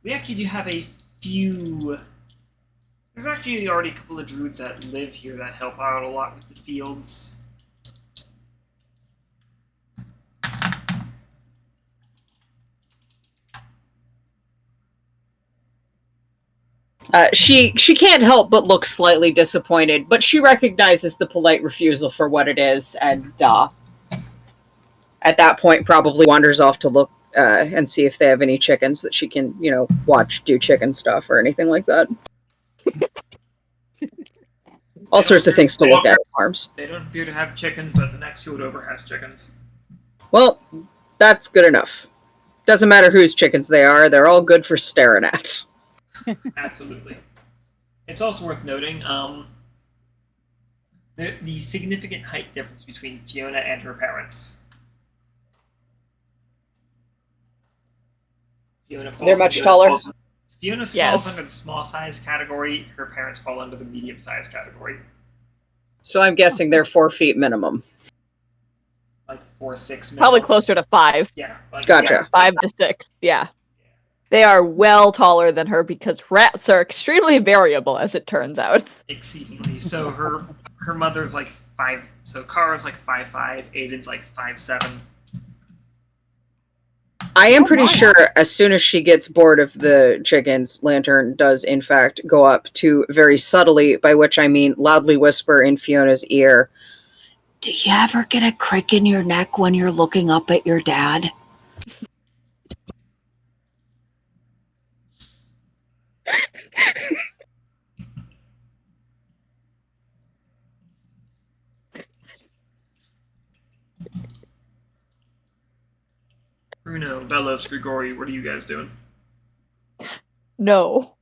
Speaker 1: we actually do have a few... There's actually already a couple of druids that live here that help out a lot with the fields.
Speaker 5: She can't help but look slightly disappointed, but she recognizes the polite refusal for what it is, and at that point probably wanders off to look and see if they have any chickens that she can, watch do chicken stuff or anything like that. All sorts of things to look at farms.
Speaker 1: They don't appear to have chickens, but the next field over has chickens.
Speaker 5: Well, that's good enough. Doesn't matter whose chickens they are, they're all good for staring at.
Speaker 1: Absolutely. It's also worth noting, the significant height difference between Fiona and her parents. Fiona falls
Speaker 5: They're much
Speaker 1: into
Speaker 5: taller?
Speaker 1: Fiona
Speaker 7: Yes.
Speaker 1: falls under the small size category. Her parents fall under the medium size category.
Speaker 5: So I'm guessing they're 4 feet minimum.
Speaker 1: Like 4'6".
Speaker 7: Probably
Speaker 1: minimum.
Speaker 7: closer to 5.
Speaker 1: Yeah.
Speaker 5: Gotcha.
Speaker 7: Yeah, 5 to 6. Yeah. They are well taller than her because rats are extremely variable, as it turns out.
Speaker 1: Exceedingly. So her mother's like 5. So Kara's like 5'5". Aiden's like 5'7".
Speaker 5: I am
Speaker 2: Oh
Speaker 5: pretty
Speaker 2: my.
Speaker 5: sure as soon as she gets bored of the chickens, Lantern does in fact go up to very subtly, by which I mean loudly whisper in Fiona's ear, "Do you ever get a crick in your neck when you're looking up at your dad?"
Speaker 1: Bruno, Vellos, Grigori, what are you guys doing?
Speaker 7: No.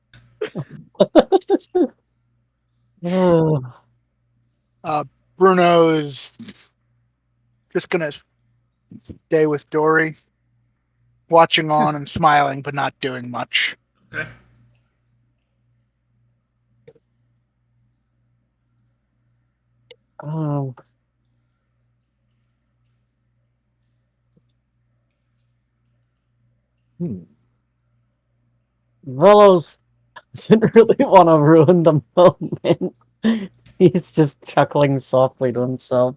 Speaker 6: Bruno's just gonna stay with Dori, watching on and smiling, but not doing much.
Speaker 1: Okay.
Speaker 4: Um, Vellos doesn't really want to ruin the moment. He's just chuckling softly to himself.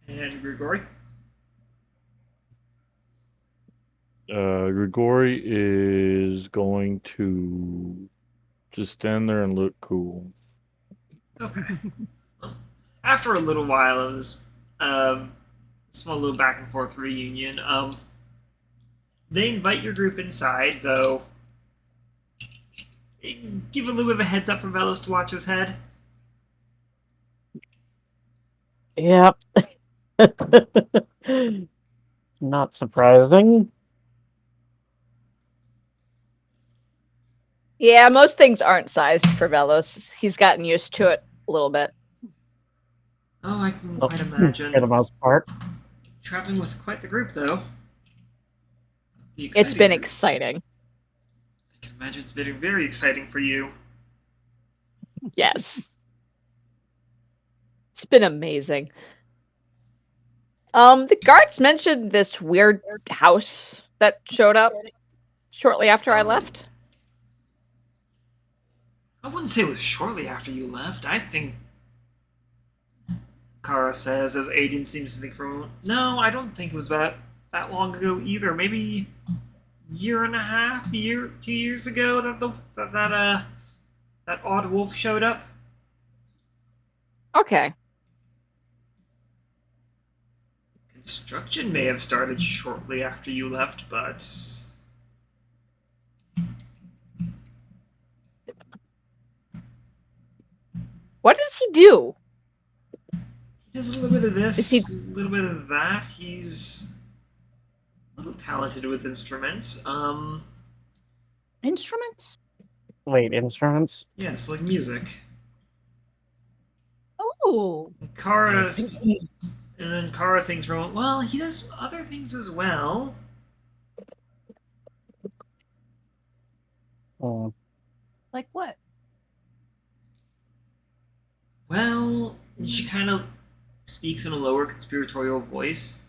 Speaker 1: And Grigori?
Speaker 8: Grigori is going to just stand there and look cool.
Speaker 1: Okay. Well, after a little while of this small little back and forth reunion, they invite your group inside, though give a little bit of a heads up for Vellos to watch his head.
Speaker 4: Yep. Not surprising.
Speaker 7: Yeah, most things aren't sized for Vellos. He's gotten used to it a little bit.
Speaker 1: Oh, I can
Speaker 4: Oh,
Speaker 1: quite
Speaker 4: For the
Speaker 1: imagine.
Speaker 4: most part.
Speaker 1: Traveling with quite the group, though. The
Speaker 7: It's
Speaker 1: exciting
Speaker 7: been
Speaker 1: group.
Speaker 7: exciting.
Speaker 1: I can imagine it's been very exciting for you.
Speaker 7: Yes. It's been amazing. The guards mentioned this weird house that showed up shortly after I left.
Speaker 1: I wouldn't say it was shortly after you left. I think Kara says, as Aiden seems to think for a moment. No, I don't think it was about that long ago either. Maybe year and a half, 2 years ago that odd wolf showed up.
Speaker 7: Okay.
Speaker 1: Construction may have started shortly after you left, but
Speaker 7: What does he do?
Speaker 1: he does a little bit of
Speaker 7: Is
Speaker 1: this,
Speaker 7: he-
Speaker 1: a little bit of that. He's a little talented with instruments.
Speaker 2: Instruments?
Speaker 4: Wait, instruments?
Speaker 1: Yes, like music.
Speaker 2: Oh,
Speaker 1: Kara, and then Kara thinks for a moment, well, he does other things as well.
Speaker 4: Oh,
Speaker 2: like what?
Speaker 1: Well, she kind of speaks in a lower conspiratorial voice.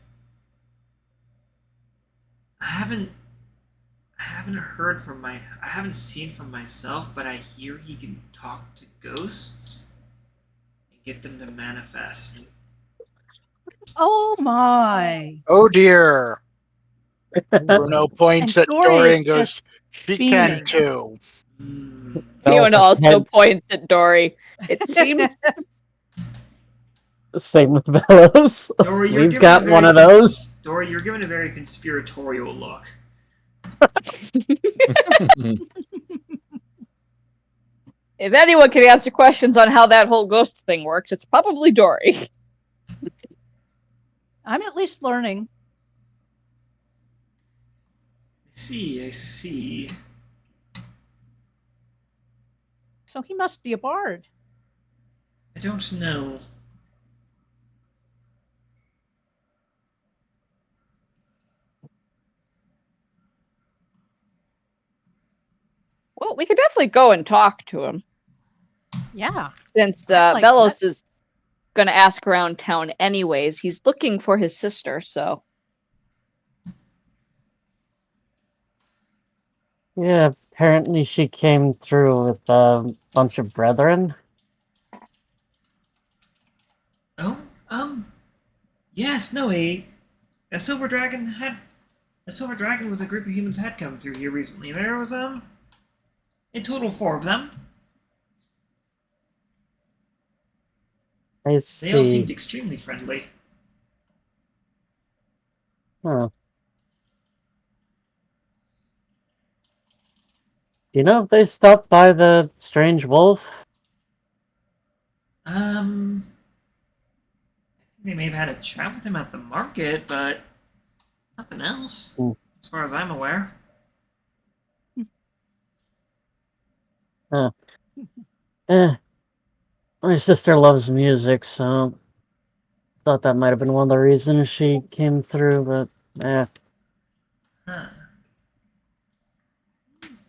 Speaker 1: I haven't seen from myself, but I hear he can talk to ghosts and get them to manifest.
Speaker 2: Oh my.
Speaker 6: Oh dear. Bruno points
Speaker 2: And
Speaker 6: at
Speaker 2: Dori
Speaker 6: Dori
Speaker 2: is
Speaker 6: and goes,
Speaker 2: just
Speaker 6: "She
Speaker 2: beaming.
Speaker 6: can too."
Speaker 1: Hmm.
Speaker 7: Fiona
Speaker 4: Vellos'
Speaker 7: also
Speaker 4: head-
Speaker 7: points at Dori. It seems
Speaker 4: Same with Vellos.
Speaker 1: Dori, you're
Speaker 4: We've
Speaker 1: given
Speaker 4: got
Speaker 1: a very
Speaker 4: one of those.
Speaker 1: Dori, you're given a very conspiratorial look.
Speaker 7: if anyone can answer questions on how that whole ghost thing works, it's probably Dori.
Speaker 2: I'm at least learning.
Speaker 1: I see.
Speaker 2: So he must be a bard.
Speaker 1: I don't know.
Speaker 7: Well, we could definitely go and talk to him.
Speaker 2: Yeah.
Speaker 7: Since
Speaker 2: I'd like
Speaker 7: Vellos
Speaker 2: that.
Speaker 7: is going to ask around town anyways. He's looking for his sister, so.
Speaker 4: Yeah, apparently she came through with a bunch of brethren.
Speaker 1: Oh, yes, no, a silver dragon with a group of humans had come through here recently. There was in total 4 of them.
Speaker 4: I
Speaker 1: They all
Speaker 4: see.
Speaker 1: seemed extremely friendly.
Speaker 4: Huh. Do you know if they stopped by the strange wolf?
Speaker 1: They may have had a chat with him at the market, but nothing else,
Speaker 4: Hmm.
Speaker 1: as far as I'm aware.
Speaker 4: Huh. My sister loves music, so thought that might have been one of the reasons she came through, but
Speaker 1: Huh.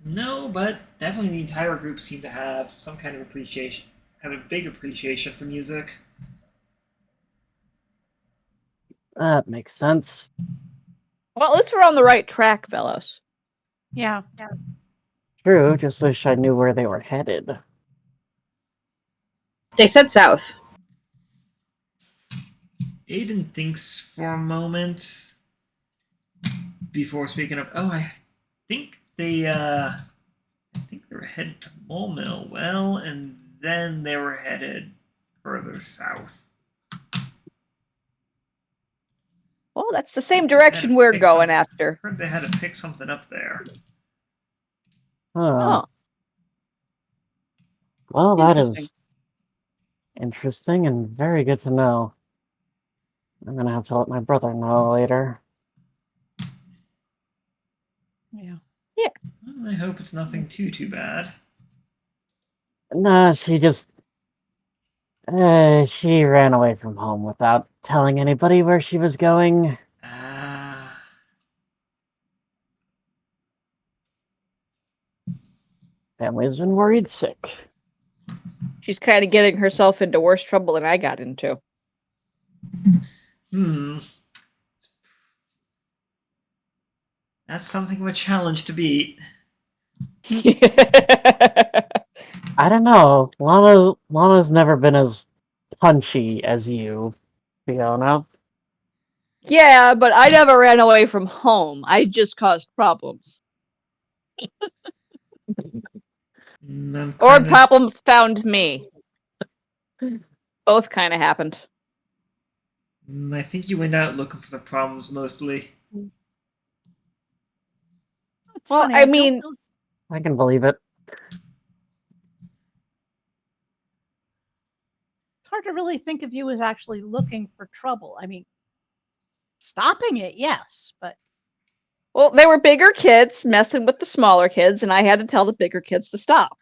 Speaker 1: No, but definitely the entire group seemed to have some kind of appreciation, have a big appreciation for music.
Speaker 4: that makes sense.
Speaker 7: Well, at least we're on the right track, Vellos.
Speaker 2: Yeah.
Speaker 4: True, just wish I knew where they were headed.
Speaker 5: They said south.
Speaker 1: Aiden thinks for a moment before speaking of. Oh, I think they were headed to Mole Mill. Well, and then they were headed further south.
Speaker 7: Well, that's the same direction we're going after.
Speaker 1: Heard they had to pick something up there.
Speaker 4: Huh.
Speaker 7: Oh,
Speaker 4: Well, that
Speaker 7: interesting.
Speaker 4: is interesting and very good to know. I'm gonna have to let my brother know later.
Speaker 2: Yeah.
Speaker 1: Well, I hope it's nothing too bad.
Speaker 4: Nah, she just... she ran away from home without telling anybody where she was going. Family's been worried sick.
Speaker 7: She's kind of getting herself into worse trouble than I got into.
Speaker 1: That's something of a challenge to beat.
Speaker 4: I don't know. Lana's never been as punchy as you, Fiona.
Speaker 7: Yeah, but I never ran away from home. I just caused problems. Or problems found me. Both kind of happened.
Speaker 1: I think you went out looking for the problems mostly.
Speaker 2: It's
Speaker 7: Well,
Speaker 2: funny,
Speaker 7: I mean,
Speaker 4: I can believe it.
Speaker 2: it's hard to really think of you as actually looking for trouble. I mean, stopping it, yes, but
Speaker 7: well, they were bigger kids messing with the smaller kids, and I had to tell the bigger kids to stop.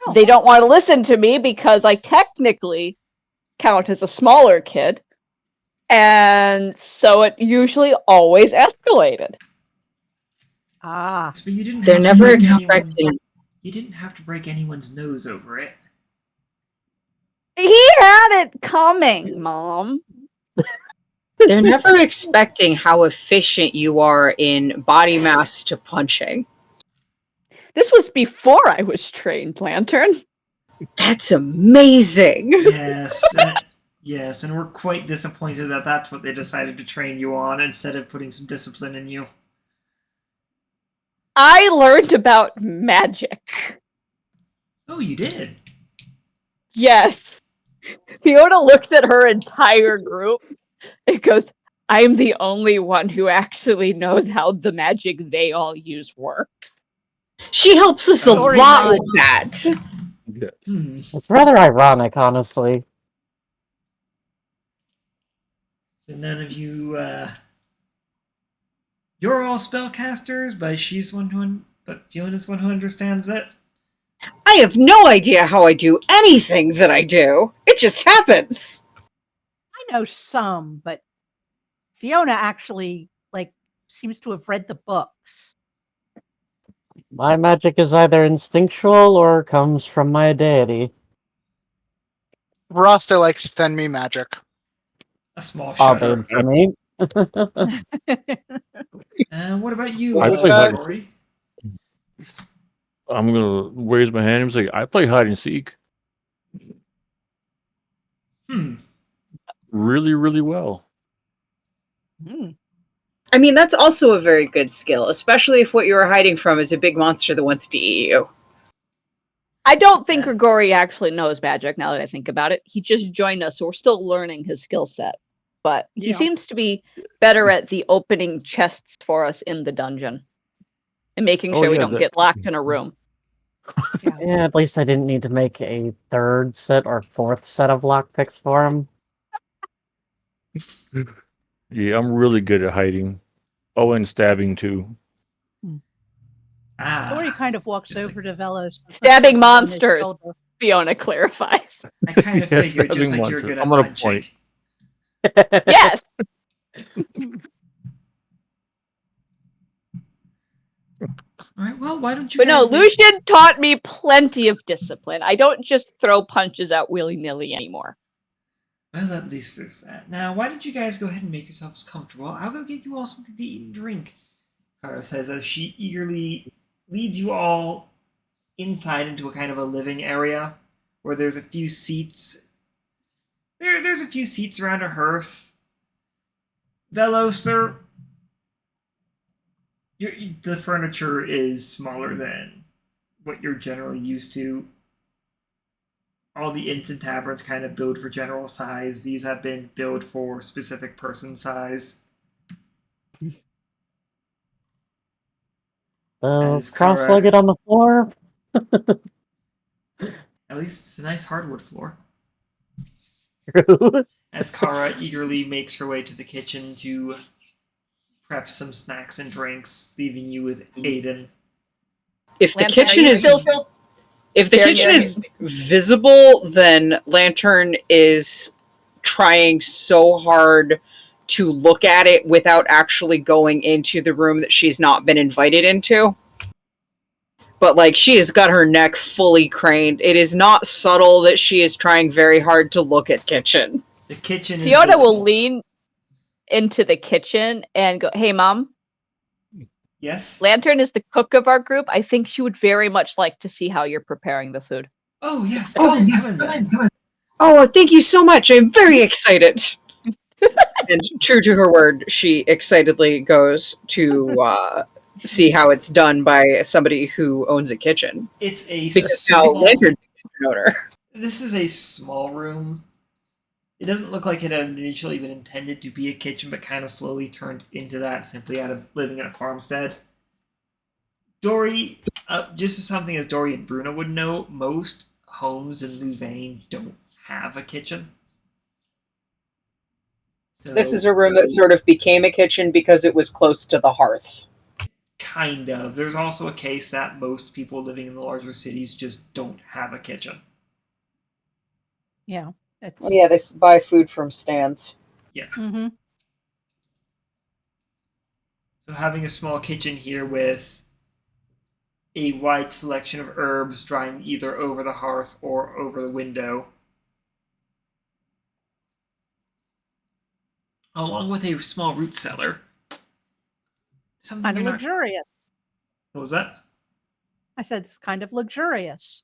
Speaker 2: oh,
Speaker 7: They don't want to listen to me because I technically count as a smaller kid, and so it usually always escalated.
Speaker 2: ah,
Speaker 1: But you didn't.
Speaker 5: They're
Speaker 1: have to
Speaker 5: never
Speaker 1: break
Speaker 5: expecting.
Speaker 1: You didn't have to break anyone's nose over it.
Speaker 7: He had it coming, Mom.
Speaker 5: They're never expecting how efficient you are in body mass to punching.
Speaker 7: This was before I was trained, Lantern.
Speaker 5: That's amazing.
Speaker 1: Yes, and we're quite disappointed that that's what they decided to train you on instead of putting some discipline in you.
Speaker 7: I learned about magic.
Speaker 1: Oh, you did?
Speaker 7: Yes. Fiona looked at her entire group and goes, I'm the only one who actually knows how the magic they all use works.
Speaker 5: She helps us a
Speaker 2: Dori
Speaker 5: lot
Speaker 2: nods.
Speaker 5: with that.
Speaker 4: It's rather ironic, honestly.
Speaker 1: So none of you, you're all spellcasters, but Fiona's one who understands that.
Speaker 5: I have no idea how I do anything that I do. It just happens.
Speaker 2: I know some, but Fiona actually seems to have read the books.
Speaker 4: My magic is either instinctual or comes from my deity.
Speaker 6: Rasta likes to send me magic.
Speaker 1: A small
Speaker 4: Oh,
Speaker 1: shudder.
Speaker 4: babe, for me.
Speaker 1: And what about you,
Speaker 8: I
Speaker 6: play hide-
Speaker 1: Dori?
Speaker 8: I'm gonna raise my hand and say, I play hide and seek really, really well.
Speaker 2: Hmm.
Speaker 5: I mean, that's also a very good skill, especially if what you are hiding from is a big monster that wants to eat you.
Speaker 7: I don't think Grigori actually knows magic, now that I think about it. He just joined us, so we're still learning his skill set. But he
Speaker 2: Yeah.
Speaker 7: seems to be better at the opening chests for us in the dungeon. And making
Speaker 8: Oh,
Speaker 7: sure we
Speaker 8: yeah,
Speaker 7: don't
Speaker 8: that-
Speaker 7: get locked in a room.
Speaker 4: Yeah, at least I didn't need to make a third set or fourth set of lockpicks for him.
Speaker 8: Yeah, I'm really good at hiding. Oh, and stabbing too.
Speaker 2: Dori kind of walks
Speaker 1: just
Speaker 2: over to Vellos. and puts
Speaker 7: Stabbing
Speaker 2: her hand on his
Speaker 7: monsters.
Speaker 2: shoulder.
Speaker 7: Fiona clarifies.
Speaker 1: I kind of
Speaker 8: Yes,
Speaker 1: figured, just
Speaker 8: stabbing
Speaker 1: like you're
Speaker 8: monster.
Speaker 1: good
Speaker 8: I'm
Speaker 1: at
Speaker 8: on a
Speaker 1: punching.
Speaker 8: point.
Speaker 7: Yes.
Speaker 1: All right, well, why don't you
Speaker 7: But no,
Speaker 1: guys make-
Speaker 7: Lucian taught me plenty of discipline. I don't just throw punches out willy-nilly anymore.
Speaker 1: Well, at least there's that. Now, why don't you guys go ahead and make yourselves comfortable? I'll go get you all something to eat and drink. Kara says as she eagerly leads you all inside into a kind of a living area where there's a few seats. There's a few seats around a hearth. Vellos, the furniture is smaller than what you're generally used to. All the inns and taverns kind of build for general size. These have been built for specific person size. As Kara-
Speaker 4: Cross-legged on the floor.
Speaker 1: At least it's a nice hardwood floor.
Speaker 4: True.
Speaker 1: As Kara eagerly makes her way to the kitchen to prep some snacks and drinks, leaving you with Aiden.
Speaker 5: If the
Speaker 7: Lantern,
Speaker 5: kitchen
Speaker 7: are you
Speaker 5: is
Speaker 7: still-
Speaker 5: if the
Speaker 7: There,
Speaker 5: kitchen
Speaker 7: yeah.
Speaker 5: is visible, then Lantern is trying so hard to look at it without actually going into the room that she's not been invited into. But she has got her neck fully craned. It is not subtle that she is trying very hard to look at kitchen.
Speaker 1: The kitchen is
Speaker 7: Fiona will
Speaker 1: visible.
Speaker 7: lean into the kitchen and go, "Hey, Mom,
Speaker 1: Yes?
Speaker 7: Lantern is the cook of our group. I think she would very much like to see how you're preparing the food."
Speaker 1: Oh, yes. Come in then.
Speaker 5: Oh, thank you so much. I'm very excited. And true to her word, she excitedly goes to see how it's done by somebody who owns a kitchen.
Speaker 1: It's a
Speaker 5: Because now
Speaker 1: small...
Speaker 5: Lantern's a kitchen owner.
Speaker 1: This is a small room. It doesn't look like it had initially been intended to be a kitchen, but kind of slowly turned into that simply out of living in a farmstead. Dori, just as something as Dori and Bruno would know, most homes in Louvain don't have a kitchen. So,
Speaker 5: This is a room that sort of became a kitchen because it was close to the hearth.
Speaker 1: kind of. There's also a case that most people living in the larger cities just don't have a kitchen.
Speaker 2: Yeah. It's,
Speaker 5: Well, yeah, they buy food from stands.
Speaker 2: Mhm.
Speaker 1: So having a small kitchen here with a wide selection of herbs drying either over the hearth or over the window, along with a small root cellar. Something
Speaker 2: Kind of
Speaker 1: you're not-
Speaker 2: luxurious.
Speaker 1: What was that?
Speaker 2: I said it's kind of luxurious.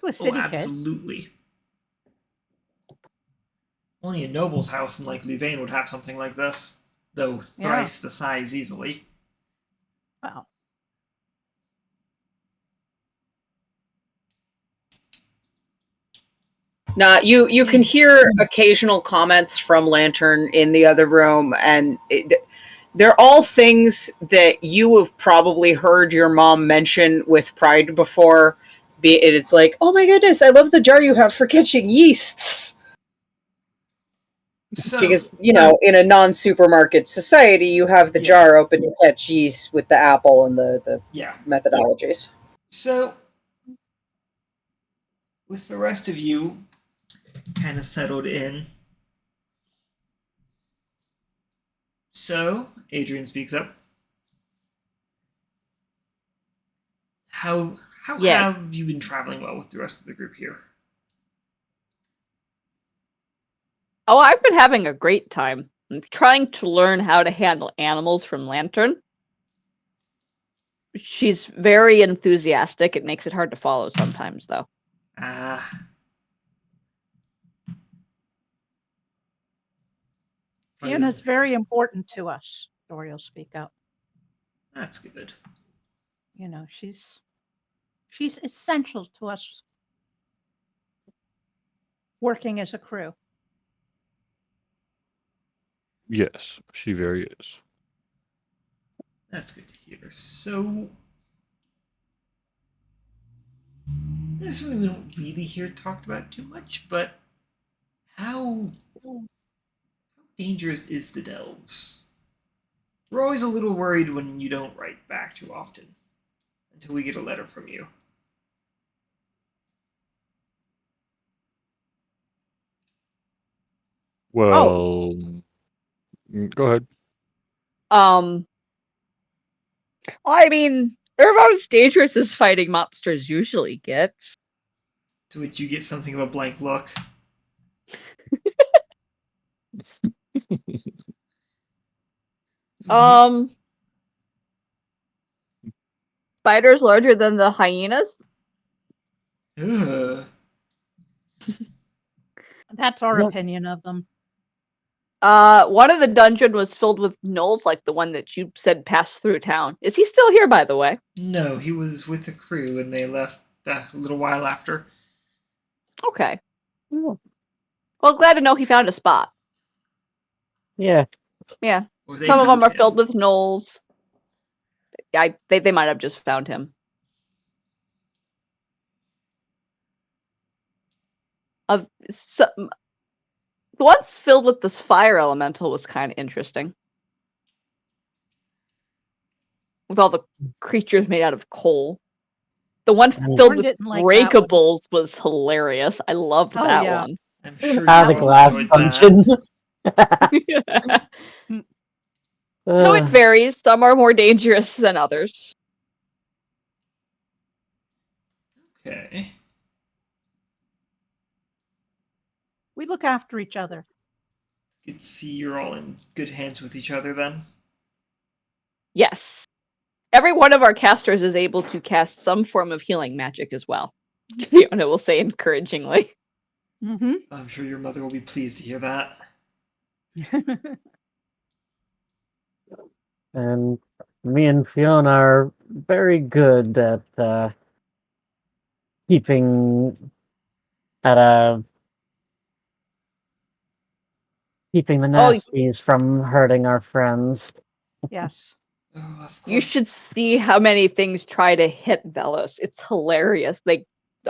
Speaker 2: To a
Speaker 1: Oh,
Speaker 2: city kid.
Speaker 1: absolutely. Only a noble's house in Louvain would have something like this, though thrice the size easily.
Speaker 2: Wow.
Speaker 5: Now, you can hear occasional comments from Lantern in the other room, and they're all things that you have probably heard your mom mention with pride before. It's like, oh my goodness, I love the jar you have for catching yeasts.
Speaker 1: So,
Speaker 5: Because, in a non-supermarket society, you have the
Speaker 1: Yeah.
Speaker 5: jar open to catch yeast with the apple and the
Speaker 1: yeah.
Speaker 5: methodologies.
Speaker 1: So, with the rest of you kind of settled in. So, Adrian speaks up. How
Speaker 7: Yeah.
Speaker 1: have you been traveling well with the rest of the group here?
Speaker 7: Oh, I've been having a great time. I'm trying to learn how to handle animals from Lantern. She's very enthusiastic. It makes it hard to follow sometimes, though.
Speaker 2: Fiona's very important to us. Dori will speak up.
Speaker 1: That's good.
Speaker 2: You know, she's essential to us working as a crew.
Speaker 8: Yes, she very is.
Speaker 1: That's good to hear. So, this is something we don't really hear talked about too much, but how dangerous is the Delves? We're always a little worried when you don't write back too often, until we get a letter from you.
Speaker 8: Well, go ahead.
Speaker 7: I mean, they're about as dangerous as fighting monsters usually gets.
Speaker 1: To which you get something of a blank look.
Speaker 7: Spiders larger than the hyenas?
Speaker 1: Ugh.
Speaker 2: That's our
Speaker 4: Yeah.
Speaker 2: opinion of them.
Speaker 7: One of the dungeon was filled with gnolls, like the one that you said passed through town. Is he still here, by the way?
Speaker 1: No, he was with the crew and they left a little while after.
Speaker 7: Okay. Well, glad to know he found a spot.
Speaker 4: Yeah.
Speaker 7: Yeah.
Speaker 1: Or they
Speaker 7: Some of them
Speaker 1: found
Speaker 7: are
Speaker 1: him.
Speaker 7: filled with gnolls. They might have just found him. The one's filled with this fire elemental was kind of interesting. With all the creatures made out of coal. The one filled
Speaker 2: Lauren
Speaker 7: with
Speaker 2: didn't like that one.
Speaker 7: breakables was hilarious. I loved
Speaker 2: Oh,
Speaker 7: that
Speaker 2: yeah.
Speaker 7: one.
Speaker 1: I'm sure
Speaker 4: Ah,
Speaker 1: you
Speaker 4: the
Speaker 1: all
Speaker 4: glass
Speaker 1: enjoyed
Speaker 4: dungeon.
Speaker 7: So it varies. Some are more dangerous than others.
Speaker 1: that. Okay.
Speaker 2: We look after each other.
Speaker 1: Good to see you're all in good hands with each other then.
Speaker 7: Yes. Every one of our casters is able to cast some form of healing magic as well. Fiona will say encouragingly.
Speaker 2: Mm-hmm.
Speaker 1: I'm sure your mother will be pleased to hear that.
Speaker 4: And me and Fiona are very good at keeping the nasties from hurting our friends.
Speaker 2: Yes.
Speaker 1: Oh, of course.
Speaker 7: You should see how many things try to hit Vellos. It's hilarious.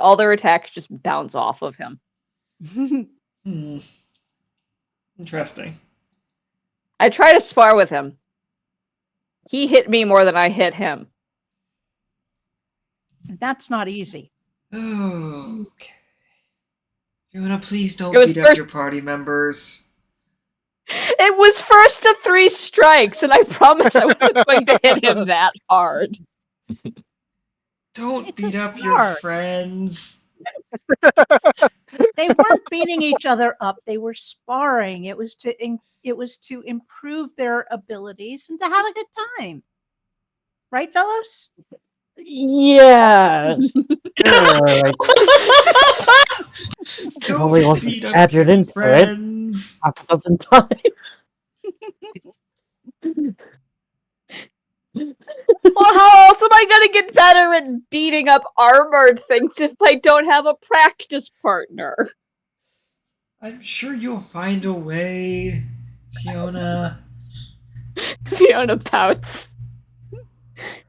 Speaker 7: All their attacks just bounce off of him.
Speaker 1: Interesting.
Speaker 7: I try to spar with him. He hit me more than I hit him.
Speaker 2: That's not easy.
Speaker 1: Oh, okay. Fiona, please don't
Speaker 7: It was
Speaker 1: beat up your party members.
Speaker 7: It was first to 3 strikes, and I promise I wasn't going to hit him that hard.
Speaker 1: Don't
Speaker 2: It's
Speaker 1: beat
Speaker 2: a
Speaker 1: up your
Speaker 2: sport.
Speaker 1: friends.
Speaker 2: They weren't beating each other up. They were sparring. It was to improve their abilities and to have a good time. Right, Vellos?
Speaker 4: Yeah. Like, only
Speaker 1: Don't
Speaker 4: wasn't
Speaker 1: beat up
Speaker 4: badgered
Speaker 1: your
Speaker 4: into
Speaker 1: friends.
Speaker 4: half a dozen times.
Speaker 7: Well, how else am I going to get better at beating up armored things if I don't have a practice partner?
Speaker 1: I'm sure you'll find a way, Fiona.
Speaker 7: Fiona pouts.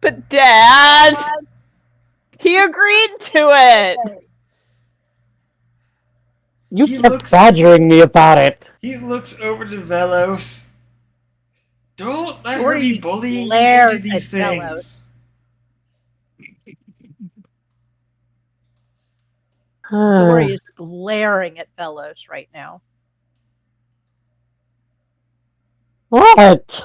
Speaker 7: But Dad, he agreed to it.
Speaker 4: You
Speaker 1: He
Speaker 4: kept
Speaker 1: looks-
Speaker 4: badgering me about it.
Speaker 1: He looks over to Vellos. Don't let her
Speaker 2: Dori
Speaker 1: be bullying you
Speaker 2: glares
Speaker 1: into these
Speaker 2: at
Speaker 1: things.
Speaker 2: Dori is glaring at Vellos right now.
Speaker 4: What?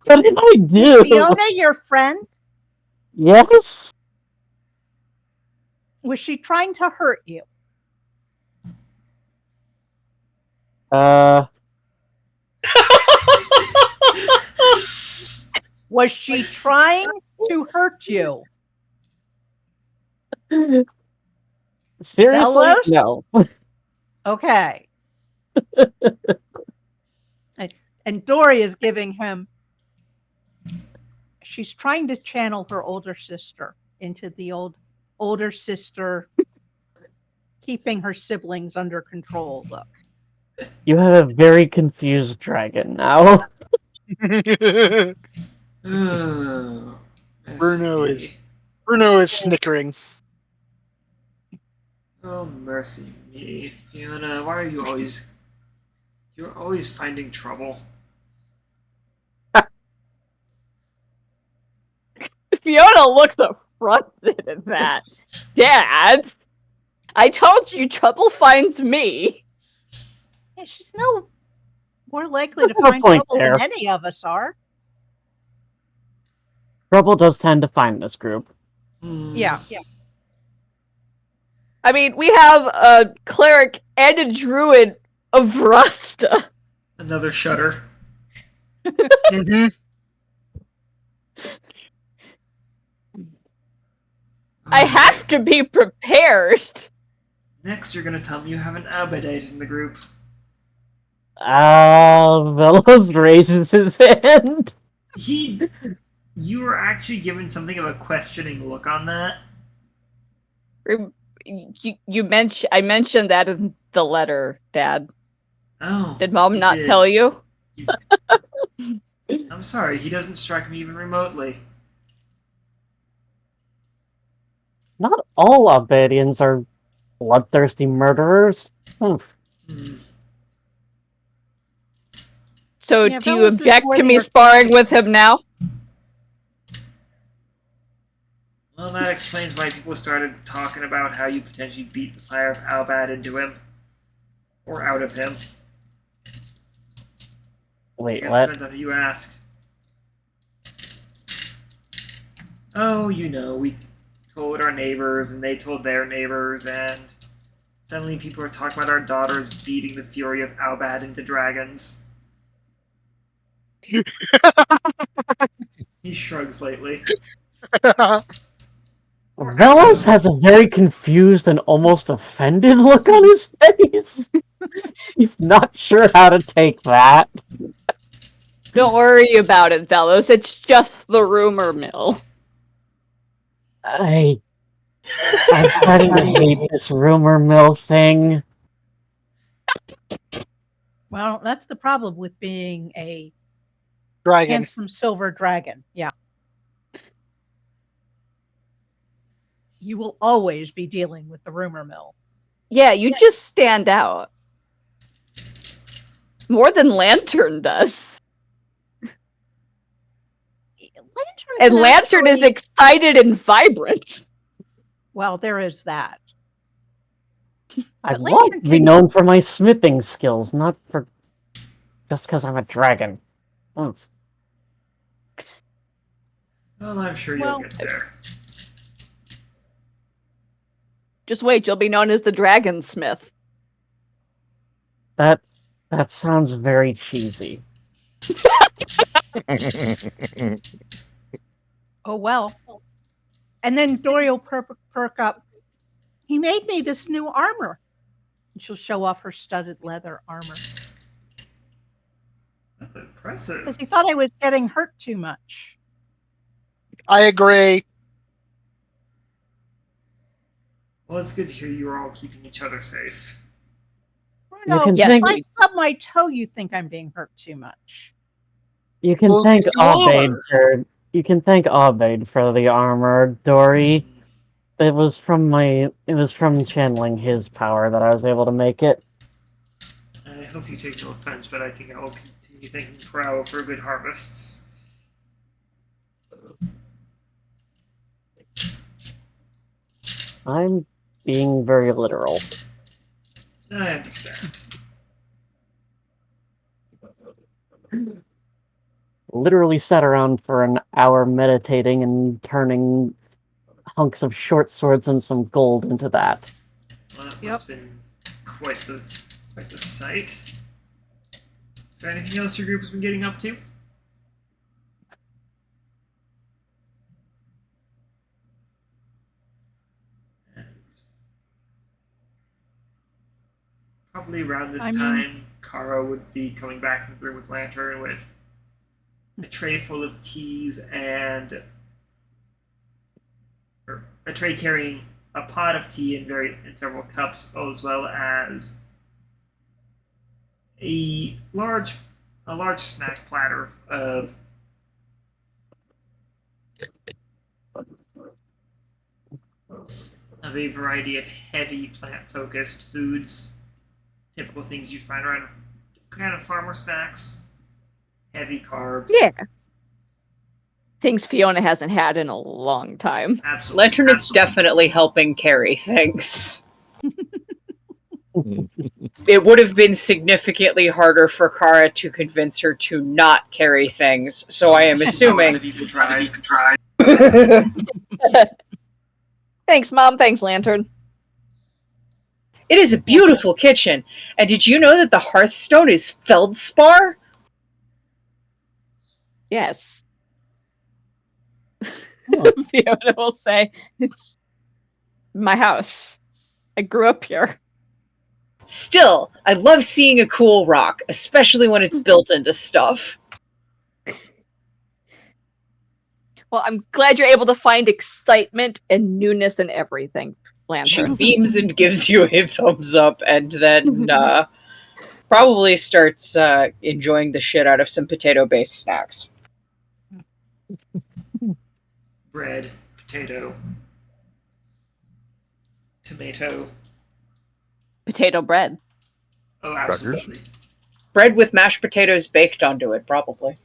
Speaker 4: What did I do?
Speaker 2: Is Fiona your friend?
Speaker 4: Yes?
Speaker 2: Was she trying to hurt you? Was she trying to hurt you?
Speaker 4: Seriously?
Speaker 2: Vellos?
Speaker 4: No.
Speaker 2: Okay. And Dori is giving him. She's trying to channel her older sister into the older sister keeping her siblings under control look.
Speaker 4: You have a very confused dragon now.
Speaker 1: Oh,
Speaker 6: Bruno
Speaker 1: mercy
Speaker 6: Bruno is snickering.
Speaker 1: me. Oh, mercy me. Fiona, why are you always... You're always finding trouble.
Speaker 7: Fiona looks affronted at that. Dad, I told you trouble finds me.
Speaker 2: Yeah, she's no more likely to
Speaker 4: There's no
Speaker 2: find
Speaker 4: point
Speaker 2: trouble
Speaker 4: there.
Speaker 2: than any of us are.
Speaker 4: Trouble does tend to find this group.
Speaker 2: Yeah.
Speaker 7: I mean, we have a cleric and a druid of Rasta.
Speaker 1: Another shudder.
Speaker 6: Mm-hmm.
Speaker 7: I have to be prepared.
Speaker 1: Next, you're gonna tell me you have an Abadite in the group.
Speaker 4: Vellos raises his hand.
Speaker 1: You were actually given something of a questioning look on that.
Speaker 7: I mentioned that in the letter, Dad.
Speaker 1: Oh.
Speaker 7: Did Mom
Speaker 1: you
Speaker 7: not
Speaker 1: did.
Speaker 7: tell you?
Speaker 1: I'm sorry, he doesn't strike me even remotely.
Speaker 4: Not all Albanians are bloodthirsty murderers.
Speaker 1: Hmm.
Speaker 7: So
Speaker 2: Yeah,
Speaker 7: do you
Speaker 2: Vellos is
Speaker 7: object
Speaker 2: more
Speaker 7: to
Speaker 2: than
Speaker 7: me
Speaker 2: your-
Speaker 7: sparring with him now?
Speaker 1: Well, that explains why people started talking about how you potentially beat the fire of Albad into him. Or out of him. I
Speaker 4: Wait,
Speaker 1: guess it
Speaker 4: what?
Speaker 1: depends on who you ask. Oh, you know, we told our neighbors, and they told their neighbors, and suddenly people are talking about our daughters beating the fury of Albad into dragons. He shrugs lightly.
Speaker 4: Vellos has a very confused and almost offended look on his face. He's not sure how to take that.
Speaker 7: Don't worry about it, Vellos. It's just the rumor mill.
Speaker 4: I'm starting to hate this rumor mill thing.
Speaker 2: Well, that's the problem with being a
Speaker 6: Dragon.
Speaker 2: handsome silver dragon. Yeah. You will always be dealing with the rumor mill.
Speaker 7: Yeah, you just stand out. More than Lantern does. And Lantern is excited and vibrant.
Speaker 2: Well, there is that.
Speaker 4: I
Speaker 2: But
Speaker 4: want
Speaker 2: Lantern
Speaker 4: to be
Speaker 2: can-
Speaker 4: known for my smithing skills, not for just because I'm a dragon. Oof.
Speaker 1: Well, I'm sure
Speaker 2: Well-
Speaker 1: you'll get there.
Speaker 7: Just wait, you'll be known as the Dragonsmith.
Speaker 4: That sounds very cheesy.
Speaker 2: Oh, well. And then Dori will perk up. He made me this new armor. And she'll show off her studded leather armor.
Speaker 1: That's impressive.
Speaker 2: Because he thought I was getting hurt too much.
Speaker 6: I agree.
Speaker 1: Well, it's good to hear you're all keeping each other safe.
Speaker 2: No,
Speaker 4: can
Speaker 2: if
Speaker 4: thank-
Speaker 2: I stub my toe, you think I'm being hurt too much.
Speaker 4: You can
Speaker 6: Well,
Speaker 4: thank
Speaker 6: you
Speaker 4: Aubade
Speaker 6: are.
Speaker 4: for the armor, Dori. It was from channeling his power that I was able to make it.
Speaker 1: I hope you take no offense, but I think I will continue thanking Crow for good harvests.
Speaker 4: I'm being very literal.
Speaker 1: I understand.
Speaker 4: Literally sat around for an hour meditating and turning hunks of short swords and some gold into that.
Speaker 1: Well, that
Speaker 2: Yep.
Speaker 1: must have been quite the sight. Is there anything else your group has been getting up to? And probably around this
Speaker 2: I mean-
Speaker 1: time, Kara would be coming back in the room with Lantern with a tray full of teas and or a tray carrying a pot of tea and several cups, as well as a large snack platter of a variety of heavy plant-focused foods, typical things you find around kind of farmer snacks, heavy carbs.
Speaker 7: Yeah. Things Fiona hasn't had in a long time.
Speaker 1: Absolutely.
Speaker 5: Lantern is definitely helping carry things. It would have been significantly harder for Kara to convince her to not carry things, so I am assuming.
Speaker 1: Have you tried?
Speaker 7: Thanks, Mom. Thanks, Lantern.
Speaker 5: It is a beautiful kitchen. And did you know that the hearthstone is feldspar?
Speaker 7: Yes.
Speaker 4: Oh.
Speaker 7: Fiona will say, it's my house. I grew up here.
Speaker 5: Still, I love seeing a cool rock, especially when it's built into stuff.
Speaker 7: Well, I'm glad you're able to find excitement and newness in everything,
Speaker 5: She
Speaker 7: Lantern.
Speaker 5: beams and gives you a thumbs up, and then probably starts enjoying the shit out of some potato-based snacks.
Speaker 1: Bread, potato, tomato.
Speaker 7: Potato bread.
Speaker 1: Oh, absolutely.
Speaker 5: Bread with mashed potatoes baked onto it, probably.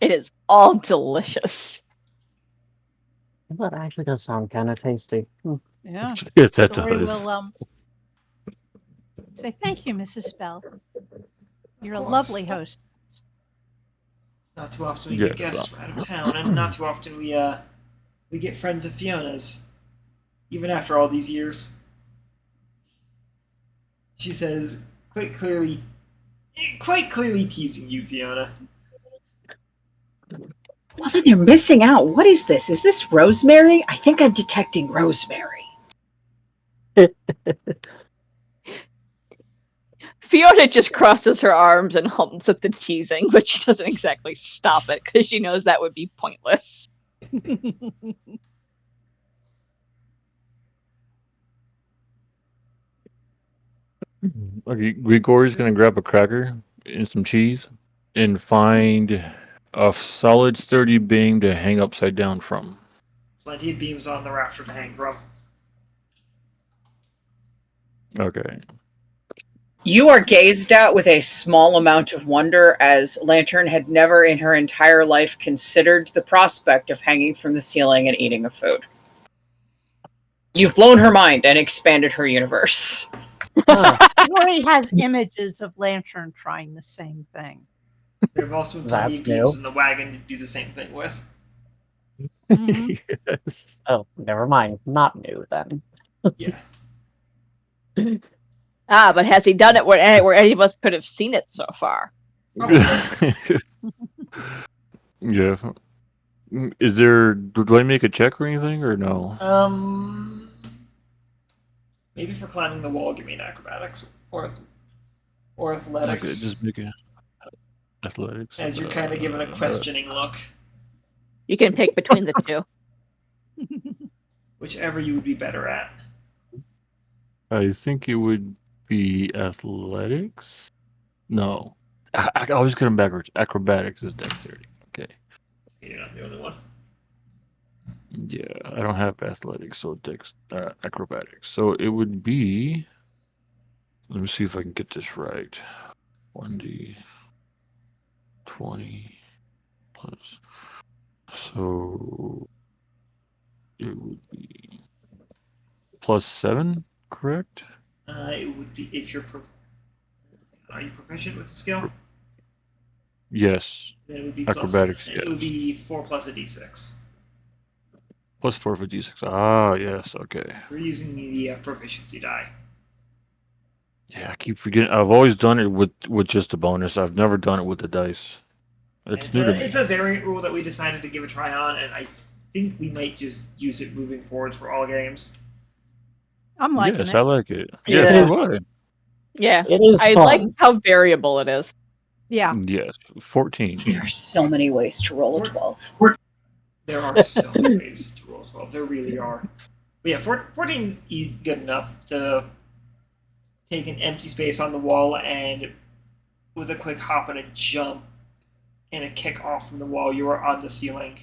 Speaker 7: It is all delicious.
Speaker 4: That actually does sound kind of tasty.
Speaker 2: Yeah.
Speaker 8: Yes, that
Speaker 2: Dori
Speaker 8: does.
Speaker 2: will say thank you, Mrs. Bell. You're a
Speaker 1: course.
Speaker 2: lovely host.
Speaker 1: It's not too often we
Speaker 8: Yes.
Speaker 1: get guests out of town, and not too often we get friends of Fiona's, even after all these years. She says, quite clearly teasing you, Fiona.
Speaker 5: Well, then they're missing out. What is this? Is this rosemary? I think I'm detecting rosemary.
Speaker 7: Fiona just crosses her arms and hums at the teasing, but she doesn't exactly stop it because she knows that would be pointless.
Speaker 8: Okay, Grigori's gonna grab a cracker and some cheese and find a solid, sturdy beam to hang upside down from.
Speaker 1: Plenty of beams on the rafter to hang from.
Speaker 8: Okay.
Speaker 5: You are gazed at with a small amount of wonder, as Lantern had never in her entire life considered the prospect of hanging from the ceiling and eating a food. You've blown her mind and expanded her universe.
Speaker 2: Dori has images of Lantern trying the same thing.
Speaker 1: There have also been plenty
Speaker 4: That's
Speaker 1: of beams
Speaker 4: new.
Speaker 1: in the wagon to do the same thing with.
Speaker 2: Mhm.
Speaker 8: Yes.
Speaker 4: Oh, never mind. Not new then.
Speaker 1: Yeah.
Speaker 7: But has he done it where any of us could have seen it so far?
Speaker 8: Yeah. Is there? Do I make a check or anything, or no?
Speaker 1: Maybe for climbing the wall, give me an acrobatics or
Speaker 8: Okay,
Speaker 1: athletics.
Speaker 8: just make a athletics.
Speaker 1: As you're kind of given a questioning look,
Speaker 7: You can pick between the two.
Speaker 1: whichever you would be better at.
Speaker 8: I think it would be athletics. No, I always get them backwards. Acrobatics is dexterity. Okay.
Speaker 1: You're not the only one.
Speaker 8: Yeah, I don't have athletics, so acrobatics. So it would be. Let me see if I can get this right. 1d 20 plus. So it would be +7, correct?
Speaker 1: It would be if you're. Are you proficient with the skill?
Speaker 8: Yes.
Speaker 1: Then it would be
Speaker 8: Acrobatics,
Speaker 1: It would
Speaker 8: yes.
Speaker 1: be 4 plus a d6.
Speaker 8: +4 for d6. Ah, yes. Okay.
Speaker 1: We're using the proficiency die.
Speaker 8: Yeah, I keep forgetting. I've always done it with just a bonus. I've never done it with the dice. It's new to me.
Speaker 1: It's a variant rule that we decided to give a try on, and I think we might just use it moving forwards for all games.
Speaker 2: I'm liking
Speaker 8: Yes,
Speaker 2: it.
Speaker 8: I like it.
Speaker 6: Yeah.
Speaker 8: Yes, so do I.
Speaker 7: Yeah.
Speaker 4: It is
Speaker 7: I
Speaker 4: fun.
Speaker 7: like how variable it is.
Speaker 2: Yeah.
Speaker 8: Yes, 14.
Speaker 5: There are so many ways to roll a 12.
Speaker 1: There are so many ways to roll 12. There really are. But yeah, 14 is good enough to take an empty space on the wall and with a quick hop and a jump and a kick off from the wall, you are on the ceiling.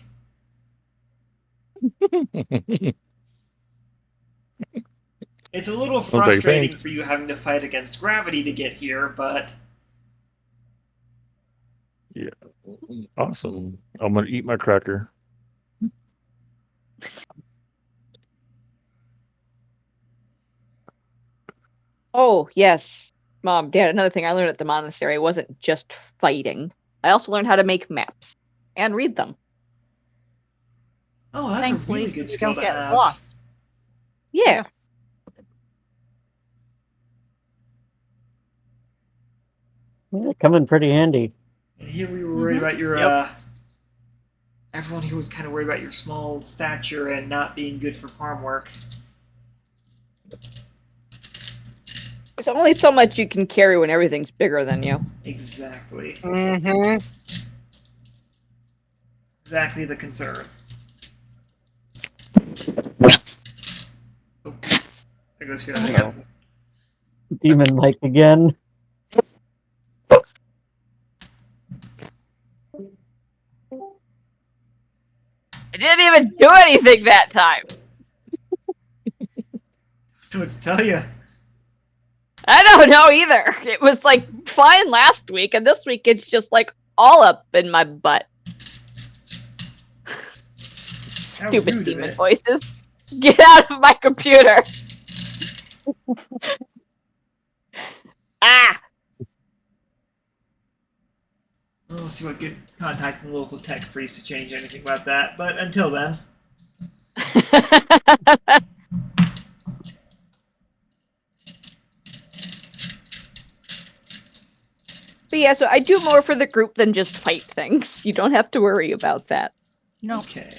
Speaker 1: It's a little frustrating for you having to fight against gravity to get here, but...
Speaker 8: Yeah. Awesome. I'm going to eat my cracker.
Speaker 7: Oh, yes. Mom, Dad, another thing I learned at the monastery wasn't just fighting. I also learned how to make maps and read them.
Speaker 1: Oh, that's
Speaker 2: Thankfully,
Speaker 1: a really good
Speaker 2: you
Speaker 1: skill
Speaker 2: don't
Speaker 1: to
Speaker 2: get
Speaker 1: have.
Speaker 2: lost.
Speaker 7: Yeah.
Speaker 4: Yeah, come in pretty handy.
Speaker 1: And here we were worried about your... Everyone here was kind of worried about your small stature and not being good for farm work.
Speaker 7: There's only so much you can carry when everything's bigger than you.
Speaker 1: Exactly.
Speaker 6: Mm-hmm.
Speaker 1: Exactly the concern. Oh, there goes Fiona again.
Speaker 4: Demon Mike again.
Speaker 7: I didn't even do anything that time.
Speaker 1: What to tell you?
Speaker 7: I don't know either. It was like fine last week, and this week it's just like all up in my butt. Stupid
Speaker 1: rude of
Speaker 7: demon
Speaker 1: it.
Speaker 7: voices. Get out of my computer. Ah!
Speaker 1: We'll see what good contacting the local tech priest to change anything about that. But until then,
Speaker 7: But yeah, so I do more for the group than just fight things. You don't have to worry about that.
Speaker 2: No,
Speaker 1: okay.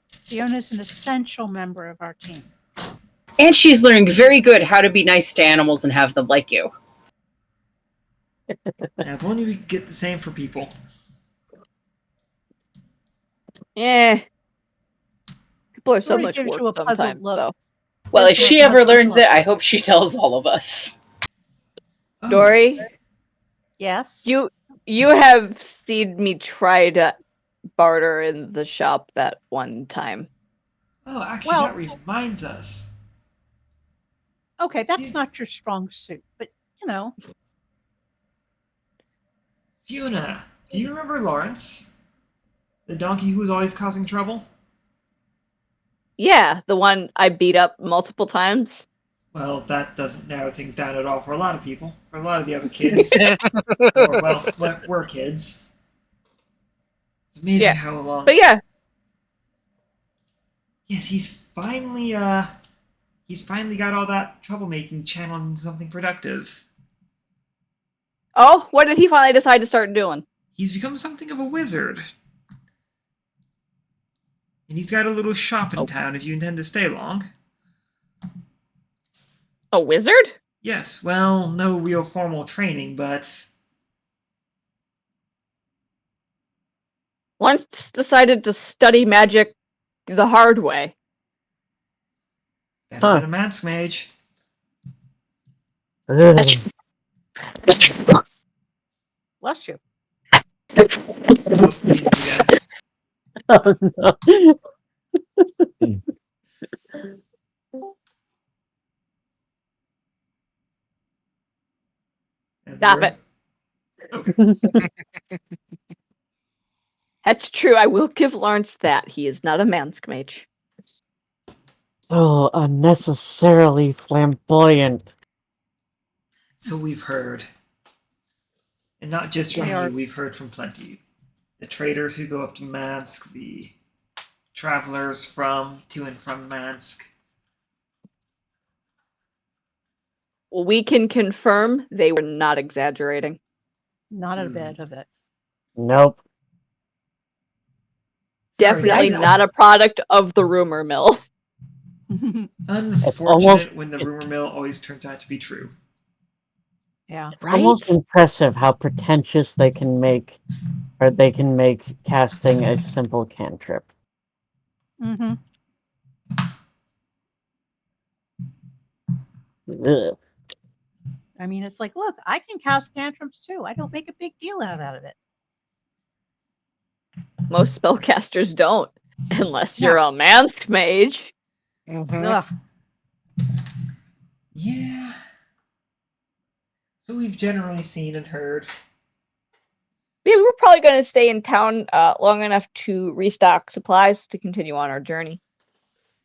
Speaker 2: Fiona's an essential member of our team.
Speaker 5: And she's learning very good how to be nice to animals and have them like you.
Speaker 1: Now, if only we could get the same for people.
Speaker 7: Yeah. People are so
Speaker 2: Dori
Speaker 7: much
Speaker 2: gives
Speaker 7: work
Speaker 2: you a puzzled
Speaker 7: sometimes,
Speaker 2: look.
Speaker 7: so.
Speaker 5: Well, if
Speaker 2: There's
Speaker 5: she
Speaker 2: no
Speaker 5: ever learns
Speaker 2: look.
Speaker 5: it, I hope she tells all of us.
Speaker 1: Oh,
Speaker 7: Dory,
Speaker 2: Yes?
Speaker 7: you have seen me try to barter in the shop that one time.
Speaker 1: Oh, actually,
Speaker 2: Well-
Speaker 1: that reminds us.
Speaker 2: Okay, that's
Speaker 1: Yeah.
Speaker 2: not your strong suit, but you know.
Speaker 1: Fiona, do you remember Lawrence? The donkey who was always causing trouble?
Speaker 7: Yeah, the one I beat up multiple times.
Speaker 1: Well, that doesn't narrow things down at all for a lot of people. For a lot of the other kids. Or, well, we're kids. It's amazing
Speaker 7: Yeah.
Speaker 1: how long...
Speaker 7: But yeah,
Speaker 1: Yes, he's finally got all that troublemaking channeled into something productive.
Speaker 7: oh, what did he finally decide to start doing?
Speaker 1: He's become something of a wizard. And he's got a little shop in
Speaker 7: Oh.
Speaker 1: town if you intend to stay long.
Speaker 7: A wizard?
Speaker 1: Yes, well, no real formal training, but...
Speaker 7: Once decided to study magic the hard way.
Speaker 1: better than a Mansque mage.
Speaker 4: Ugh.
Speaker 2: Bless you.
Speaker 4: Oh, no.
Speaker 1: And
Speaker 7: Stop
Speaker 1: we're-
Speaker 7: That's true. I will give Lawrence that. He is not a Mansque mage.
Speaker 4: so unnecessarily flamboyant.
Speaker 1: So we've heard. And not just from
Speaker 2: They are-
Speaker 1: you, we've heard from plenty. The traders who go up to Mansque, the travelers to and from Mansque.
Speaker 7: Well, we can confirm they were not exaggerating.
Speaker 2: Not a bit of it.
Speaker 4: Nope.
Speaker 1: Very
Speaker 7: Definitely
Speaker 1: nice.
Speaker 7: not a product of the rumor mill.
Speaker 1: Unfortunate
Speaker 4: almost-
Speaker 1: when the rumor mill always turns out to be true.
Speaker 2: Yeah.
Speaker 4: Almost impressive how pretentious they can make casting a simple cantrip.
Speaker 2: Mm-hmm.
Speaker 4: Ugh.
Speaker 2: I mean, it's like, look, I can cast cantrips too. I don't make a big deal out of it.
Speaker 7: Most spellcasters don't, unless you're a Mansque mage.
Speaker 2: Ugh.
Speaker 1: Yeah. So we've generally seen and heard.
Speaker 7: Yeah, we're probably going to stay in town long enough to restock supplies to continue on our journey.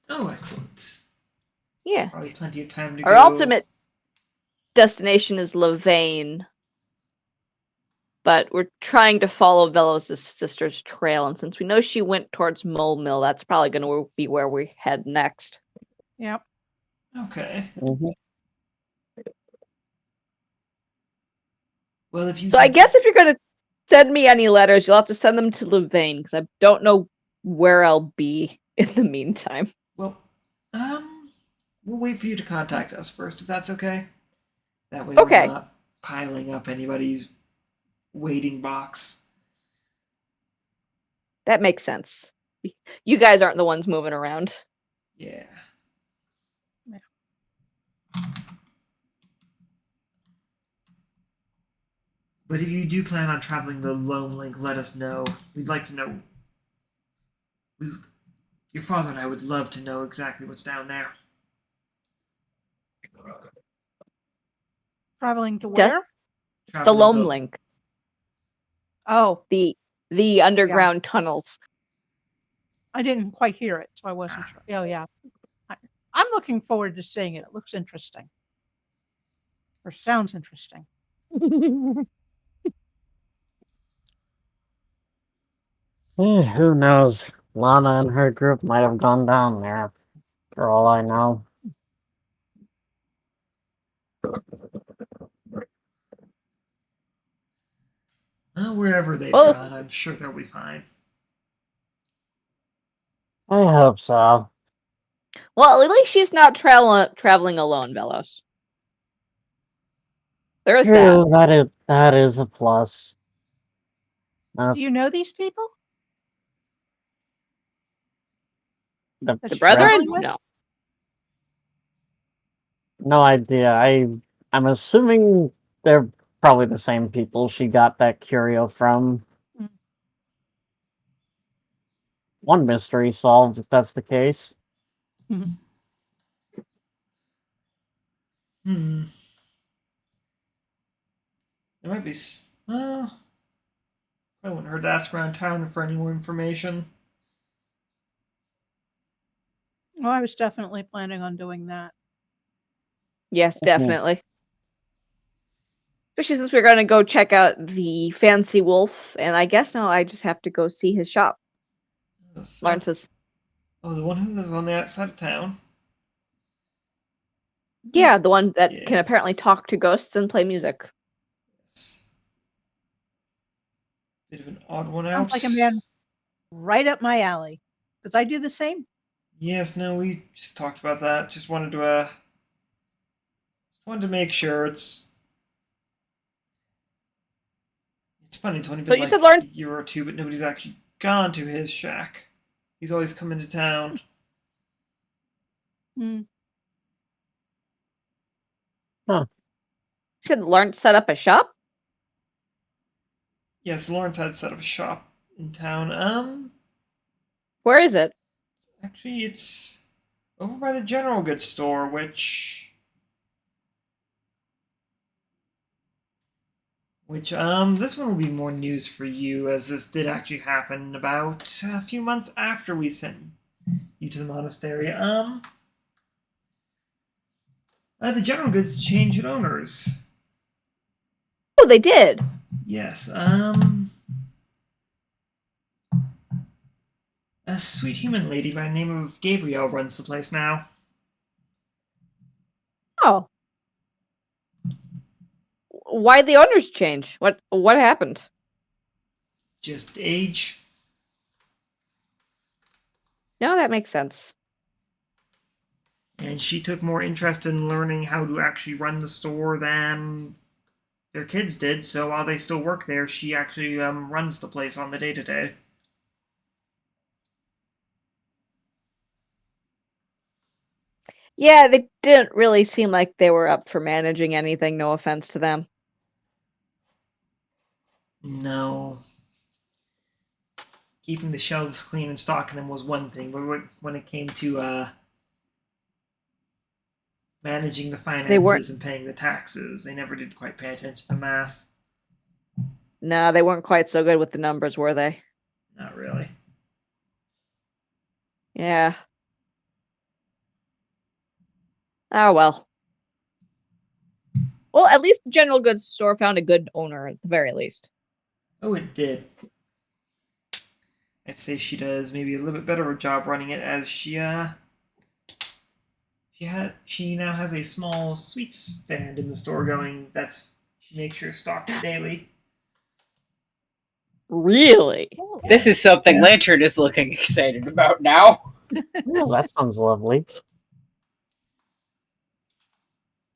Speaker 1: Oh, excellent.
Speaker 7: Yeah.
Speaker 1: Probably plenty of time to
Speaker 7: Our
Speaker 1: go.
Speaker 7: ultimate destination is Lavaine, but we're trying to follow Vellos' sister's trail, and since we know she went towards Mole Mill, that's probably going to be where we head next.
Speaker 2: Yep.
Speaker 1: Okay.
Speaker 4: Mhm.
Speaker 1: Well, if you
Speaker 7: So I guess if you're going to send me any letters, you'll have to send them to Lavaine, because I don't know where I'll be in the meantime.
Speaker 1: Well, we'll wait for you to contact us first, if that's okay. That way
Speaker 7: Okay.
Speaker 1: we're not piling up anybody's waiting box.
Speaker 7: That makes sense. You guys aren't the ones moving around.
Speaker 1: Yeah. But if you do plan on traveling the Lone Link, let us know. We'd like to know. Your father and I would love to know exactly what's down there.
Speaker 2: Traveling to
Speaker 7: Just-
Speaker 2: where?
Speaker 7: The
Speaker 1: Traveling
Speaker 7: Loam Link,
Speaker 2: Oh,
Speaker 7: the underground tunnels.
Speaker 2: I didn't quite hear it, so I wasn't sure. Oh, yeah. I'm looking forward to seeing it. It looks interesting. Or sounds interesting.
Speaker 4: Who knows? Lana and her group might have gone down there, for all I know.
Speaker 1: Wherever they've
Speaker 7: Well-
Speaker 1: gone, I'm sure they'll be fine.
Speaker 4: I hope so.
Speaker 7: Well, at least she's not traveling alone, Vellos. There is that.
Speaker 4: True, that is a plus.
Speaker 2: Do you know these people?
Speaker 4: The
Speaker 2: That
Speaker 7: The
Speaker 2: she's
Speaker 7: brethren?
Speaker 2: traveling with?
Speaker 7: No.
Speaker 4: No idea. I'm assuming they're probably the same people she got that curio from.
Speaker 2: Mm.
Speaker 4: One mystery solved, if that's the case.
Speaker 1: Hmm. There might be. Well, I wouldn't hurt to ask around town for any more information.
Speaker 2: Well, I was definitely planning on doing that.
Speaker 7: Yes, definitely. Especially since we're going to go check out the Fancy Wolf, and I guess now I just have to go see his shop. Lawrence's.
Speaker 1: Oh, the one who lives on the outside of town.
Speaker 7: Yeah, the one that can
Speaker 1: Yes.
Speaker 7: apparently talk to ghosts and play music.
Speaker 1: Yes. Bit of an odd one out.
Speaker 2: Sounds like a man right up my alley. Because I do the same.
Speaker 1: Yes, no, we just talked about that. Just wanted to make sure it's funny, it's only
Speaker 7: So
Speaker 1: been
Speaker 7: you
Speaker 1: like
Speaker 7: said Lawrence-
Speaker 1: a year or two, but nobody's actually gone to his shack. He's always come into town.
Speaker 2: Hmm.
Speaker 7: You said Lawrence set up a shop?
Speaker 1: Yes, Lawrence had set up a shop in town.
Speaker 7: Where is it?
Speaker 1: Actually, it's over by the general goods store, which this one will be more news for you, as this did actually happen about a few months after we sent you to the monastery. The general goods changed owners.
Speaker 7: Oh, they did.
Speaker 1: Yes. A sweet human lady by the name of Gabrielle runs the place now.
Speaker 7: Oh. Why'd the owners change? What happened?
Speaker 1: Just age.
Speaker 7: No, that makes sense.
Speaker 1: And she took more interest in learning how to actually run the store than their kids did, so while they still work there, she actually runs the place on the day-to-day.
Speaker 7: Yeah, they didn't really seem like they were up for managing anything, no offense to them.
Speaker 1: No. Keeping the shelves clean and stocking them was one thing, but when it came to managing the finances and paying the taxes, they never did quite pay attention to the math.
Speaker 7: No, they weren't quite so good with the numbers, were they?
Speaker 1: Not really.
Speaker 7: Yeah. Oh, well. Well, at least the general goods store found a good owner, at the very least.
Speaker 1: Oh, it did. I'd say she does maybe a little bit better of a job running it, as she now has a small sweets stand in the store going. She makes sure stocked daily.
Speaker 7: Really?
Speaker 5: This is something Lantern is looking excited about now.
Speaker 4: Oh, that sounds lovely.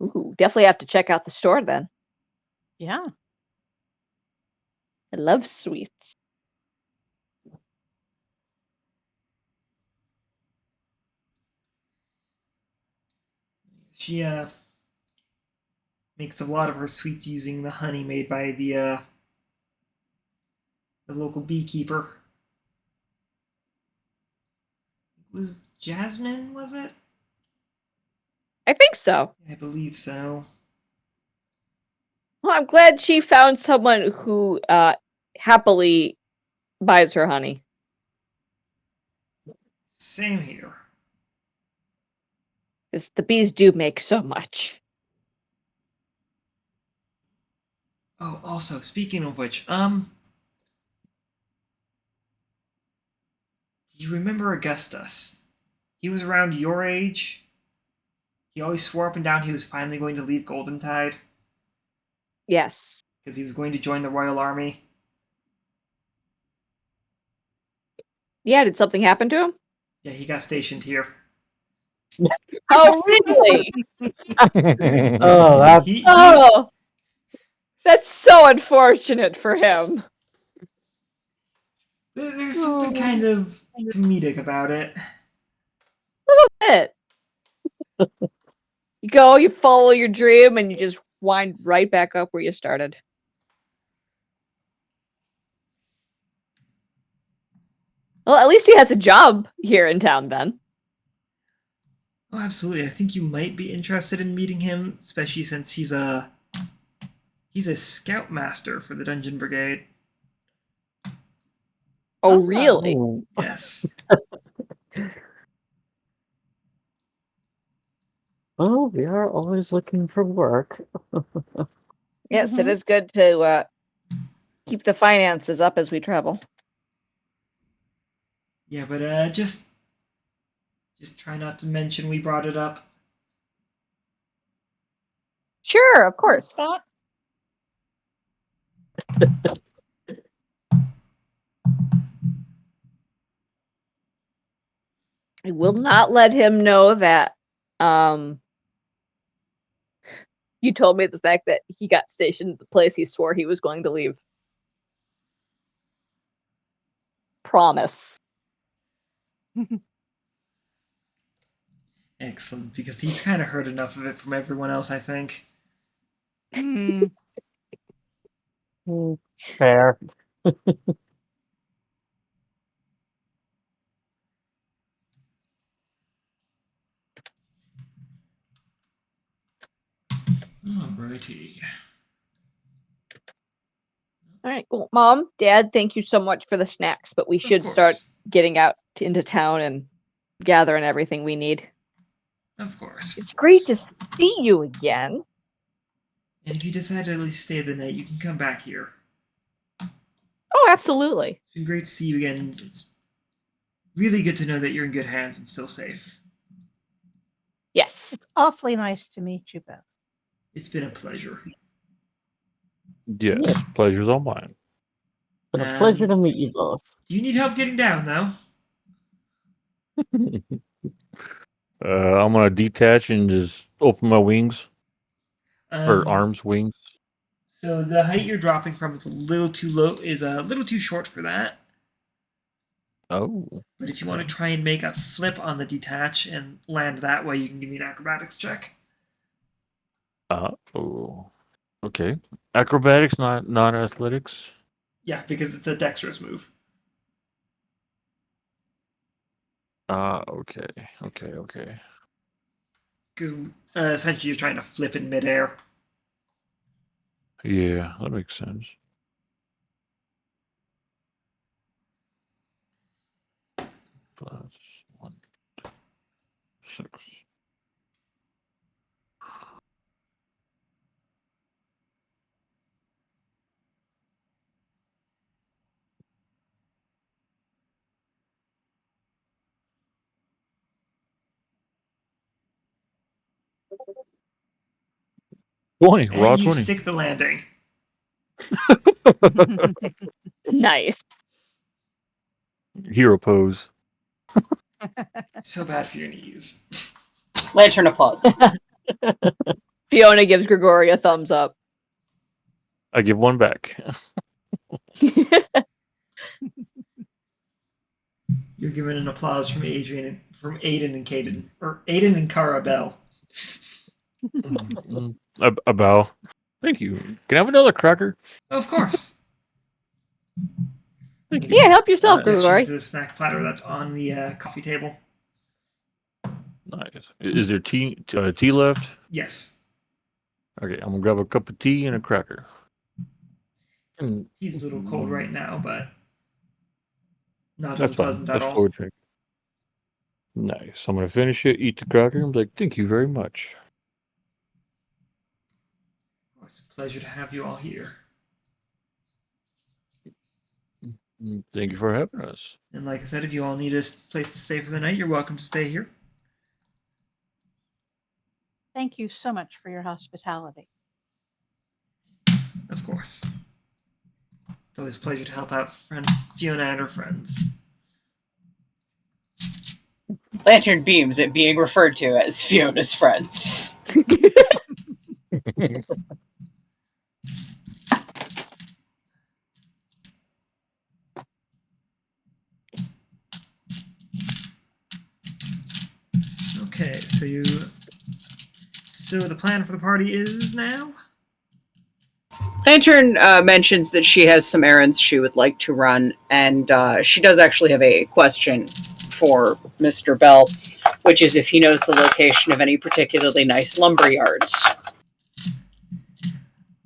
Speaker 7: Ooh, definitely have to check out the store then.
Speaker 2: Yeah.
Speaker 7: I love sweets.
Speaker 1: She makes a lot of her sweets using the honey made by the local beekeeper. It was Jasmine, was it?
Speaker 7: I think so.
Speaker 1: I believe so.
Speaker 7: Well, I'm glad she found someone who happily buys her honey.
Speaker 1: Same here.
Speaker 7: Because the bees do make so much.
Speaker 1: Oh, also, speaking of which, do you remember Augustus? He was around your age. He always swore up and down he was finally going to leave Goldentide.
Speaker 7: Yes.
Speaker 1: Because he was going to join the Royal Army.
Speaker 7: Yeah, did something happen to him?
Speaker 1: Yeah, he got stationed here.
Speaker 7: Oh, really?
Speaker 4: Oh,
Speaker 7: Oh, that's so unfortunate for him.
Speaker 1: There's something kind of comedic about it.
Speaker 7: A little bit. You go, you follow your dream, and you just wind right back up where you started. Well, at least he has a job here in town then.
Speaker 1: Oh, absolutely. I think you might be interested in meeting him, especially since he's a scoutmaster for the Dungeon Brigade.
Speaker 7: Oh, really?
Speaker 4: oh.
Speaker 1: Yes.
Speaker 4: Well, we are always looking for work.
Speaker 7: Yes, it is good to keep the finances up as we travel.
Speaker 1: Yeah, but just try not to mention we brought it up.
Speaker 7: Sure, of course.
Speaker 2: That
Speaker 7: I will not let him know that you told me the fact that he got stationed at the place he swore he was going to leave. Promise.
Speaker 1: Excellent, because he's kind of heard enough of it from everyone else, I think.
Speaker 4: Fair.
Speaker 1: Alrighty.
Speaker 7: All right, well, Mom, Dad, thank you so much for the snacks, but we should start getting out into town and gathering everything we need.
Speaker 1: Of course.
Speaker 7: It's great to see you again.
Speaker 1: And if you decide to at least stay the night, you can come back here.
Speaker 7: Oh, absolutely.
Speaker 1: It's been great to see you again. It's really good to know that you're in good hands and still safe.
Speaker 7: Yes.
Speaker 2: It's awfully nice to meet you both.
Speaker 1: It's been a pleasure.
Speaker 8: Yes, pleasure's all mine.
Speaker 4: It's been a pleasure to meet you both.
Speaker 1: Do you need help getting down, though?
Speaker 8: I'm gonna detach and just open my wings or arms, wings.
Speaker 1: So the height you're dropping from is a little too low. Is a little too short for that.
Speaker 8: Oh,
Speaker 1: But if you want to try and make a flip on the detach and land that way, you can give me an acrobatics check.
Speaker 8: oh, okay. Acrobatics, not athletics.
Speaker 1: Yeah, because it's a dexterous move.
Speaker 8: Okay.
Speaker 1: 'Cause, essentially, you're trying to flip in midair.
Speaker 8: Yeah, that makes sense. Plus 1, 6.
Speaker 1: And
Speaker 8: Raw
Speaker 1: you
Speaker 8: 20.
Speaker 1: stick the landing.
Speaker 7: Nice.
Speaker 8: Hero pose.
Speaker 1: So bad for your knees.
Speaker 5: Lantern applauds.
Speaker 7: Fiona gives Grigori a thumbs up.
Speaker 8: I give one back.
Speaker 1: You're given an applause from Aiden and Caden, or Aiden and Cara Bell.
Speaker 8: A bow. Thank you. Can I have another cracker?
Speaker 1: Of course.
Speaker 8: Thank you.
Speaker 7: Yeah, help yourself,
Speaker 1: Gesture
Speaker 7: Grigori.
Speaker 1: to the snack platter that's on the coffee table.
Speaker 8: Nice. Is there tea left?
Speaker 1: Yes.
Speaker 8: Okay, I'm gonna grab a cup of tea and a cracker. And
Speaker 1: He's a little cold right now, but not
Speaker 8: that's fine.
Speaker 1: unpleasant at
Speaker 8: That's
Speaker 1: all.
Speaker 8: forward drink. Nice. I'm gonna finish it, eat the cracker. I'm like, thank you very much.
Speaker 1: It's a pleasure to have you all here.
Speaker 8: Thank you for having us.
Speaker 1: And like I said, if you all need a place to stay for the night, you're welcome to stay here.
Speaker 2: Thank you so much for your hospitality.
Speaker 1: Of course. It's always a pleasure to help out Fiona and her friends.
Speaker 5: Lantern beams at being referred to as Fiona's friends.
Speaker 1: Okay, so the plan for the party is now?
Speaker 5: Lantern mentions that she has some errands she would like to run, and she does actually have a question for Mr. Bell, which is if he knows the location of any particularly nice lumber yards.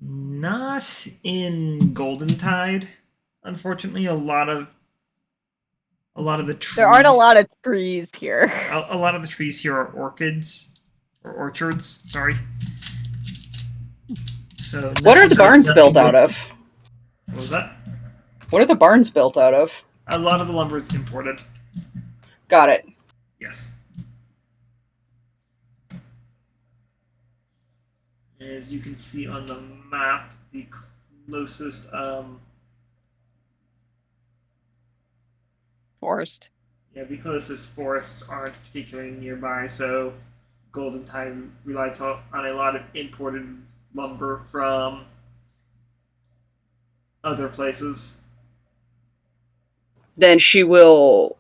Speaker 1: Not in Golden Tide. Unfortunately, a lot of the trees.
Speaker 7: There aren't a lot of trees here.
Speaker 1: A lot of the trees here are orchids or orchards. Sorry. So
Speaker 5: What are the barns built out of?
Speaker 1: What was that?
Speaker 5: What are the barns built out of?
Speaker 1: A lot of the lumber is imported.
Speaker 5: Got it.
Speaker 1: Yes. As you can see on the map, the closest
Speaker 7: Forest.
Speaker 1: yeah, the closest forests aren't particularly nearby, so Golden Tide relies on a lot of imported lumber from other places.
Speaker 5: Then she will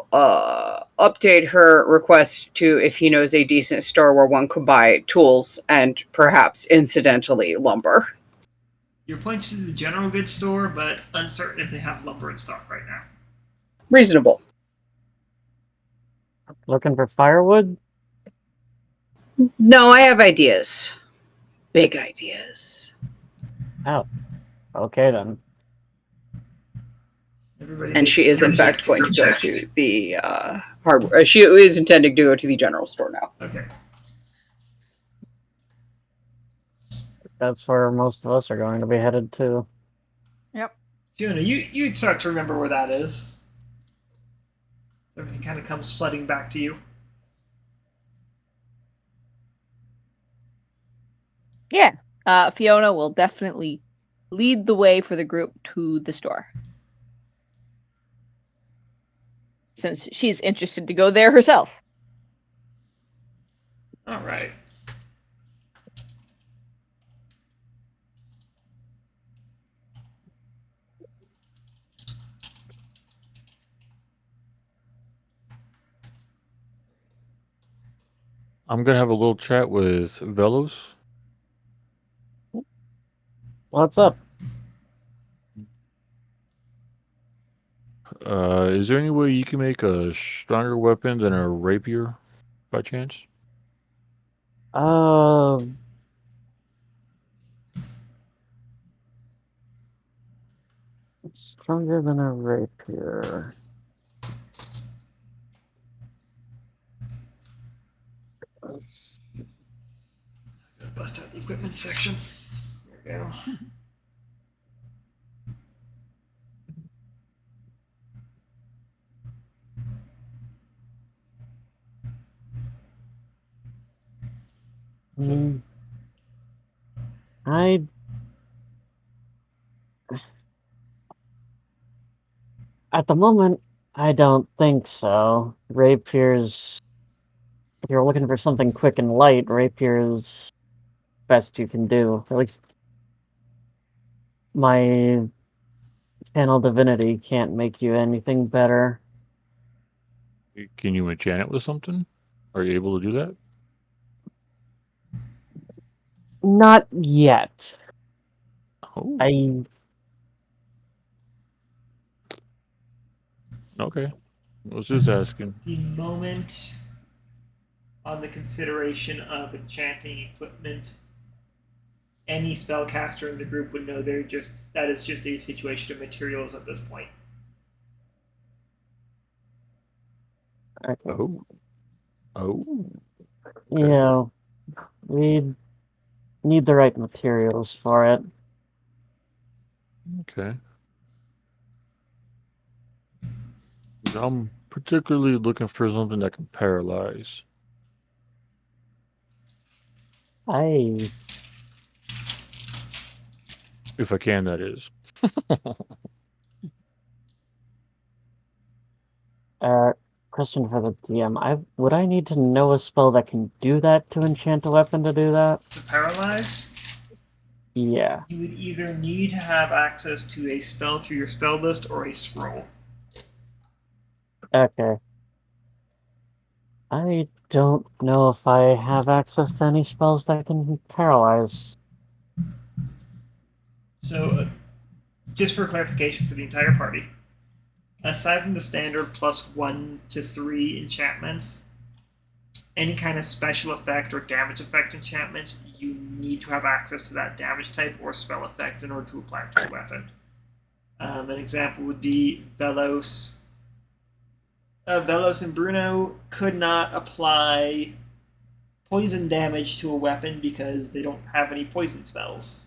Speaker 5: update her request to if he knows a decent store where one could buy tools and perhaps incidentally lumber.
Speaker 1: You're pointing to the general goods store, but uncertain if they have lumber in stock right now.
Speaker 5: Reasonable.
Speaker 4: Looking for firewood?
Speaker 5: No, I have ideas. Big ideas.
Speaker 4: Oh. Okay then.
Speaker 5: And she is in fact going to go to the hardware. She is intending to go to the general store now.
Speaker 1: Okay.
Speaker 4: that's where most of us are going to be headed to.
Speaker 1: Fiona, you'd start to remember where that is. Everything kind of comes flooding back to you.
Speaker 7: Yeah. Fiona will definitely lead the way for the group to the store. Since she's interested to go there herself.
Speaker 1: All right.
Speaker 8: I'm gonna have a little chat with Vellos.
Speaker 4: What's up?
Speaker 8: Is there any way you can make a stronger weapon than a rapier, by chance?
Speaker 4: Stronger than a rapier. Let's...
Speaker 1: Gonna bust out the equipment section. There we go. So,
Speaker 4: I at the moment I don't think so. Rapiers, if you're looking for something quick and light, rapier's best you can do. At least my channel divinity can't make you anything better.
Speaker 8: Can you enchant it with something? Are you able to do that?
Speaker 4: Not yet.
Speaker 8: Oh, okay. I was just asking.
Speaker 1: the moment on the consideration of enchanting equipment, any spellcaster in the group would know that is just a situation of materials at this point.
Speaker 8: Oh. Oh.
Speaker 4: Yeah, we need the right materials for it.
Speaker 8: Okay. I'm particularly looking for something that can paralyze. If I can, that is.
Speaker 4: Question for the DM. Would I need to know a spell that can do that to enchant a weapon to do that?
Speaker 1: To paralyze,
Speaker 4: Yeah.
Speaker 1: you would either need to have access to a spell through your spell list or a scroll.
Speaker 4: Okay. I don't know if I have access to any spells that can paralyze.
Speaker 1: So, just for clarification for the entire party, aside from the standard +1 to 3 enchantments, any kind of special effect or damage effect enchantments, you need to have access to that damage type or spell effect in order to apply it to the weapon. An example would be Vellos. Vellos and Bruno could not apply poison damage to a weapon because they don't have any poison spells.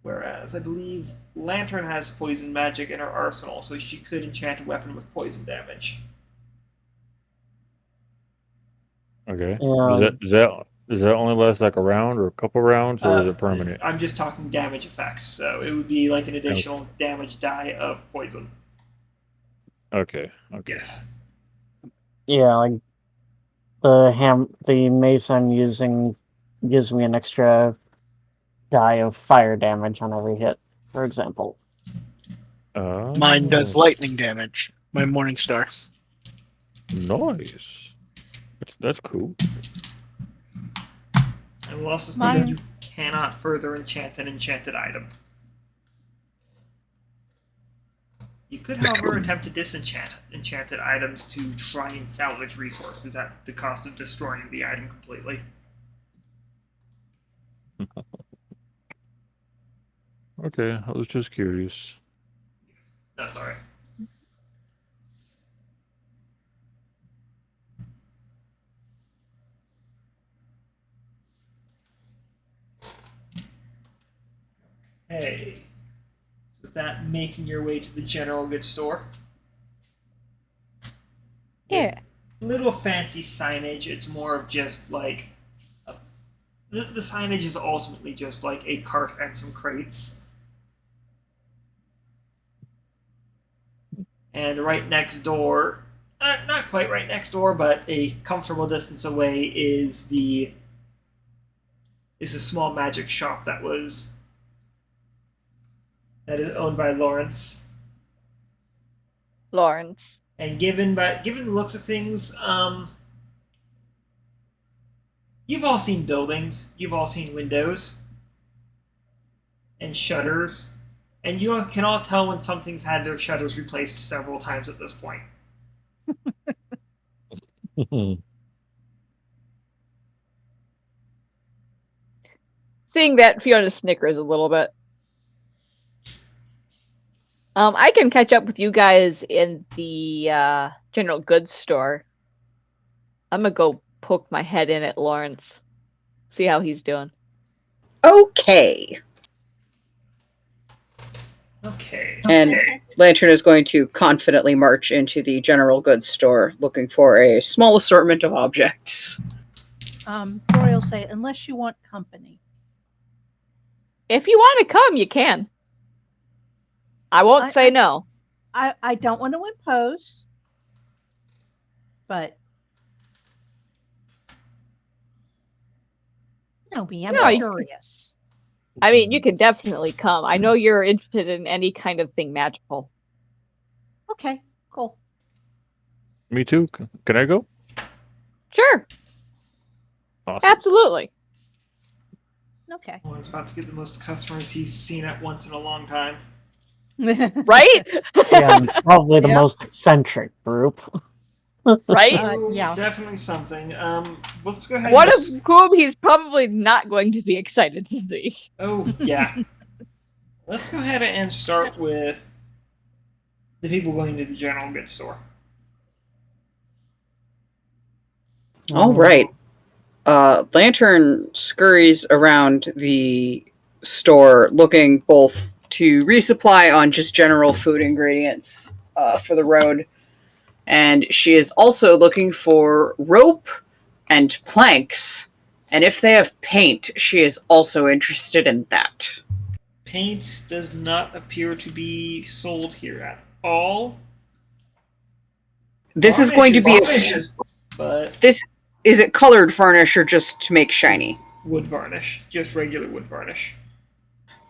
Speaker 1: Whereas I believe Lantern has poison magic in her arsenal, so she could enchant a weapon with poison damage.
Speaker 8: Okay.
Speaker 4: Yeah.
Speaker 8: Does that only last like a round or a couple rounds, or is it permanent?
Speaker 1: I'm just talking damage effects, so it would be like an additional damage die of poison.
Speaker 8: Okay. Okay.
Speaker 1: Yes.
Speaker 4: Yeah, like the mace I'm using gives me an extra die of fire damage on every hit, for example.
Speaker 6: Mine does
Speaker 8: Oh,
Speaker 6: lightning damage. My Morning Star.
Speaker 8: nice. That's cool.
Speaker 1: And we'll also state
Speaker 2: Mine-
Speaker 1: you cannot further enchant an enchanted item. You could, however, attempt to disenchant enchanted items to try and salvage resources at the cost of destroying the item completely.
Speaker 8: Okay, I was just curious.
Speaker 1: That's alright. Okay. So with that, making your way to the general goods store.
Speaker 7: Yeah.
Speaker 1: Little fancy signage. It's more of just like the signage is ultimately just like a cart and some crates. And right next door, not quite right next door, but a comfortable distance away is a small magic shop that is owned by Lawrence.
Speaker 7: Lawrence.
Speaker 1: And given the looks of things, you've all seen buildings, you've all seen windows and shutters, and you can all tell when something's had their shutters replaced several times at this point.
Speaker 7: Seeing that, Fiona snickers a little bit. I can catch up with you guys in the general goods store. I'm gonna go poke my head in at Lawrence. See how he's doing.
Speaker 5: Okay.
Speaker 1: Okay.
Speaker 5: And Lantern is going to confidently march into the general goods store looking for a small assortment of objects.
Speaker 2: Dori will say, unless you want company.
Speaker 7: If you want to come, you can. I won't say no.
Speaker 2: I don't want to impose, but no, me, I'm
Speaker 7: No, you-
Speaker 2: curious.
Speaker 7: I mean, you can definitely come. I know you're interested in any kind of thing magical.
Speaker 2: Okay, cool.
Speaker 8: Me too. Can I go?
Speaker 7: Sure,
Speaker 8: Awesome.
Speaker 7: absolutely.
Speaker 2: Okay.
Speaker 1: One's about to get the most customers he's seen at once in a long time.
Speaker 7: Right?
Speaker 4: Yeah, and probably the
Speaker 2: Yep.
Speaker 4: most eccentric group.
Speaker 7: Right?
Speaker 2: Yeah.
Speaker 1: Definitely something. Let's go ahead.
Speaker 7: One of whom he's probably not going to be excited to see.
Speaker 1: Oh, yeah. Let's go ahead and start with the people going to the general goods store.
Speaker 5: All right. Lantern scurries around the store looking both to resupply on just general food ingredients for the road. And she is also looking for rope and planks. And if they have paint, she is also interested in that.
Speaker 1: Paint does not appear to be sold here at all.
Speaker 5: This is going to be
Speaker 1: but
Speaker 5: is it colored varnish or just to make shiny?
Speaker 1: it's wood varnish, just regular wood varnish.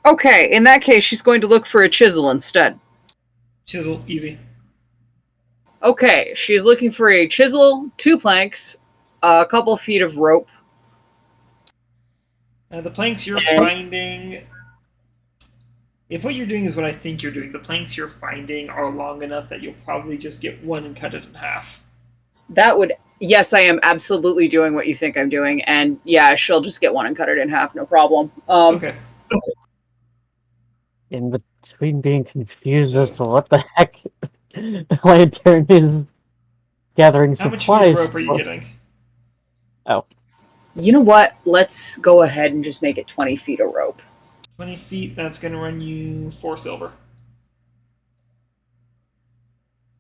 Speaker 5: Okay, in that case, she's going to look for a chisel instead.
Speaker 1: Chisel, easy.
Speaker 5: Okay, she's looking for a chisel, 2 planks, a couple feet of rope.
Speaker 1: The planks you're finding. If what you're doing is what I think you're doing, the planks you're finding are long enough that you'll probably just get one and cut it in half.
Speaker 5: That would... Yes, I am absolutely doing what you think I'm doing, and yeah, she'll just get one and cut it in half, no problem.
Speaker 1: Okay.
Speaker 4: In between being confused as to what the heck Lantern is gathering
Speaker 1: How much
Speaker 4: supplies
Speaker 1: rope are you
Speaker 4: for.
Speaker 1: getting?
Speaker 5: You know what? Let's go ahead and just make it 20 feet of rope.
Speaker 1: 20 feet, that's going to run you 4 silver.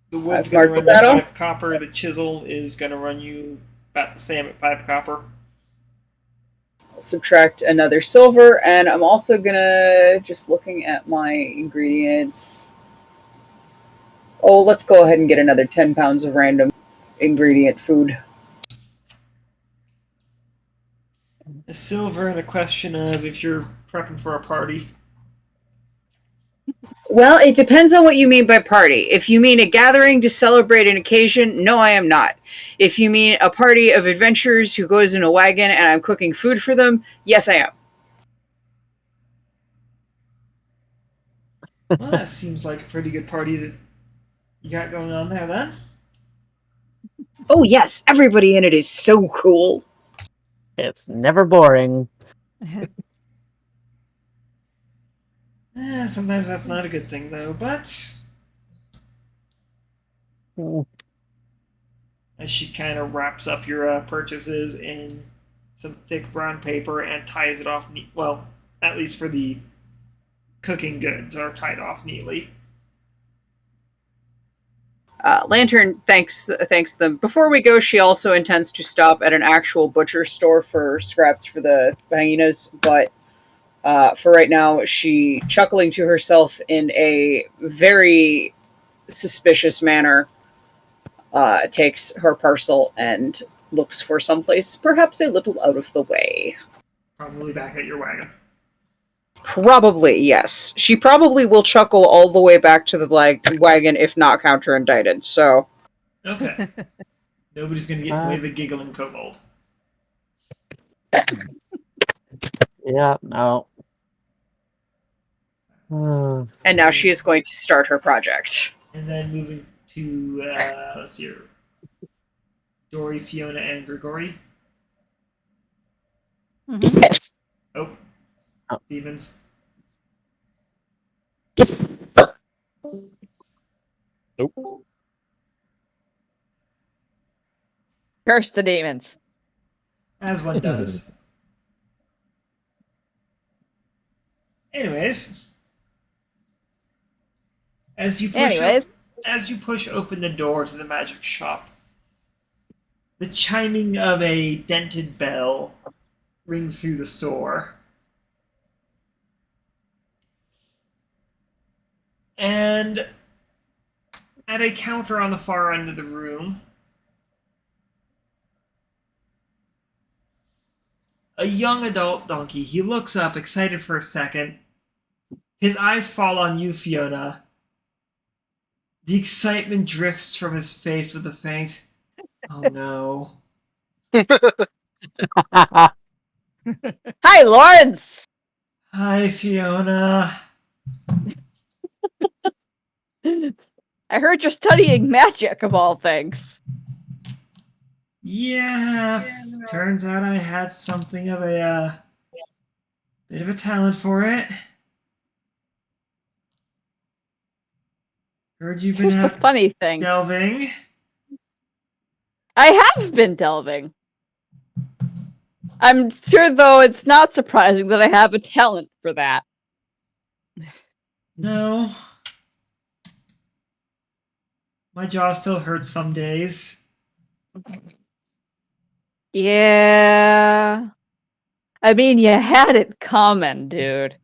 Speaker 1: The wood's
Speaker 5: I've
Speaker 1: going to
Speaker 5: marked
Speaker 1: run you
Speaker 5: that up.
Speaker 1: 5 copper. The chisel is going to run you about the same at 5 copper.
Speaker 5: I'll subtract another silver, and I'm also gonna, just looking at my ingredients. Oh, let's go ahead and get another 10 pounds of random ingredient food.
Speaker 1: A silver and a question of if you're prepping for a party.
Speaker 5: Well, it depends on what you mean by party. If you mean a gathering to celebrate an occasion, no, I am not. If you mean a party of adventurers who goes in a wagon and I'm cooking food for them, yes, I am.
Speaker 1: Well, that seems like a pretty good party that you got going on there, then.
Speaker 5: Oh, yes, everybody in it is so cool.
Speaker 4: It's never boring.
Speaker 1: Sometimes that's not a good thing, though, but... As she kind of wraps up your purchases in some thick brown paper and ties it off neat. Well, at least for the cooking goods are tied off neatly.
Speaker 5: Lantern thanks them. Before we go, she also intends to stop at an actual butcher store for scraps for the hyenas, but for right now, she, chuckling to herself in a very suspicious manner, takes her parcel and looks for someplace perhaps a little out of the way.
Speaker 1: Probably back at your wagon.
Speaker 5: Probably, yes. She probably will chuckle all the way back to the wagon if not counter-indicted, so...
Speaker 1: Okay. Nobody's going to get in the way of a giggling kobold.
Speaker 4: Yeah, no.
Speaker 5: And now she is going to start her project.
Speaker 1: And then moving to, let's see here. Dori, Fiona, and Grigori.
Speaker 2: Mhm.
Speaker 4: Yes.
Speaker 1: Oh. Demons.
Speaker 8: Nope.
Speaker 7: Curse the demons.
Speaker 1: As one does. Anyways. As you push open the door to the magic shop, the chiming of a dented bell rings through the store. And at a counter on the far end of the room, a young adult donkey. He looks up, excited for a second. His eyes fall on you, Fiona. The excitement drifts from his face with a faint, "Oh no."
Speaker 7: Hi, Lawrence!
Speaker 1: Hi, Fiona.
Speaker 7: I heard you're studying magic, of all things.
Speaker 1: Yeah, turns out I had something of a bit of a talent for it. Heard you've been
Speaker 7: Here's the funny thing.
Speaker 1: delving.
Speaker 7: I have been delving. I'm sure, though, it's not surprising that I have a talent for that.
Speaker 1: No. My jaw still hurts some days.
Speaker 7: Yeah. I mean, you had it coming, dude.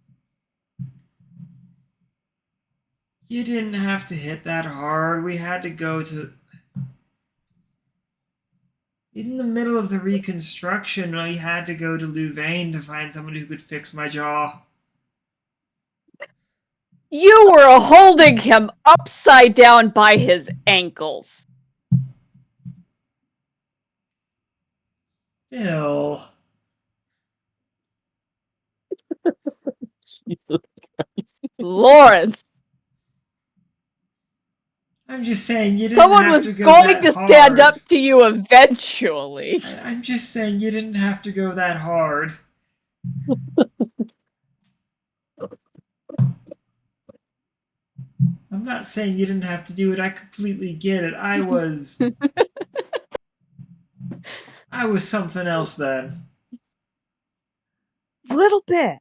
Speaker 1: You didn't have to hit that hard. We had to go to... In the middle of the reconstruction, I had to go to Louvain to find someone who could fix my jaw.
Speaker 7: You were holding him upside down by his ankles.
Speaker 1: Still.
Speaker 4: Jesus Christ.
Speaker 7: Lawrence,
Speaker 1: I'm just saying you didn't
Speaker 7: someone
Speaker 1: have
Speaker 7: was
Speaker 1: to go
Speaker 7: going
Speaker 1: that
Speaker 7: to
Speaker 1: hard.
Speaker 7: stand up to you eventually.
Speaker 1: I'm just saying you didn't have to go that hard. I'm not saying you didn't have to do it. I completely get it. I was something else then.
Speaker 7: Little bit.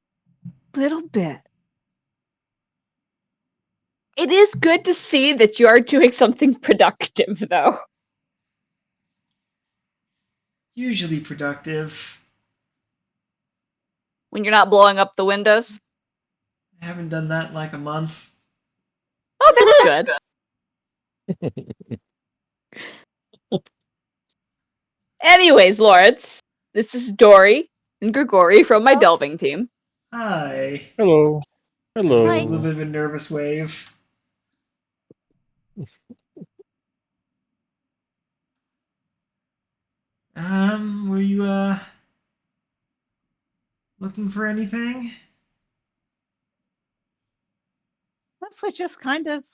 Speaker 7: It is good to see that you are doing something productive, though.
Speaker 1: Usually productive.
Speaker 7: When you're not blowing up the windows.
Speaker 1: I haven't done that in like a month.
Speaker 7: Oh, that's good. Anyways, Lawrence, this is Dori and Grigori from my delving team.
Speaker 1: Hi.
Speaker 8: Hello. Hello.
Speaker 2: Hi.
Speaker 1: A little bit of a nervous wave. Were you looking for anything?
Speaker 2: Mostly just kind of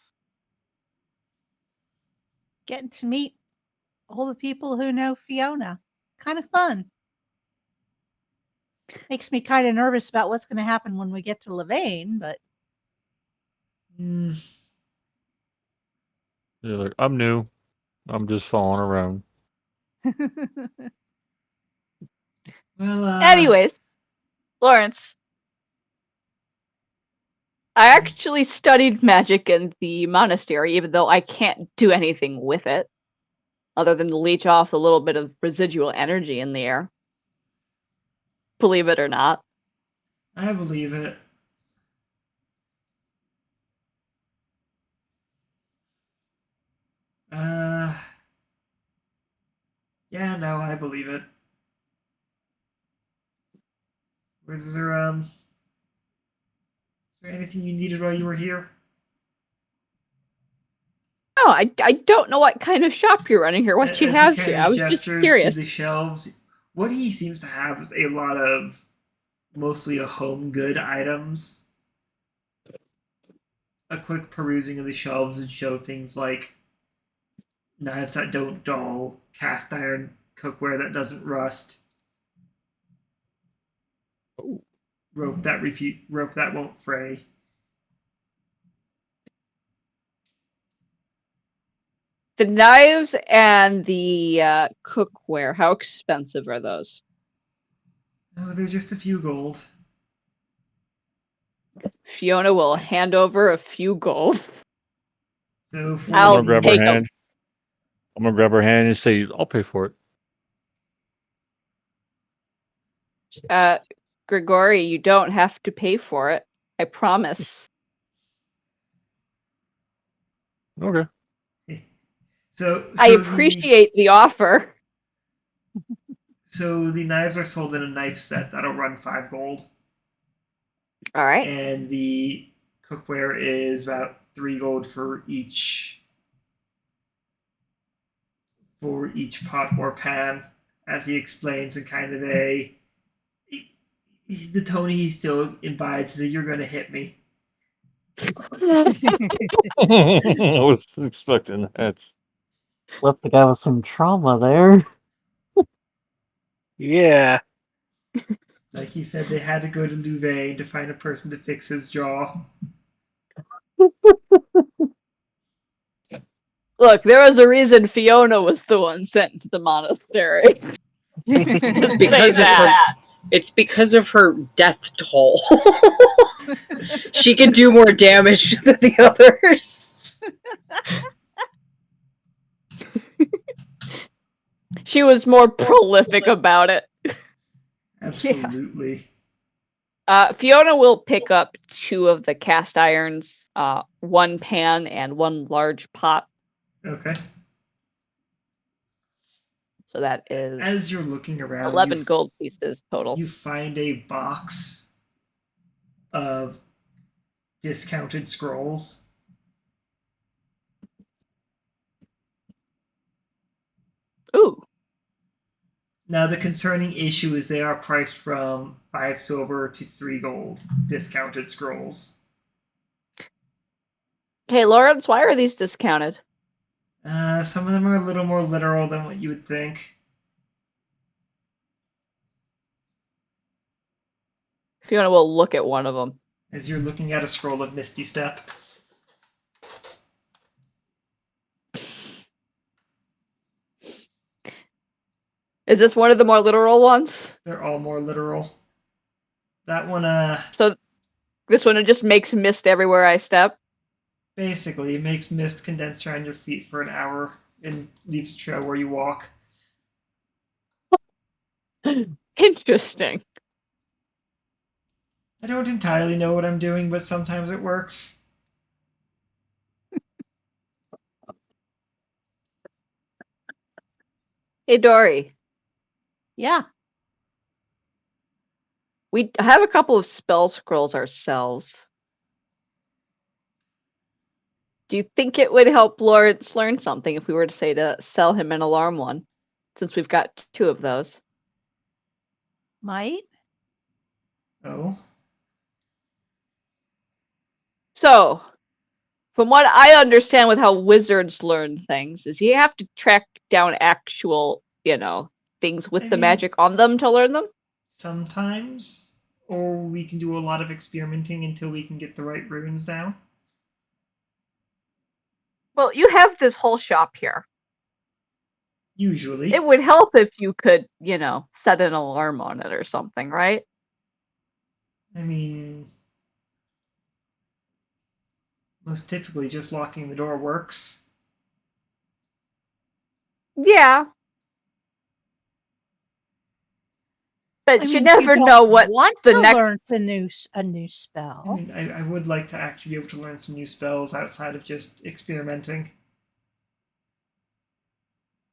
Speaker 2: getting to meet all the people who know Fiona. Kind of fun. Makes me kind of nervous about what's going to happen when we get to Louvain, but
Speaker 1: Hmm.
Speaker 8: You're like, I'm new. I'm just following around.
Speaker 1: Well,
Speaker 7: Anyways, Lawrence, I actually studied magic in the monastery, even though I can't do anything with it, other than leech off a little bit of residual energy in the air. Believe it or not.
Speaker 1: I believe it. Yeah, no, I believe it. Was there anything you needed while you were here?
Speaker 7: Oh, I don't know what kind of shop you're running here. What you
Speaker 1: As
Speaker 7: have
Speaker 1: he kind
Speaker 7: here?
Speaker 1: of
Speaker 7: I was just
Speaker 1: gestures
Speaker 7: curious.
Speaker 1: to the shelves, what he seems to have is a lot of mostly home good items. A quick perusing of the shelves would show things like knives that don't dull, cast iron cookware that doesn't rust, rope that won't fray.
Speaker 7: The knives and the cookware, how expensive are those?
Speaker 1: Oh, they're just a few gold.
Speaker 7: Fiona will hand over a few gold.
Speaker 1: So for
Speaker 7: I'll
Speaker 8: I'm gonna grab
Speaker 7: take
Speaker 8: her
Speaker 7: 'em.
Speaker 8: hand. I'm gonna grab her hand and say, "I'll pay for it."
Speaker 7: Grigori, you don't have to pay for it. I promise.
Speaker 8: Okay.
Speaker 7: I appreciate the offer.
Speaker 1: So the knives are sold in a knife set that'll run 5 gold.
Speaker 7: All right.
Speaker 1: And the cookware is about 3 gold for each pot or pan, as he explains in kind of the tone he still imbibes is that you're going to hit me.
Speaker 8: I was expecting that.
Speaker 4: Left the guy with some trauma there.
Speaker 6: Yeah.
Speaker 1: Like he said, they had to go to Louvain to find a person to fix his jaw.
Speaker 7: Look, there was a reason Fiona was the one sent to the monastery.
Speaker 5: It's because of her. It's because of her death toll. She can do more damage than the others.
Speaker 7: She was more prolific about it.
Speaker 1: Absolutely.
Speaker 7: Fiona will pick up 2 of the cast irons, 1 pan and 1 large pot.
Speaker 1: Okay.
Speaker 7: So that is
Speaker 1: As you're looking around,
Speaker 7: 11 gold pieces total.
Speaker 1: You find a box of discounted scrolls.
Speaker 7: Ooh.
Speaker 1: Now, the concerning issue is they are priced from 5 silver to 3 gold, discounted scrolls.
Speaker 7: Hey, Lawrence, why are these discounted?
Speaker 1: Some of them are a little more literal than what you would think.
Speaker 7: Fiona will look at one of them.
Speaker 1: As you're looking at a scroll of Misty Step.
Speaker 7: Is this one of the more literal ones?
Speaker 1: They're all more literal. That one,
Speaker 7: So this one just makes mist everywhere I step?
Speaker 1: basically, it makes mist condense around your feet for an hour and leaves a trail where you walk.
Speaker 7: Interesting.
Speaker 1: I don't entirely know what I'm doing, but sometimes it works.
Speaker 7: Hey, Dori.
Speaker 2: Yeah.
Speaker 7: We have a couple of spell scrolls ourselves. Do you think it would help Lawrence learn something if we were to say to sell him an alarm one? Since we've got 2 of those.
Speaker 2: Might.
Speaker 1: Oh?
Speaker 7: So, from what I understand with how wizards learn things, is you have to track down actual, things with the magic on them to learn them?
Speaker 1: Sometimes. Or we can do a lot of experimenting until we can get the right runes down.
Speaker 7: Well, you have this whole shop here.
Speaker 1: Usually.
Speaker 7: It would help if you could, set an alarm on it or something, right?
Speaker 1: I mean, Most typically, just locking the door works.
Speaker 7: Yeah. But
Speaker 2: I
Speaker 7: you
Speaker 2: mean,
Speaker 7: never
Speaker 2: don't
Speaker 7: know what
Speaker 2: want
Speaker 7: the
Speaker 2: to
Speaker 7: next.
Speaker 2: learn a new
Speaker 1: I
Speaker 2: spell.
Speaker 1: mean, I would like to actually be able to learn some new spells outside of just experimenting.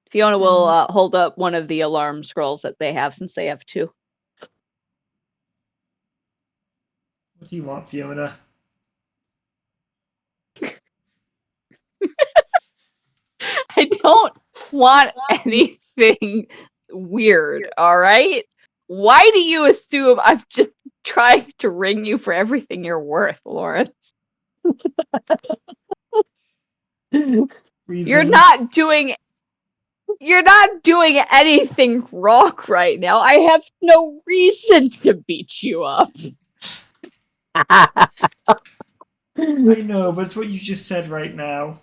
Speaker 7: Fiona will hold up one of the alarm scrolls that they have, since they have two.
Speaker 1: What do you want, Fiona?
Speaker 7: I don't want anything weird, alright? Why do you assume I'm just trying to ring you for everything you're worth, Lawrence?
Speaker 1: Reasons.
Speaker 7: You're not doing anything wrong right now. I have no reason to beat you up.
Speaker 1: I know, but it's what you just said right now.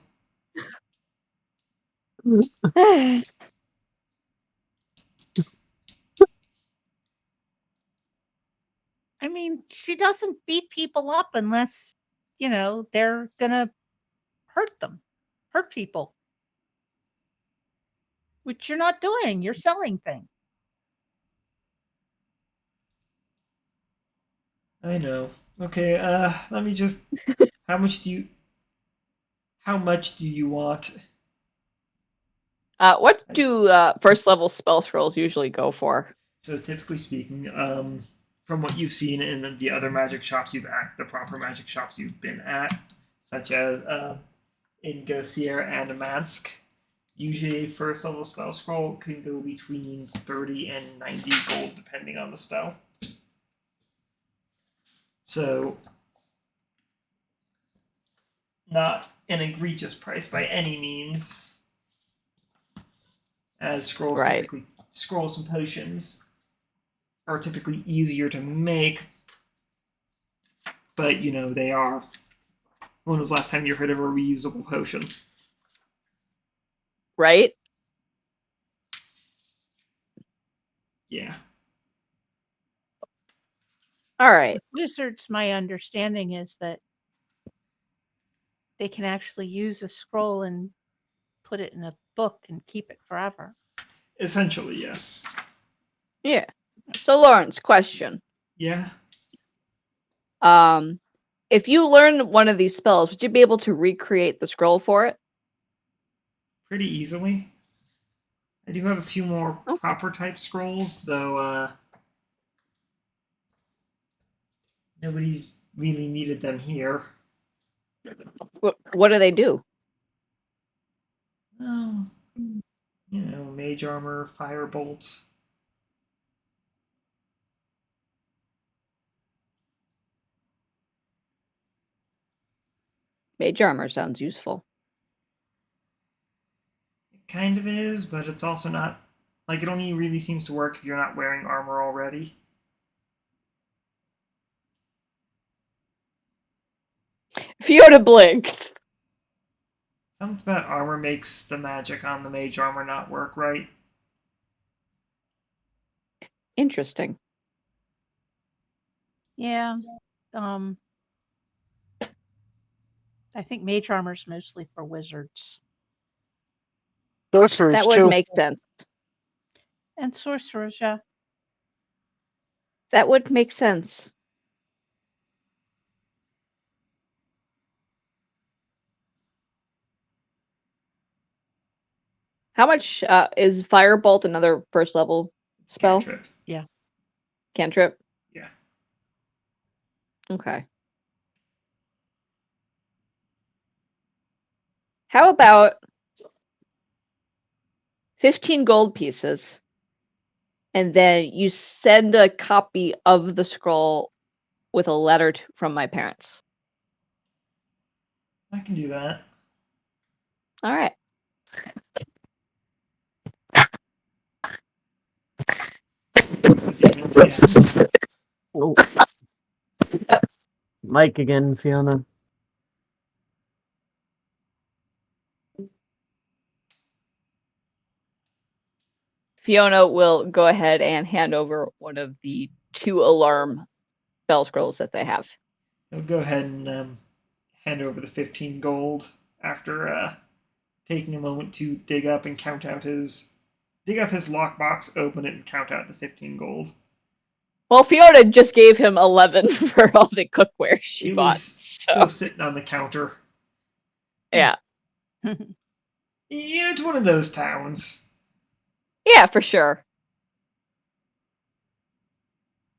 Speaker 2: I mean, she doesn't beat people up unless, they're gonna hurt people. Which you're not doing. You're selling things.
Speaker 1: I know. Okay, let me just. How much do you want?
Speaker 7: What do first level spell scrolls usually go for?
Speaker 1: So typically speaking, from what you've seen in the other magic shops the proper magic shops you've been at, such as in Gosier and Mansque, usually a first level spell scroll can go between 30 and 90 gold depending on the spell. So not an egregious price by any means, as scrolls and potions are typically easier to make, but they are. When was the last time you heard of a reusable potion?
Speaker 7: Right?
Speaker 1: Yeah.
Speaker 7: All right.
Speaker 2: With wizards, my understanding is that they can actually use a scroll and put it in a book and keep it forever.
Speaker 1: Essentially, yes.
Speaker 7: Yeah. So, Lawrence, question.
Speaker 1: Yeah.
Speaker 7: If you learn one of these spells, would you be able to recreate the scroll for it?
Speaker 1: Pretty easily. I do have a few more proper type scrolls, though nobody's really needed them here.
Speaker 7: What do they do?
Speaker 1: Oh, mage armor, fire bolts.
Speaker 7: Mage armor sounds useful.
Speaker 1: It kind of is, but it's also not. Like, it only really seems to work if you're not wearing armor already.
Speaker 7: Fiona blink.
Speaker 1: Something about armor makes the magic on the mage armor not work right.
Speaker 7: Interesting.
Speaker 2: Yeah. I think mage armor is mostly for wizards.
Speaker 6: Sorcerers
Speaker 7: That would
Speaker 6: too.
Speaker 7: make sense.
Speaker 2: And sorcerers, yeah.
Speaker 7: That would make sense. How much is Firebolt another first level spell?
Speaker 1: Cantrip.
Speaker 2: Yeah.
Speaker 7: Cantrip?
Speaker 1: Yeah.
Speaker 7: Okay. How about 15 gold pieces, and then you send a copy of the scroll with a letter from my parents?
Speaker 1: I can do that.
Speaker 7: All right.
Speaker 4: Oh. Mike again, Fiona.
Speaker 7: Fiona will go ahead and hand over one of the 2 alarm spell scrolls that they have.
Speaker 1: I'll go ahead and hand over the 15 gold after taking a moment to dig up his lockbox, open it, and count out the 15 gold.
Speaker 7: Well, Fiona just gave him 11 for all the cookware she
Speaker 1: It
Speaker 7: bought.
Speaker 1: was
Speaker 7: So,
Speaker 1: still sitting on the counter.
Speaker 7: yeah.
Speaker 1: It's one of those towns.
Speaker 7: Yeah, for sure.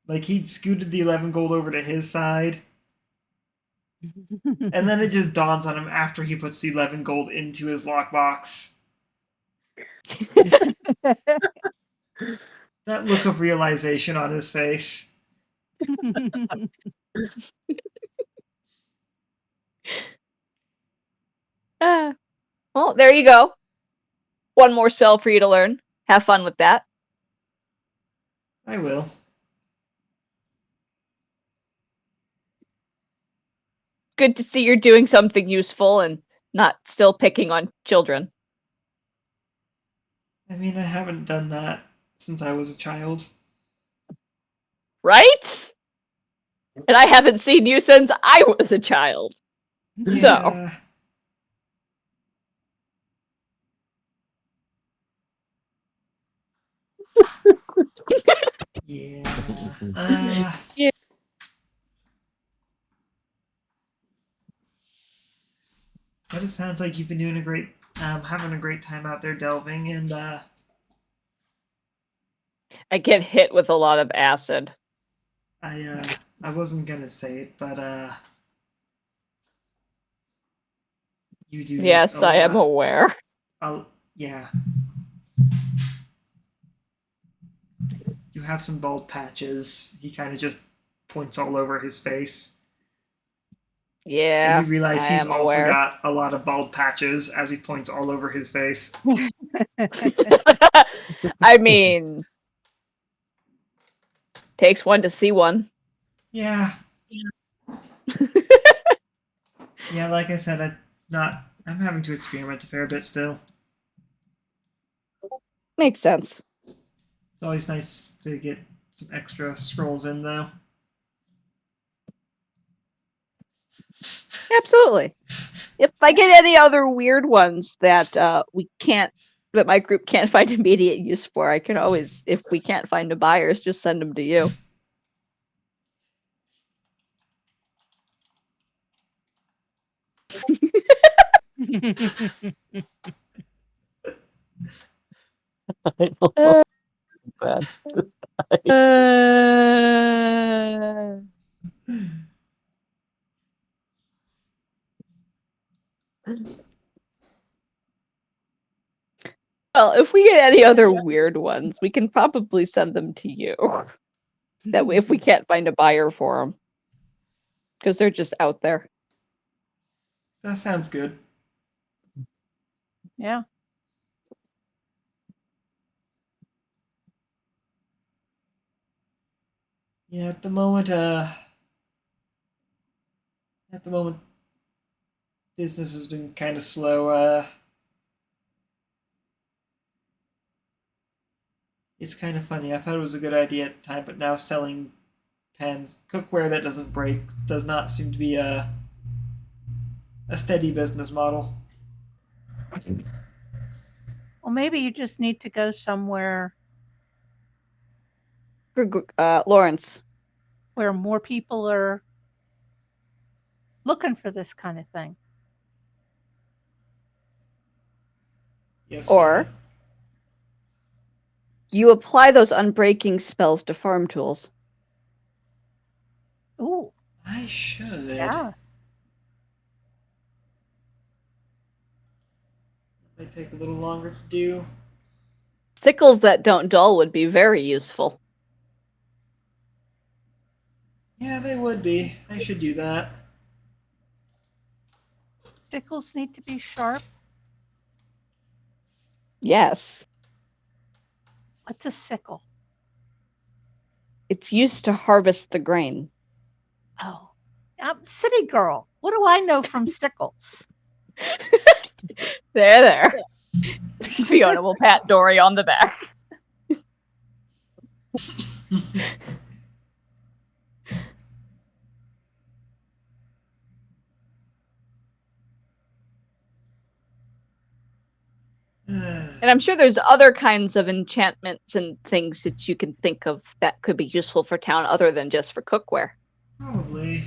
Speaker 1: Like, he'd scooted the 11 gold over to his side, and then it just dawns on him after he puts the 11 gold into his lockbox. That look of realization on his face.
Speaker 7: Well, there you go. One more spell for you to learn. Have fun with that.
Speaker 1: I will.
Speaker 7: Good to see you're doing something useful and not still picking on children.
Speaker 1: I mean, I haven't done that since I was a child.
Speaker 7: Right? And I haven't seen you since I was a child. So.
Speaker 1: Yeah.
Speaker 7: Yeah.
Speaker 1: But it sounds like you've been doing having a great time out there delving, and
Speaker 7: I get hit with a lot of acid.
Speaker 1: I wasn't gonna say it, but you do.
Speaker 7: Yes, I am aware.
Speaker 1: Yeah. You have some bald patches. He kind of just points all over his face.
Speaker 7: Yeah,
Speaker 1: and you realize
Speaker 7: I
Speaker 1: he's
Speaker 7: am
Speaker 1: also
Speaker 7: aware.
Speaker 1: got a lot of bald patches as he points all over his face.
Speaker 7: I mean, takes one to see one.
Speaker 1: Yeah. Yeah, like I said, I'm having to experiment a fair bit still.
Speaker 7: Makes sense.
Speaker 1: It's always nice to get some extra scrolls in, though.
Speaker 7: Absolutely. If I get any other weird ones that that my group can't find immediate use for, I can always, if we can't find the buyers, just send them to you.
Speaker 4: I almost bad.
Speaker 7: Well, if we get any other weird ones, we can probably send them to you. That way, if we can't find a buyer for them, because they're just out there.
Speaker 1: That sounds good.
Speaker 2: Yeah.
Speaker 1: Yeah, at the moment, business has been kind of slow. It's kind of funny. I thought it was a good idea at the time, but now selling cookware that doesn't break, does not seem to be a steady business model.
Speaker 2: Well, maybe you just need to go somewhere
Speaker 7: Lawrence.
Speaker 2: where more people are looking for this kind of thing.
Speaker 1: Yes.
Speaker 7: Or
Speaker 1: Fiona.
Speaker 7: you apply those unbreaking spells to farm tools.
Speaker 2: Ooh,
Speaker 1: I should.
Speaker 2: yeah.
Speaker 1: Might take a little longer to do.
Speaker 7: Sickles that don't dull would be very useful.
Speaker 1: Yeah, they would be. I should do that.
Speaker 2: Sickles need to be sharp.
Speaker 7: Yes.
Speaker 2: What's a sickle?
Speaker 7: It's used to harvest the grain.
Speaker 2: Oh, I'm city girl. What do I know from sickles?
Speaker 7: There. Fiona will pat Dori on the back. And I'm sure there's other kinds of enchantments and things that you can think of that could be useful for town other than just for cookware.
Speaker 1: Probably.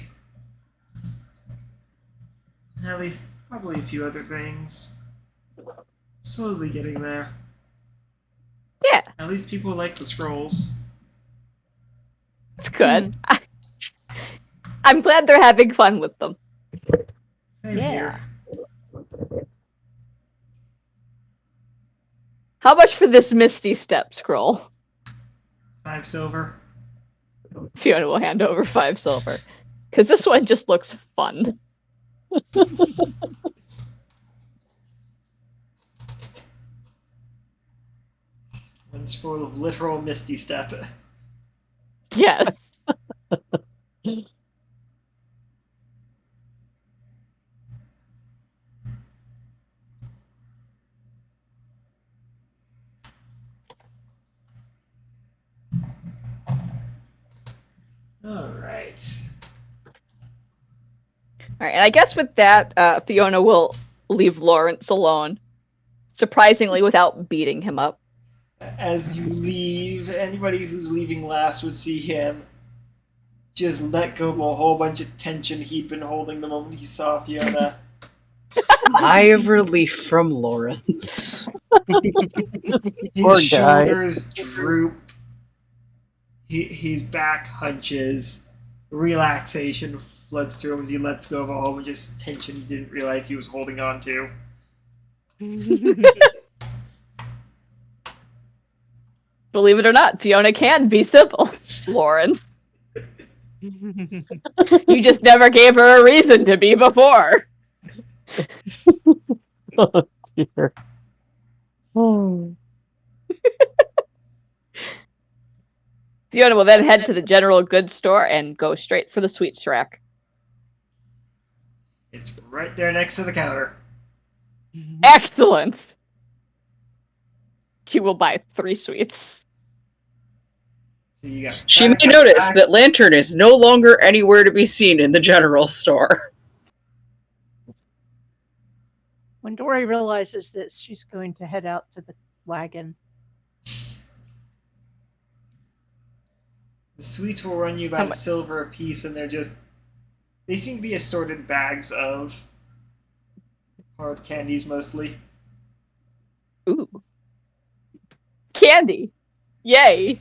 Speaker 1: At least, probably a few other things. Slowly getting there.
Speaker 7: Yeah,
Speaker 1: At least people like the scrolls.
Speaker 7: it's good. I'm glad they're having fun with them.
Speaker 1: Same here.
Speaker 7: How much for this Misty Step scroll?
Speaker 1: 5 silver.
Speaker 7: Fiona will hand over 5 silver. Because this one just looks fun.
Speaker 1: One scroll of literal Misty Step.
Speaker 7: Yes.
Speaker 1: Alright.
Speaker 7: Alright, and I guess with that, Fiona will leave Lawrence alone. Surprisingly, without beating him up.
Speaker 1: As you leave, anybody who's leaving last would see him just let go of a whole bunch of tension he'd been holding the moment he saw Fiona.
Speaker 5: Sigh of relief from Lawrence.
Speaker 1: His
Speaker 4: Poor guy.
Speaker 1: shoulders droop. His back hunches. Relaxation floods through him as he lets go of a whole bunch of tension he didn't realize he was holding on to.
Speaker 7: Believe it or not, Fiona can be civil, Lauren. You just never gave her a reason to be before.
Speaker 4: Oh, dear. Oh.
Speaker 7: Fiona will then head to the general goods store and go straight for the sweets rack.
Speaker 1: It's right there next to the counter.
Speaker 7: Excellent! She will buy 3 sweets.
Speaker 1: So you got
Speaker 5: She may
Speaker 1: back-
Speaker 5: notice that Lantern is no longer anywhere to be seen in the general store.
Speaker 2: When Dori realizes this, she's going to head out to the wagon.
Speaker 1: The sweets will run you about a silver a piece, and they seem to be assorted bags of hard candies mostly.
Speaker 7: Ooh. Candy! Yay!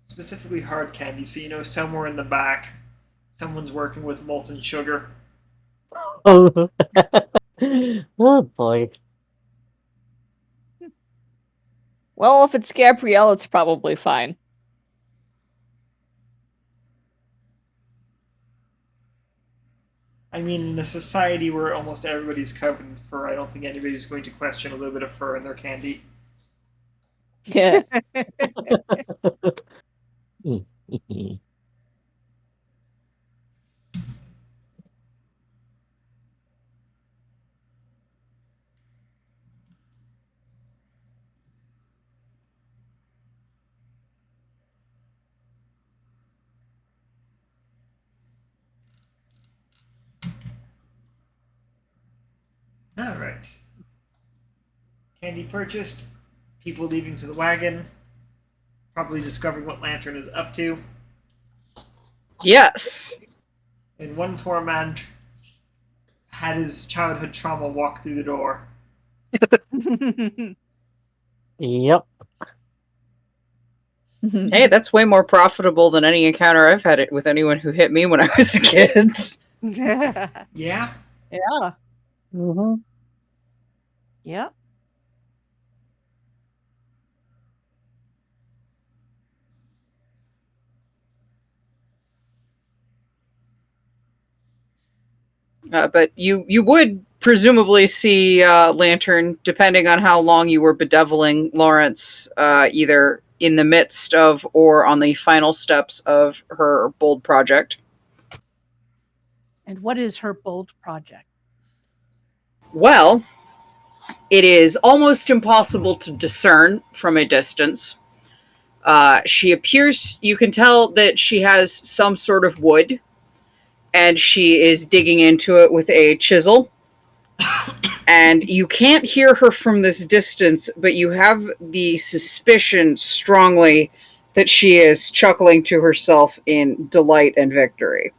Speaker 1: Specifically hard candy, so you know somewhere in the back, someone's working with molten sugar.
Speaker 4: Oh. Oh boy.
Speaker 7: Well, if it's Gabrielle, it's probably fine.
Speaker 1: I mean, in a society where almost everybody's covered in fur, I don't think anybody's going to question a little bit of fur in their candy.
Speaker 7: Yeah.
Speaker 1: Alright. Candy purchased. People leaving to the wagon. Probably discovering what Lantern is up to.
Speaker 5: Yes.
Speaker 1: And one poor man had his childhood trauma walk through the door.
Speaker 4: Yep.
Speaker 5: Hey, that's way more profitable than any encounter I've had it with anyone who hit me when I was a kid.
Speaker 2: Yeah.
Speaker 1: Yeah?
Speaker 2: Yeah.
Speaker 4: Mm-hmm.
Speaker 2: Yep.
Speaker 5: But you would presumably see Lantern, depending on how long you were bedeviling Lawrence, either in the midst of or on the final steps of her bold project.
Speaker 2: And what is her bold project?
Speaker 5: Well, it is almost impossible to discern from a distance. She appears, you can tell that she has some sort of wood, and she is digging into it with a chisel. And you can't hear her from this distance, but you have the suspicion strongly that she is chuckling to herself in delight and victory.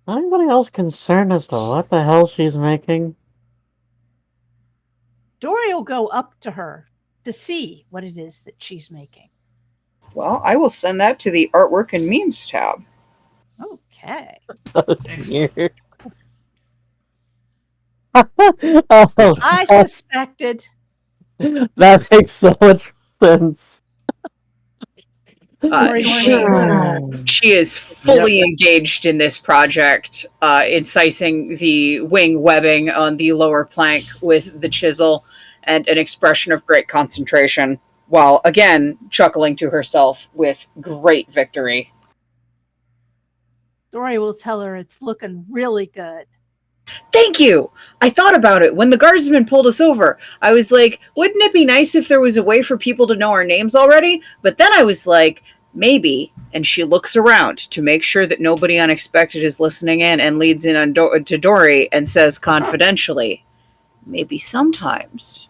Speaker 4: Anybody else concerned as to what the hell she's making?
Speaker 2: Dori will go up to her to see what it is that she's making.
Speaker 5: Well, I will send that to the artwork and memes tab.
Speaker 2: Okay.
Speaker 1: Excellent.
Speaker 4: Oh,
Speaker 2: I suspected.
Speaker 4: that makes so much sense.
Speaker 5: She is fully engaged in this project, incising the wing webbing on the lower plank with the chisel and an expression of great concentration, while again chuckling to herself with great victory.
Speaker 2: Dori will tell her it's looking really good.
Speaker 5: Thank you! I thought about it when the guardsman pulled us over. I was like, wouldn't it be nice if there was a way for people to know our names already? But then I was like, maybe. And she looks around to make sure that nobody unexpected is listening in and leads in on to Dori and says confidentially, maybe sometimes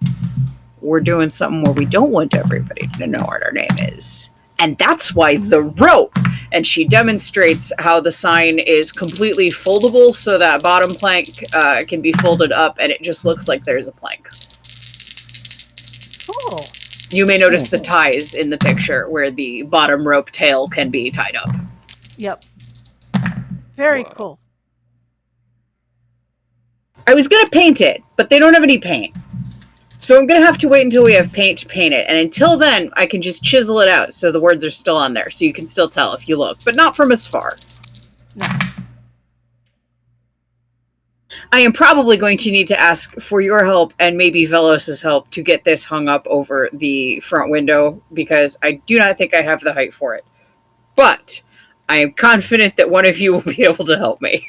Speaker 5: we're doing something where we don't want everybody to know what our name is. And that's why the rope. And she demonstrates how the sign is completely foldable so that bottom plank can be folded up and it just looks like there's a plank.
Speaker 2: Cool.
Speaker 5: You may notice the ties in the picture where the bottom rope tail can be tied up.
Speaker 2: Yep. Very
Speaker 8: Wow.
Speaker 2: cool.
Speaker 5: I was going to paint it, but they don't have any paint. So I'm going to have to wait until we have paint to paint it. And until then, I can just chisel it out so the words are still on there. So you can still tell if you look, but not from as far.
Speaker 2: No.
Speaker 5: I am probably going to need to ask for your help and maybe Vellos' help to get this hung up over the front window because I do not think I have the height for it. But I am confident that one of you will be able to help me.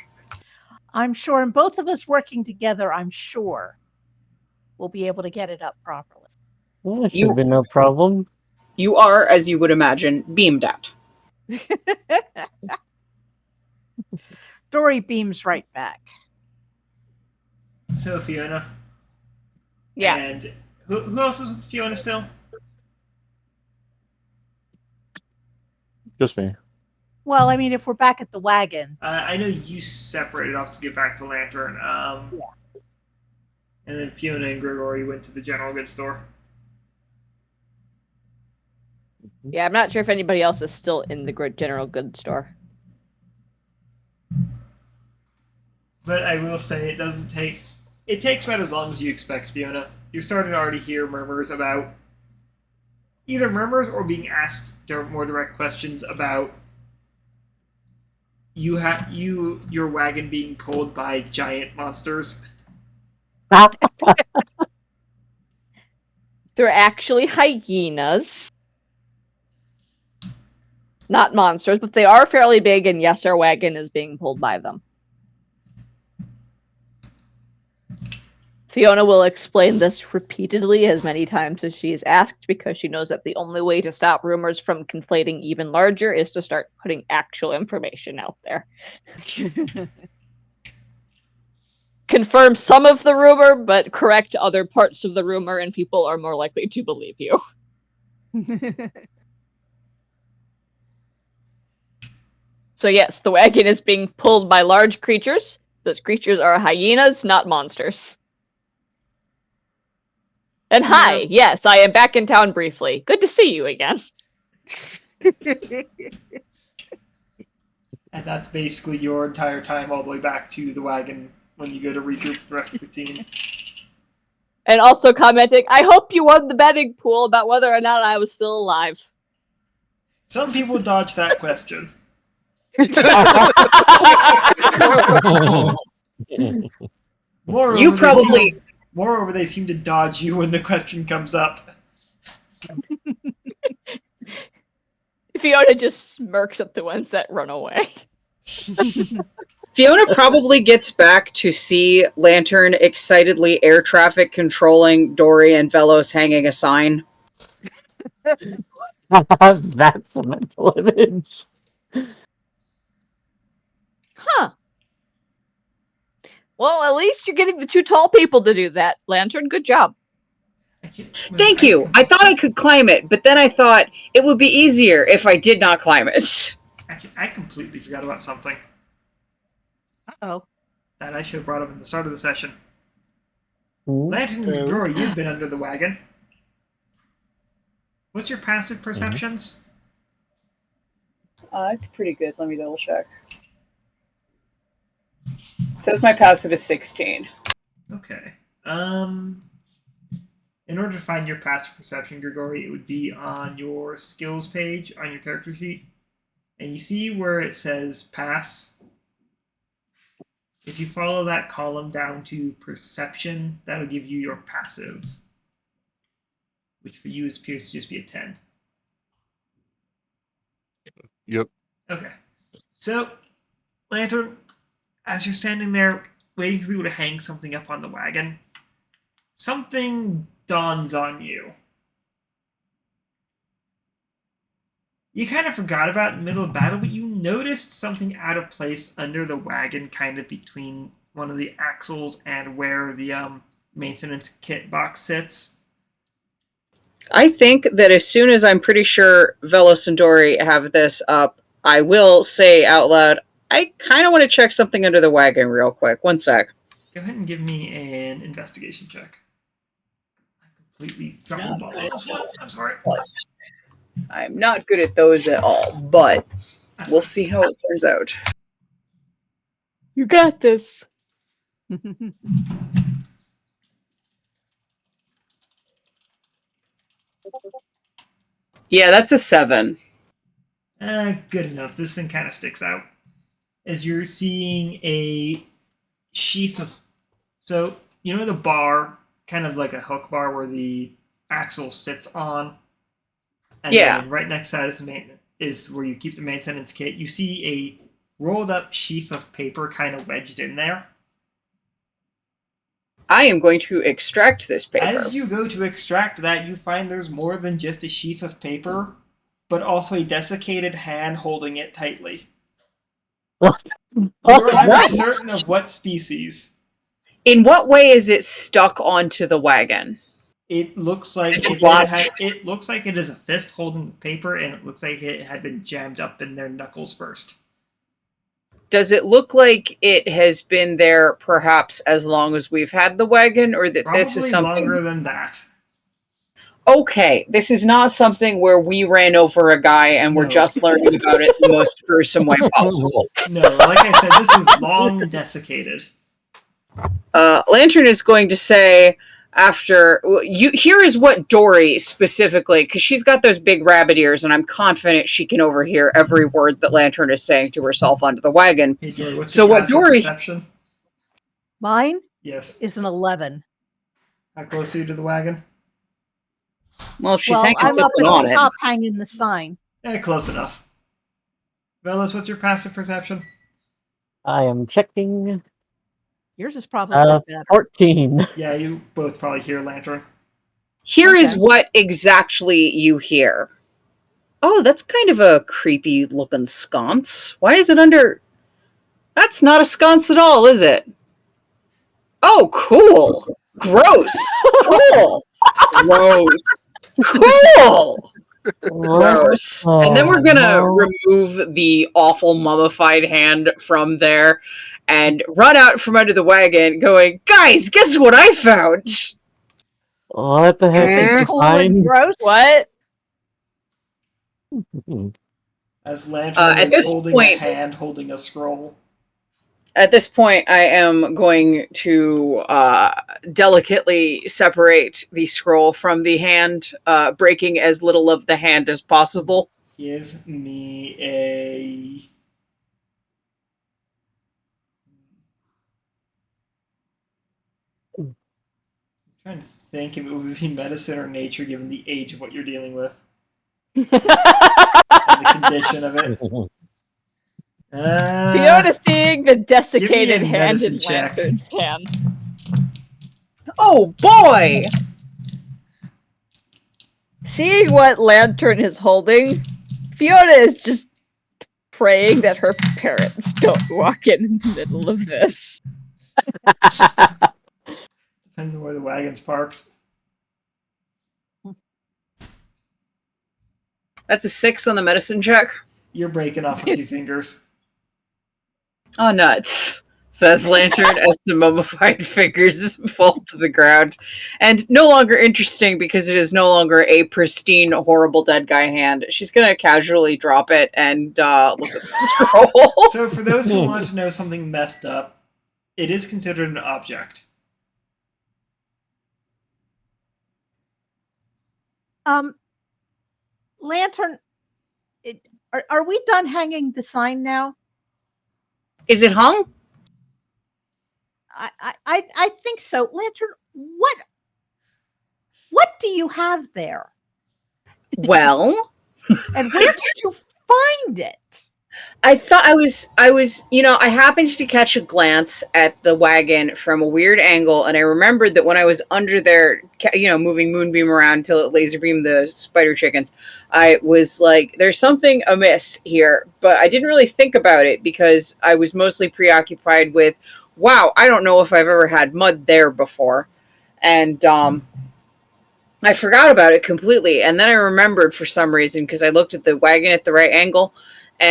Speaker 2: I'm sure, and both of us working together, I'm sure we'll be able to get it up properly.
Speaker 4: Well, there should be no problem.
Speaker 5: You are, as you would imagine, beamed out.
Speaker 2: Dori beams right back.
Speaker 1: So Fiona.
Speaker 7: Yeah.
Speaker 1: And who else is with Fiona still?
Speaker 8: Just me.
Speaker 2: Well, I mean, if we're back at the wagon.
Speaker 1: I know you separated off to get back to Lantern. And then Fiona and Grigori went to the general goods store.
Speaker 7: Yeah, I'm not sure if anybody else is still in the general goods store.
Speaker 1: But I will say it doesn't take... It takes about as long as you expect, Fiona. You're starting to already hear murmurs about... Either murmurs or being asked more direct questions about... your wagon being pulled by giant monsters.
Speaker 7: They're actually hyenas. Not monsters, but they are fairly big, and yes, our wagon is being pulled by them. Fiona will explain this repeatedly as many times as she is asked, because she knows that the only way to stop rumors from conflating even larger is to start putting actual information out there. Confirm some of the rumor, but correct other parts of the rumor, and people are more likely to believe you. So yes, the wagon is being pulled by large creatures. Those creatures are hyenas, not monsters. And hi, yes, I am back in town briefly. Good to see you again.
Speaker 1: And that's basically your entire time all the way back to the wagon when you go to regroup with the rest of the team.
Speaker 7: And also commenting, I hope you won the betting pool about whether or not I was still alive.
Speaker 1: Some people dodge that question. Moreover, they seem to dodge you when the question comes up.
Speaker 7: Fiona just smirks at the ones that run away.
Speaker 5: Fiona probably gets back to see Lantern excitedly air traffic controlling Dori and Vellos hanging a sign.
Speaker 4: That's a mental image.
Speaker 7: Huh. Well, at least you're getting the two tall people to do that, Lantern. Good job.
Speaker 5: Thank you. I thought I could climb it, but then I thought it would be easier if I did not climb it.
Speaker 1: I completely forgot about something
Speaker 2: Oh,
Speaker 1: that I should have brought up at the start of the session.
Speaker 4: Ooh.
Speaker 1: Lantern and Grigori, you've been under the wagon. What's your passive perceptions?
Speaker 5: It's pretty good. Let me double check. It says my passive is 16.
Speaker 1: Okay. In order to find your passive perception, Grigori, it would be on your skills page on your character sheet. And you see where it says pass. If you follow that column down to perception, that'll give you your passive, which for you appears to just be a 10.
Speaker 8: Yep.
Speaker 1: Okay. So, Lantern, as you're standing there waiting for people to hang something up on the wagon, something dawns on you. You kind of forgot about it in the middle of battle, but you noticed something out of place under the wagon, kind of between one of the axles and where the maintenance kit box sits.
Speaker 5: I think that as soon as I'm pretty sure Vellos and Dori have this up, I will say out loud, I kind of want to check something under the wagon real quick. One sec.
Speaker 1: Go ahead and give me an investigation check. I completely dropped the ball on this one. I'm sorry.
Speaker 5: I'm not good at those at all, but we'll see how it turns out.
Speaker 3: You got this.
Speaker 5: Yeah, that's a 7.
Speaker 1: Good enough. This thing kind of sticks out. As you're seeing a sheath of... So, you know the bar, kind of like a hook bar where the axle sits on? And
Speaker 5: Yeah.
Speaker 1: then right next to that is where you keep the maintenance kit. You see a rolled up sheath of paper kind of wedged in there.
Speaker 5: I am going to extract this paper.
Speaker 1: As you go to extract that, you find there's more than just a sheaf of paper, but also a desiccated hand holding it tightly. You're not certain of what species.
Speaker 5: In what way is it stuck onto the wagon?
Speaker 1: It looks like it looks like it is a fist holding the paper, and it looks like it had been jammed up in their knuckles first.
Speaker 5: Does it look like it has been there perhaps as long as we've had the wagon, or that
Speaker 1: Probably
Speaker 5: this is something
Speaker 1: longer than that.
Speaker 5: Okay, this is not something where we ran over a guy and we're
Speaker 1: No.
Speaker 5: just learning about it the most gruesome way possible.
Speaker 1: No, like I said, this is long desiccated.
Speaker 5: Lantern is going to say after here is what Dori specifically, because she's got those big rabbit ears, and I'm confident she can overhear every word that Lantern is saying to herself under the wagon.
Speaker 1: Hey, Dori, what's
Speaker 5: So
Speaker 1: your
Speaker 5: what
Speaker 1: passive
Speaker 5: Dori-
Speaker 1: perception?
Speaker 2: mine
Speaker 1: Yes.
Speaker 2: is an 11.
Speaker 1: How close are you to the wagon?
Speaker 5: Well, if she's
Speaker 2: Well,
Speaker 5: hanging
Speaker 2: I'm up
Speaker 5: something
Speaker 2: at
Speaker 5: on
Speaker 2: the
Speaker 5: it.
Speaker 2: top hanging the sign.
Speaker 1: Close enough. Vellos, what's your passive perception?
Speaker 4: I am checking.
Speaker 2: Yours is probably better.
Speaker 4: 14.
Speaker 1: Yeah, you both probably hear Lantern.
Speaker 5: Here is
Speaker 2: Okay.
Speaker 5: what exactly you hear. Oh, that's kind of a creepy looking sconce. Why is it under... That's not a sconce at all, is it? Oh, cool. Gross. Cool. Gross. Cool. Gross. And then we're gonna remove the awful mummified hand from there and run out from under the wagon going, guys, guess what I found?
Speaker 4: What the heck?
Speaker 2: Something
Speaker 4: Did you
Speaker 2: cool and
Speaker 4: find?
Speaker 2: gross.
Speaker 7: What?
Speaker 1: As Lantern
Speaker 5: At
Speaker 1: is
Speaker 5: this
Speaker 1: holding
Speaker 5: point-
Speaker 1: a hand holding a scroll.
Speaker 5: At this point, I am going to delicately separate the scroll from the hand, breaking as little of the hand as possible.
Speaker 1: Give me a... I'm trying to think if it would be medicine or nature given the age of what you're dealing with. And the condition of it.
Speaker 7: Fiona seeing the desiccated
Speaker 1: a
Speaker 7: hand in
Speaker 1: medicine check.
Speaker 7: Lantern's hand.
Speaker 5: Oh boy!
Speaker 7: Seeing what Lantern is holding, Fiona is just praying that her parents don't walk in the middle of this.
Speaker 1: Depends on where the wagon's parked.
Speaker 5: That's a 6 on the medicine check.
Speaker 1: You're breaking off a few fingers.
Speaker 5: Oh, nuts, says Lantern as the mummified fingers fall to the ground. And no longer interesting because it is no longer a pristine, horrible dead guy hand. She's going to casually drop it and look at the scroll.
Speaker 1: So for those who want to know something messed up, it is considered an object.
Speaker 2: Lantern, are we done hanging the sign now?
Speaker 5: Is it hung?
Speaker 2: I think so. Lantern, what do you have there?
Speaker 5: Well,
Speaker 2: And where did you find it?
Speaker 5: I thought I was, I happened to catch a glance at the wagon from a weird angle, and I remembered that when I was under there, moving Moonbeam around until it laser beamed the spider chickens, I was like, there's something amiss here, but I didn't really think about it because I was mostly preoccupied with, wow, I don't know if I've ever had mud there before. And, I forgot about it completely, and then I remembered for some reason because I looked at the wagon at the right angle,